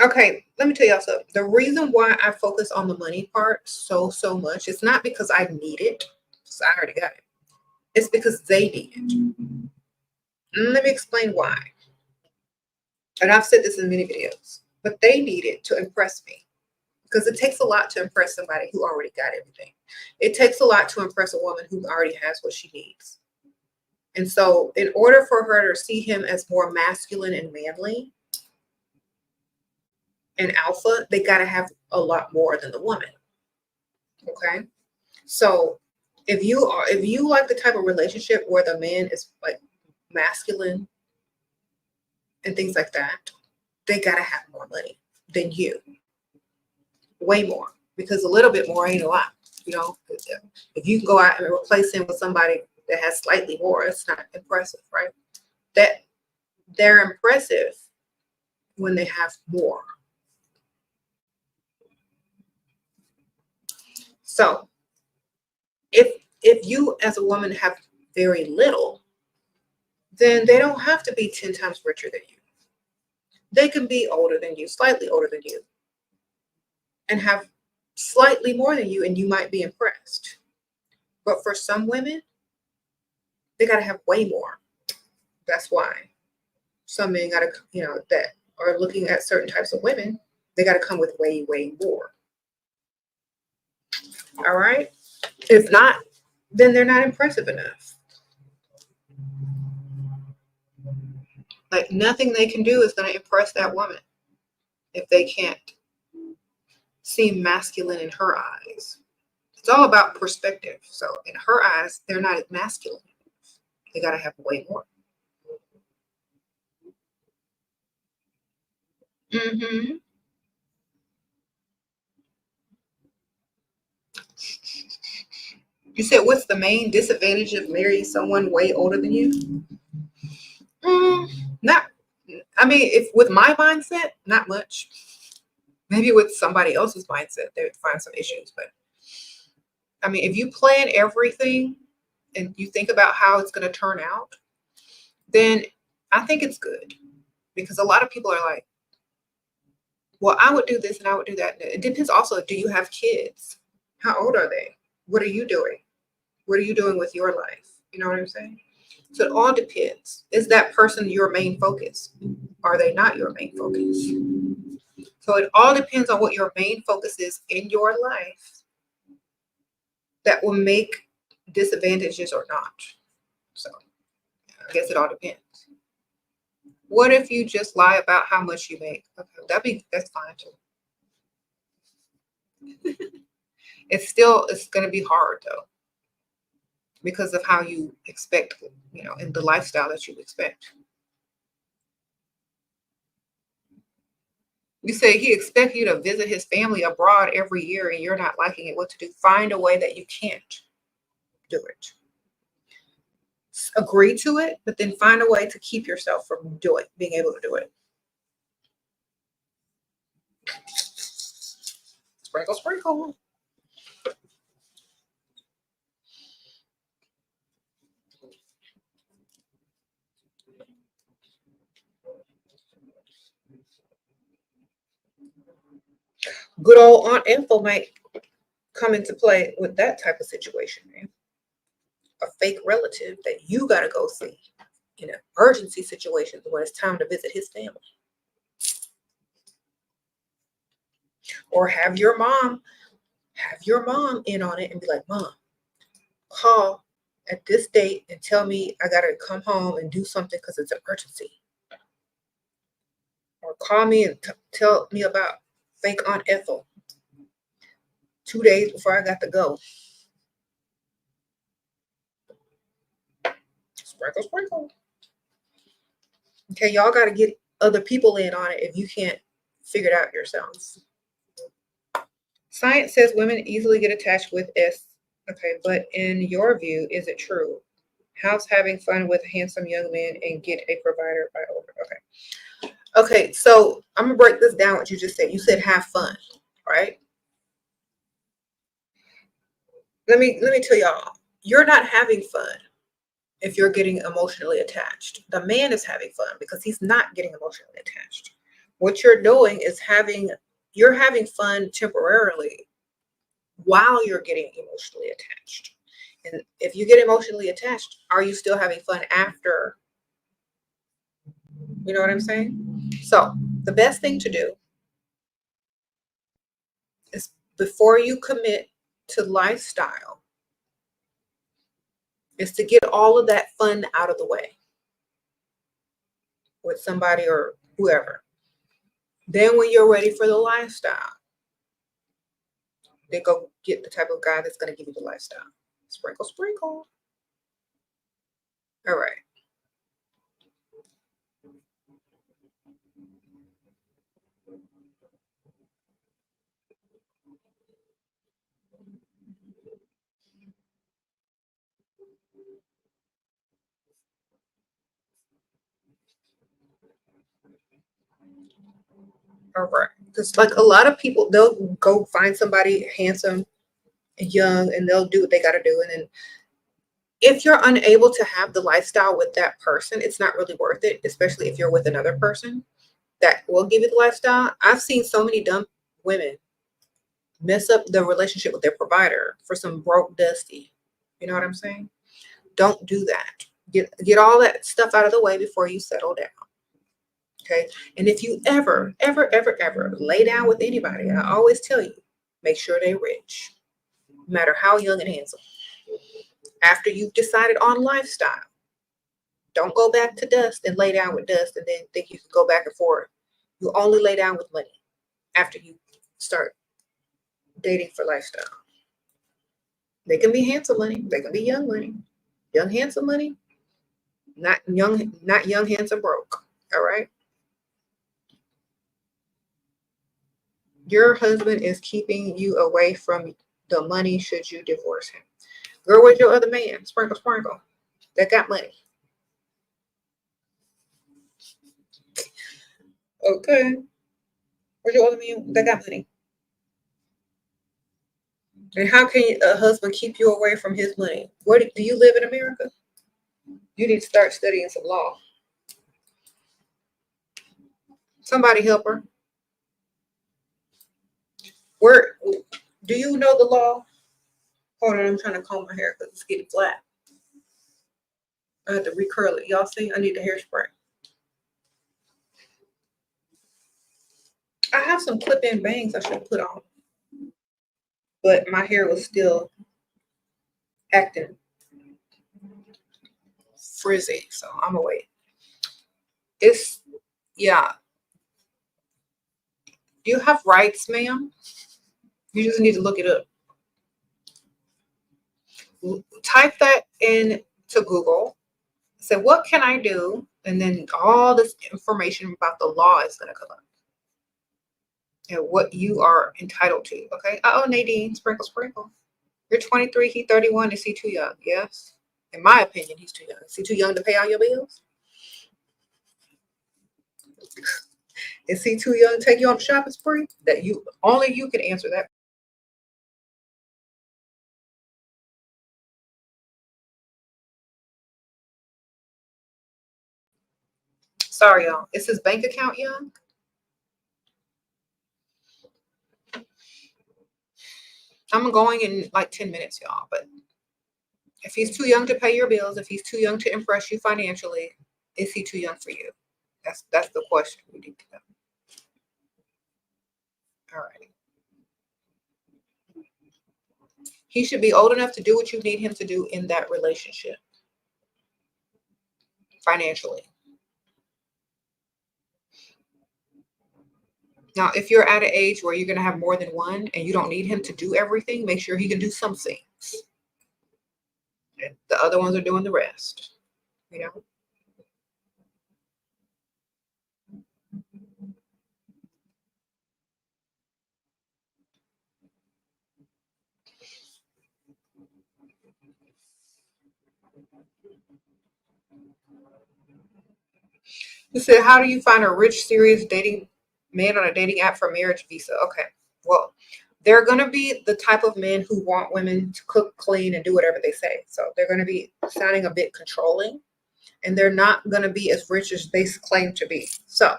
Okay, let me tell y'all something. The reason why I focus on the money part so much, it's not because I need it, because I already got it. It's because they need it. Let me explain why. And I've said this in many videos, but they need it to impress me. Because it takes a lot to impress somebody who already got everything. It takes a lot to impress a woman who already has what she needs. And so in order for her to see him as more masculine and manly and alpha, they got to have a lot more than the woman. Okay. So if you like the type of relationship where the man is like masculine and things like that, they got to have more money than you. Way more. Because a little bit more ain't a lot. You know, if you can go out and replace him with somebody that has slightly more, it's not impressive, right? That they're impressive when they have more. So if you as a woman have very little, then they don't have to be 10 times richer than you. They can be older than you, slightly older than you, and have slightly more than you, and you might be impressed. But for some women, they got to have way more. That's why some men got to, that are looking at certain types of women, they got to come with way, way more. All right. If not, then they're not impressive enough. Like nothing they can do is going to impress that woman if they can't seem masculine in her eyes. It's all about perspective. So in her eyes, they're not masculine. They got to have way more. Mm-hmm. You said, what's the main disadvantage of marrying someone way older than you? Not, I mean, if with my mindset, not much. Maybe with somebody else's mindset, they would find some issues. But I mean, if you plan everything and you think about how it's going to turn out, then I think it's good. Because a lot of people are like, well, I would do this and I would do that. It depends also, do you have kids? How old are they? What are you doing? What are you doing with your life? You know what I'm saying? So it all depends. Is that person your main focus? Are they not your main focus? So it all depends on what your main focus is in your life that will make disadvantages or not. So I guess it all depends. What if you just lie about how much you make? Okay, that's fine too. It's going to be hard though, because of how you expect, and the lifestyle that you expect. You say he expects you to visit his family abroad every year and you're not liking it. What to do? Find a way that you can't do it. Agree to it, but then find a way to keep yourself from being able to do it. Sprinkle, sprinkle. Good old Aunt Info might come into play with that type of situation, man. A fake relative that you got to go see in an emergency situation when it's time to visit his family. Or have your mom in on it and be like, Mom, call at this date and tell me I got to come home and do something because it's an emergency. Or call me and tell me about fake Aunt Ethel 2 days before I got to go. Sprinkle, sprinkle. Okay, y'all got to get other people in on it if you can't figure it out yourselves. Science says women easily get attached with S. Okay, but in your view, is it true? How's having fun with a handsome young man and get a provider by older? Okay. Okay, so I'm gonna break this down what you just said. You said have fun, right? Let me tell y'all, you're not having fun if you're getting emotionally attached. The man is having fun because he's not getting emotionally attached. What you're doing is you're having fun temporarily while you're getting emotionally attached. And if you get emotionally attached, are you still having fun after? You know what I'm saying? So the best thing to do is before you commit to lifestyle is to get all of that fun out of the way with somebody or whoever. Then when you're ready for the lifestyle, then go get the type of guy that's going to give you the lifestyle. Sprinkle, sprinkle. All right. All right. Because like a lot of people, they'll go find somebody handsome and young and they'll do what they got to do. And then if you're unable to have the lifestyle with that person, it's not really worth it, especially if you're with another person that will give you the lifestyle. I've seen so many dumb women mess up the relationship with their provider for some broke dusty. You know what I'm saying? Don't do that. Get all that stuff out of the way before you settle down. Okay. And if you ever lay down with anybody, I always tell you, make sure they're rich, no matter how young and handsome. After you've decided on lifestyle, don't go back to dust and lay down with dust and then think you can go back and forth. You only lay down with money after you start dating for lifestyle. They can be handsome money. They can be young money. Young handsome money. Not young handsome broke. All right. Your husband is keeping you away from the money should you divorce him. Girl, where's your other man? Sprinkle, sprinkle. That got money. Okay. Where's your other man that got money? And how can a husband keep you away from his money? Where do you live in America? You need to start studying some law. Somebody help her. Where do you know the law? Hold on, I'm trying to comb my hair because it's getting flat. I have to recurl it. Y'all see? I need the hairspray. I have some clip-in bangs I should put on, but my hair was still acting frizzy, so I'm gonna wait. Yeah. Do you have rights, ma'am? You just need to look it up. Type that in to Google. Say, what can I do? And then all this information about the law is going to come up. And what you are entitled to. Okay. Oh, Nadine, sprinkle, sprinkle. You're 23, he's 31. Is he too young? Yes. In my opinion, he's too young. Is he too young to pay all your bills? Is he too young to take you on a shopping spree? Only you can answer that. Sorry, y'all. Is his bank account young? I'm going in like 10 minutes, y'all. But if he's too young to pay your bills, if he's too young to impress you financially, is he too young for you? That's the question we need to know. All right. He should be old enough to do what you need him to do in that relationship financially. Now, if you're at an age where you're going to have more than one and you don't need him to do everything, make sure he can do some things. And the other ones are doing the rest, you know? You said, how do you find a rich, serious dating man on a dating app for marriage visa? Okay, well, they're going to be the type of men who want women to cook, clean, and do whatever they say. So they're going to be sounding a bit controlling, and they're not going to be as rich as they claim to be. So,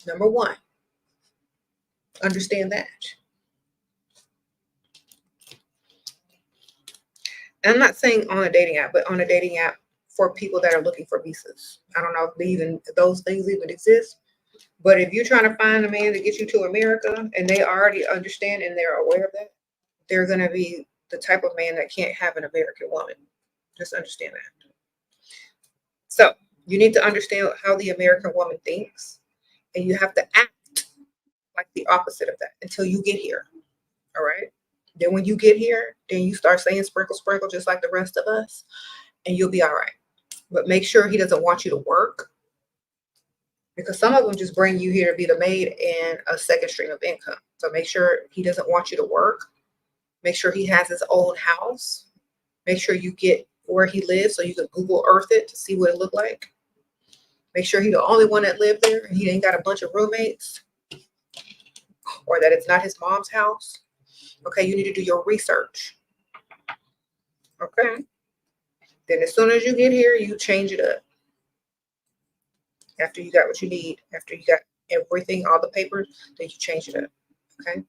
number one, understand that. And I'm not saying on a dating app, but on a dating app for people that are looking for visas. I don't know if those things even exist. But if you're trying to find a man to get you to America and they already understand and they're aware of that, they're going to be the type of man that can't have an American woman. Just understand that. So you need to understand how the American woman thinks, and you have to act like the opposite of that until you get here. All right. Then when you get here, then you start saying sprinkle, sprinkle, just like the rest of us, and you'll be all right. But make sure he doesn't want you to work, because some of them just bring you here to be the maid and a second stream of income. So make sure he doesn't want you to work. Make sure he has his own house. Make sure you get where he lives so you can Google Earth it to see what it looked like. Make sure he's the only one that lived there and he ain't got a bunch of roommates, or that it's not his mom's house. Okay, you need to do your research. Okay. Then as soon as you get here, you change it up. After you got what you need, after you got everything, all the papers, then you change it up. Okay.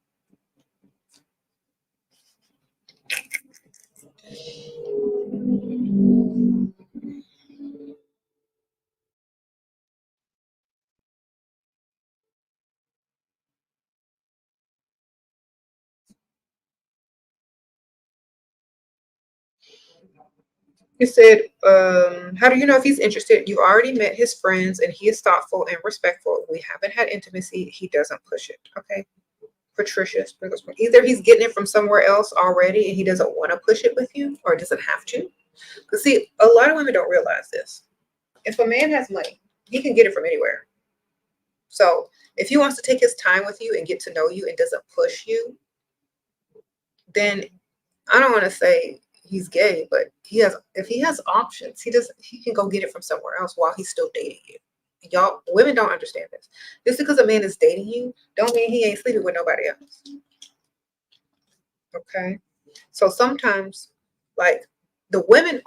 You said, how do you know if he's interested? You already met his friends and he is thoughtful and respectful. We haven't had intimacy. He doesn't push it. Okay. Patricia, either he's getting it from somewhere else already and he doesn't want to push it with you, or doesn't have to. Because see, a lot of women don't realize this. If a man has money, he can get it from anywhere. So if he wants to take his time with you and get to know you and doesn't push you, then I don't want to say he's gay, but if he has options, he can go get it from somewhere else while he's still dating you. Y'all, women don't understand this. Just because a man is dating you, don't mean he ain't sleeping with nobody else. Okay. So sometimes, like, the women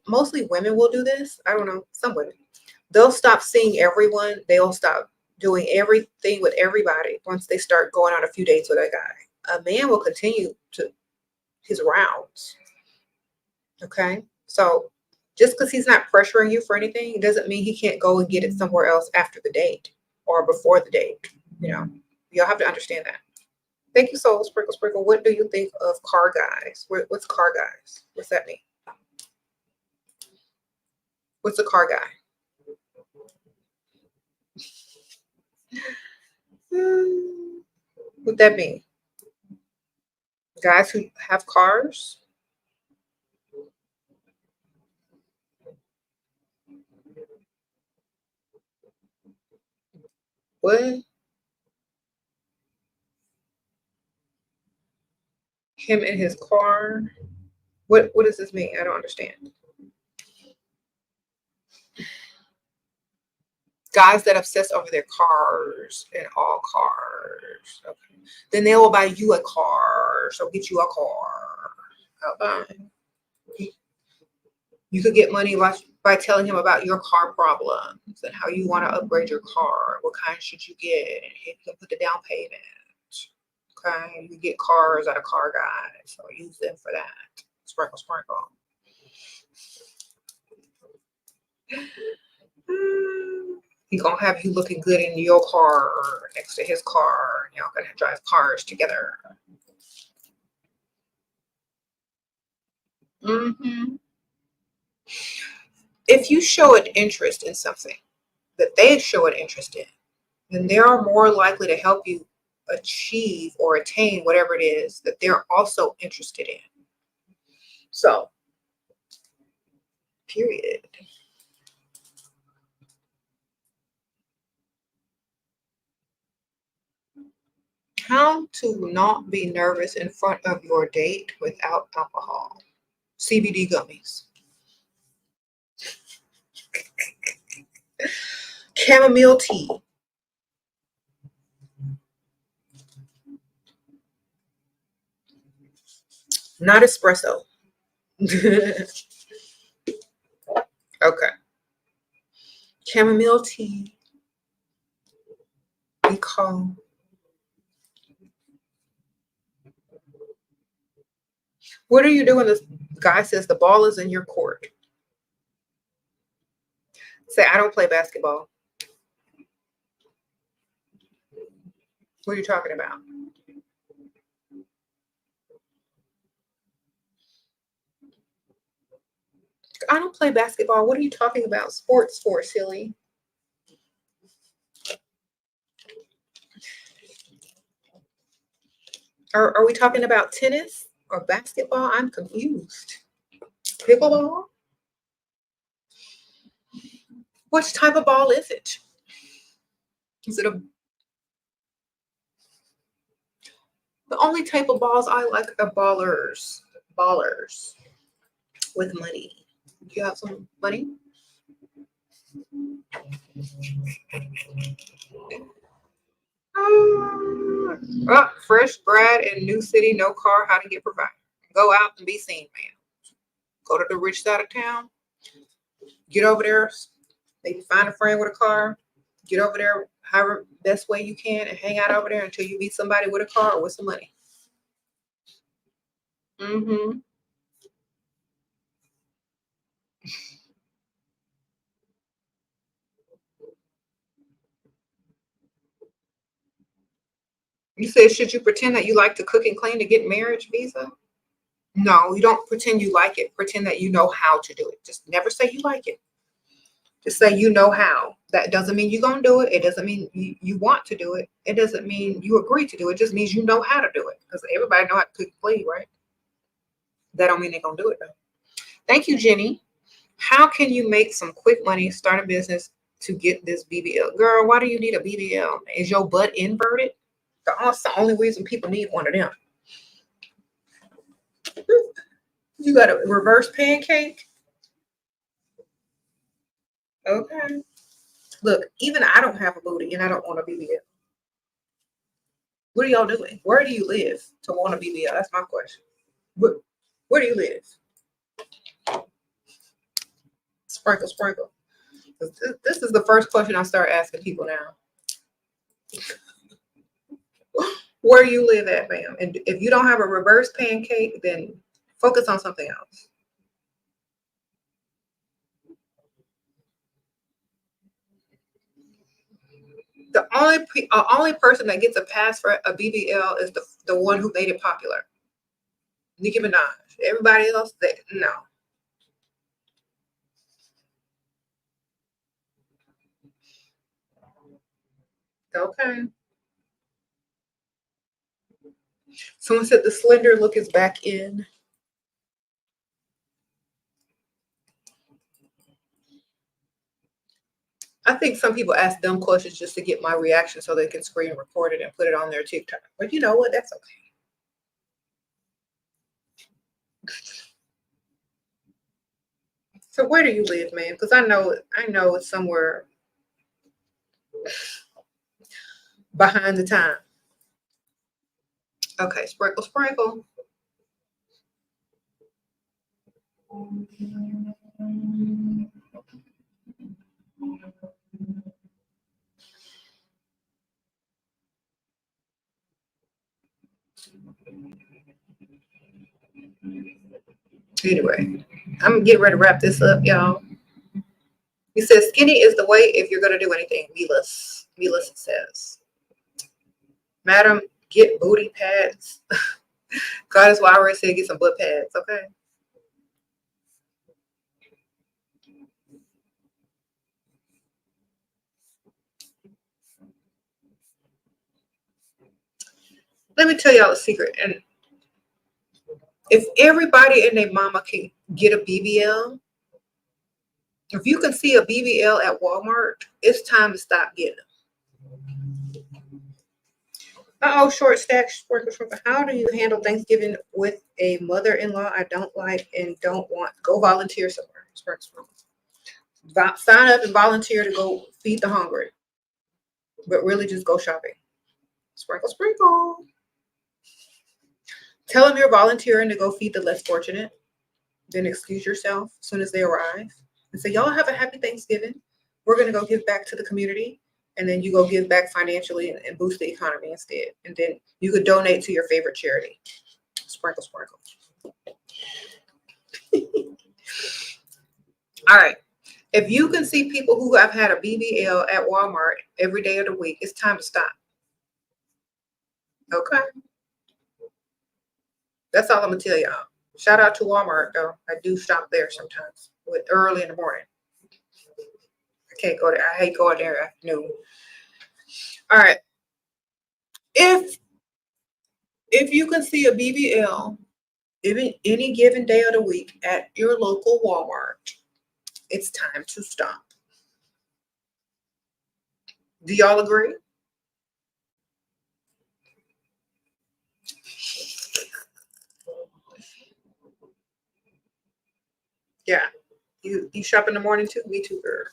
mostly women will do this. I don't know, some women. They'll stop seeing everyone. They'll stop doing everything with everybody once they start going on a few dates with a guy. A man will continue to his rounds. Okay. So just because he's not pressuring you for anything doesn't mean he can't go and get it somewhere else after the date or before the date. You know, you'll have to understand that. Thank you, Soul Sprinkle Sprinkle. What do you think of car guys? What's car guys? What's that mean? What's a car guy? What'd that mean? Guys who have cars? What? Him in his car? What does this mean? I don't understand. Guys that obsess over their cars and all cars. Okay. Then they will buy you a car. So get you a car. You could get money by telling him about your car problems and how you want to upgrade your car. What kind should you get? And you can put the down payment. Okay. You get cars out of car guys. So use them for that. Sprinkle, sprinkle. He's gonna have you looking good in your car or next to his car. Y'all gonna drive cars together. If you show an interest in something that they show an interest in, then they are more likely to help you achieve or attain whatever it is that they're also interested in. So, period. How to not be nervous in front of your date without alcohol. CBD gummies. Chamomile tea. Not espresso. Okay. Chamomile tea. Be calm. What are you doing? This guy says the ball is in your court. Say, I don't play basketball. What are you talking about? I don't play basketball. What are you talking about? Sports for, silly. Are we talking about tennis or basketball? I'm confused. Pickleball? What type of ball is it? Is it the only type of balls I like are ballers with money. Do you have some money? Fresh grad in new city, no car, how to get provided. Go out and be seen, man. Go to the rich side of town. Get over there. Maybe find a friend with a car. Get over there however best way you can and hang out over there until you meet somebody with a car or with some money. Mm-hmm. You said, should you pretend that you like to cook and clean to get marriage visa? No, you don't pretend you like it. Pretend that you know how to do it. Just never say you like it. Just say you know how. That doesn't mean you're going to do it. It doesn't mean you want to do it. It doesn't mean you agree to do it. It just means you know how to do it. Because everybody know how to cook and clean, right? That don't mean they're going to do it, though. Thank you, Jenny. How can you make some quick money, start a business to get this BBL? Girl, why do you need a BBL? Is your butt inverted? That's the only reason people need one of them. You got a reverse pancake? Okay. Look, even I don't have a booty and I don't want a BBL. What are y'all doing? Where do you live to want a BBL? That's my question. Where do you live? Sprinkle, sprinkle. This is the first question I start asking people now. Where you live at, ma'am? And if you don't have a reverse pancake, then focus on something else. The only person that gets a pass for a BBL is the one who made it popular. Nicki Minaj. Everybody else, no. Okay. Someone said the slender look is back in. I think some people ask dumb questions just to get my reaction so they can screen record it and put it on their TikTok. But you know what? That's okay. So where do you live, man? Because I know it's somewhere behind the time. Okay, sprinkle, sprinkle. Anyway, I'm getting ready to wrap this up, y'all. He says skinny is the way if you're going to do anything. Milas says, Madam, get booty pads. God is why I already said get some butt pads, okay? Let me tell y'all a secret. And if everybody and their mama can get a BBL, if you can see a BBL at Walmart, it's time to stop getting them. Uh-oh, short stack sprinkles. How do you handle Thanksgiving with a mother-in-law I don't like and don't want? Go volunteer somewhere. Sign up and volunteer to go feed the hungry. But really just go shopping. Sprinkle, sprinkle. Tell them you're volunteering to go feed the less fortunate. Then excuse yourself as soon as they arrive. And say, y'all have a happy Thanksgiving. We're going to go give back to the community. And then you go give back financially and boost the economy instead. And then you could donate to your favorite charity. Sprinkle, sprinkle. All right. If you can see people who have had a BBL at Walmart every day of the week, it's time to stop. Okay. That's all I'm going to tell y'all. Shout out to Walmart, though. I do shop there sometimes early in the morning. I can't go there. I hate going there at noon. All right. If you can see a BBL any given day of the week at your local Walmart, it's time to stop. Do y'all agree? Yeah. You shop in the morning too? Me too, girl.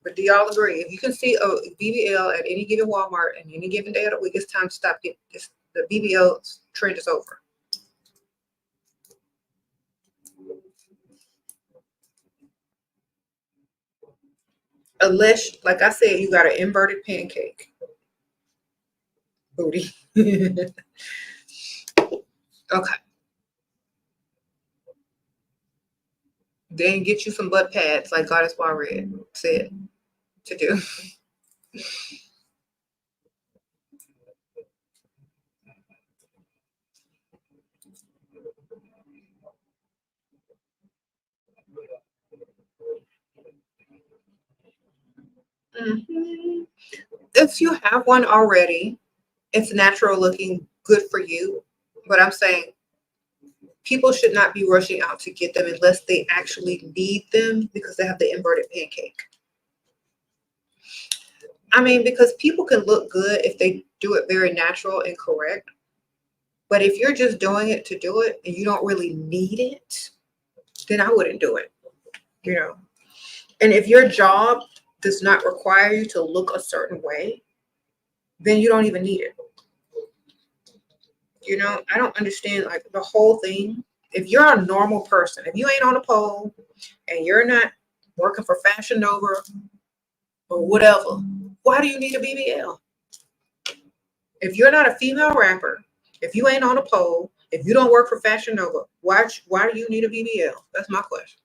But do y'all agree? If you can see a BBL at any given Walmart and any given day of the week, it's time to stop getting this. The BBL trend is over. Unless, like I said, you got an inverted pancake. Booty. Okay. Then get you some butt pads like Goddess Bar Red said to do. Mm-hmm. If you have one already, it's natural looking, good for you. But I'm saying people should not be rushing out to get them unless they actually need them because they have the inverted pancake. I mean, because people can look good if they do it very natural and correct. But if you're just doing it to do it and you don't really need it, then I wouldn't do it, you know. And if your job does not require you to look a certain way, then you don't even need it. You know, I don't understand like the whole thing. If you're a normal person, if you ain't on a pole and you're not working for Fashion Nova or whatever, why do you need a BBL? If you're not a female rapper, if you ain't on a pole, if you don't work for Fashion Nova, why do you need a BBL? That's my question.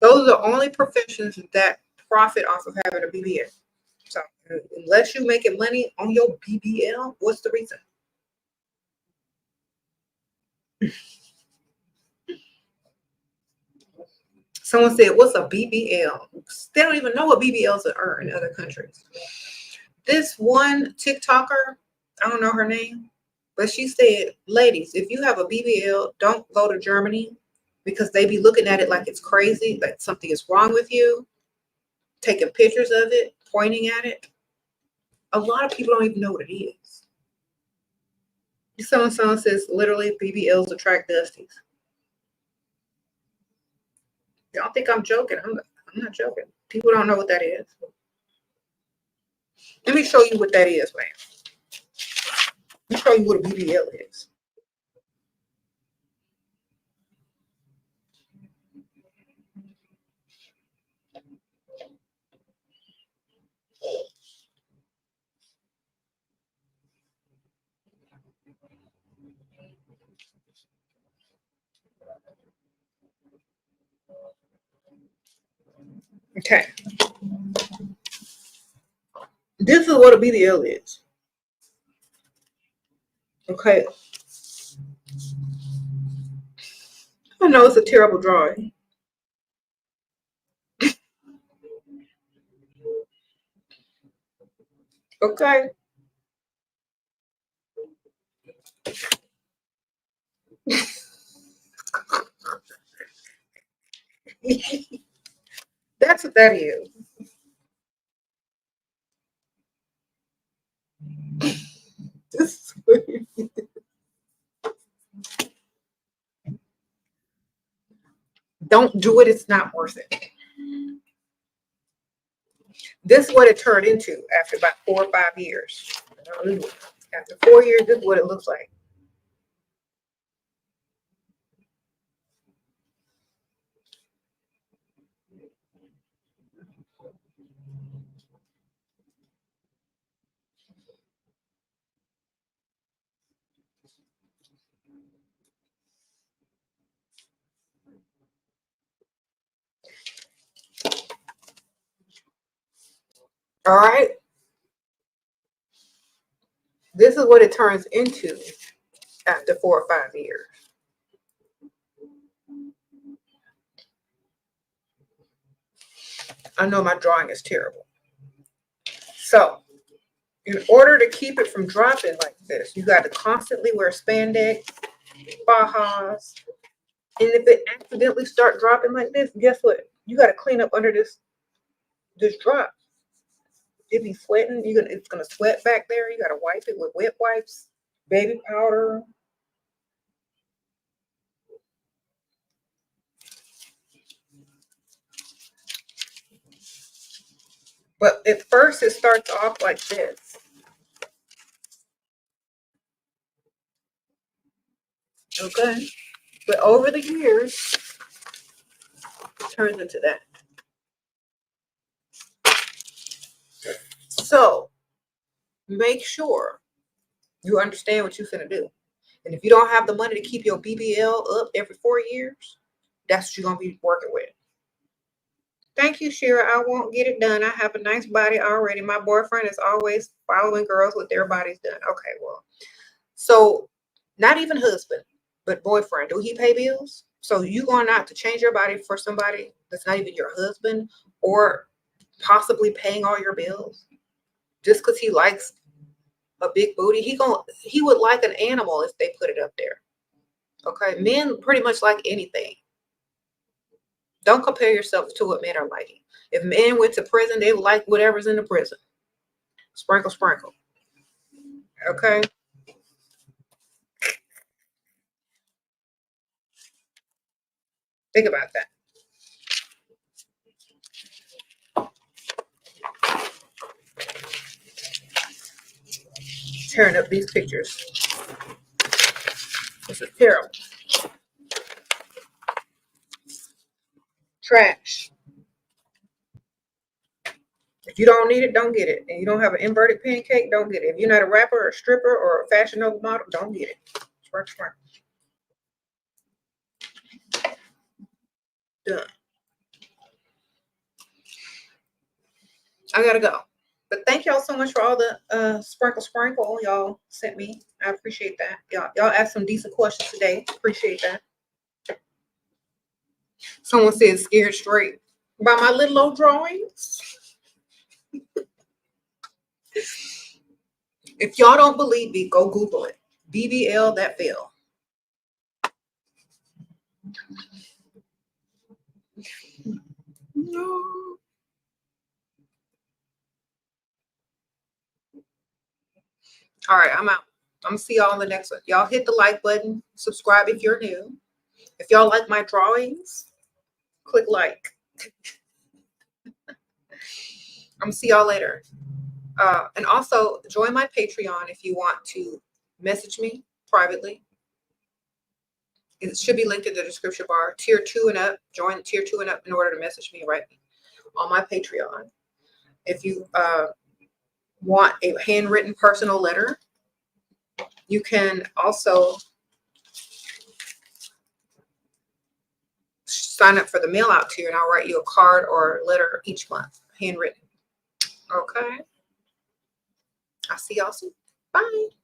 Those are the only professions that profit off of having a BBL. So unless you're making money on your BBL, what's the reason? Someone said, what's a BBL? They don't even know what BBLs are in other countries. This one TikToker, I don't know her name, but she said, ladies, if you have a BBL, don't go to Germany because they be looking at it like it's crazy, like something is wrong with you, taking pictures of it, pointing at it. A lot of people don't even know what it is. Someone says, literally, BBLs attract dusties. Y'all think I'm joking? I'm not joking. People don't know what that is. Let me show you what that is, man. Let me show you what a BBL is. Okay. This is what a BBL is. Okay. I know it's a terrible drawing. Okay. That's what that is. This is what it is. Don't do it. It's not worth it. This is what it turned into after about 4 or 5 years. After 4 years, this is what it looks like. All right. This is what it turns into after 4 or 5 years. I know my drawing is terrible. So, in order to keep it from dropping like this, you got to constantly wear spandex, fajas, and if it accidentally start dropping like this, guess what? You got to clean up under this drop. It be sweating. It's gonna sweat back there. You got to wipe it with wet wipes, baby powder. But at first, it starts off like this. Okay. But over the years, it turns into that. So make sure you understand what you're finna do. And if you don't have the money to keep your BBL up every 4 years, that's what you're gonna be working with. Thank you, Shira. I won't get it done. I have a nice body already. My boyfriend is always following girls with their bodies done. Okay, well, so not even husband, but boyfriend. Do he pay bills? So you going out to change your body for somebody that's not even your husband or possibly paying all your bills just because he likes a big booty? He would like an animal if they put it up there. Okay, men pretty much like anything. Don't compare yourself to what men are liking. If men went to prison, they would like whatever's in the prison. Sprinkle, sprinkle. Okay. Think about that. Tearing up these pictures. This is terrible. Trash. If you don't need it, don't get it. And you don't have an inverted pancake, don't get it. If you're not a rapper or a stripper or a Fashion Nova model, don't get it. Sprinkle, sprinkle. Done. I gotta go. But thank y'all so much for all the sprinkle y'all sent me. I appreciate that. Y'all asked some decent questions today. Appreciate that. Someone said scared straight by my little old drawings. If y'all don't believe me, go Google it. BBL that fell. No. All right, I'm out. I'm gonna see y'all in the next one. Y'all hit the like button, subscribe if you're new. If y'all like my drawings, click like. I'm gonna see y'all later. And also join my Patreon if you want to message me privately. It should be linked in the description bar. Tier 2 and up. Join Tier 2 and up in order to message me right on my Patreon. If you want a handwritten personal letter, you can also sign up for the mail out tier and I'll write you a card or letter each month, handwritten. Okay. I'll see y'all soon. Bye.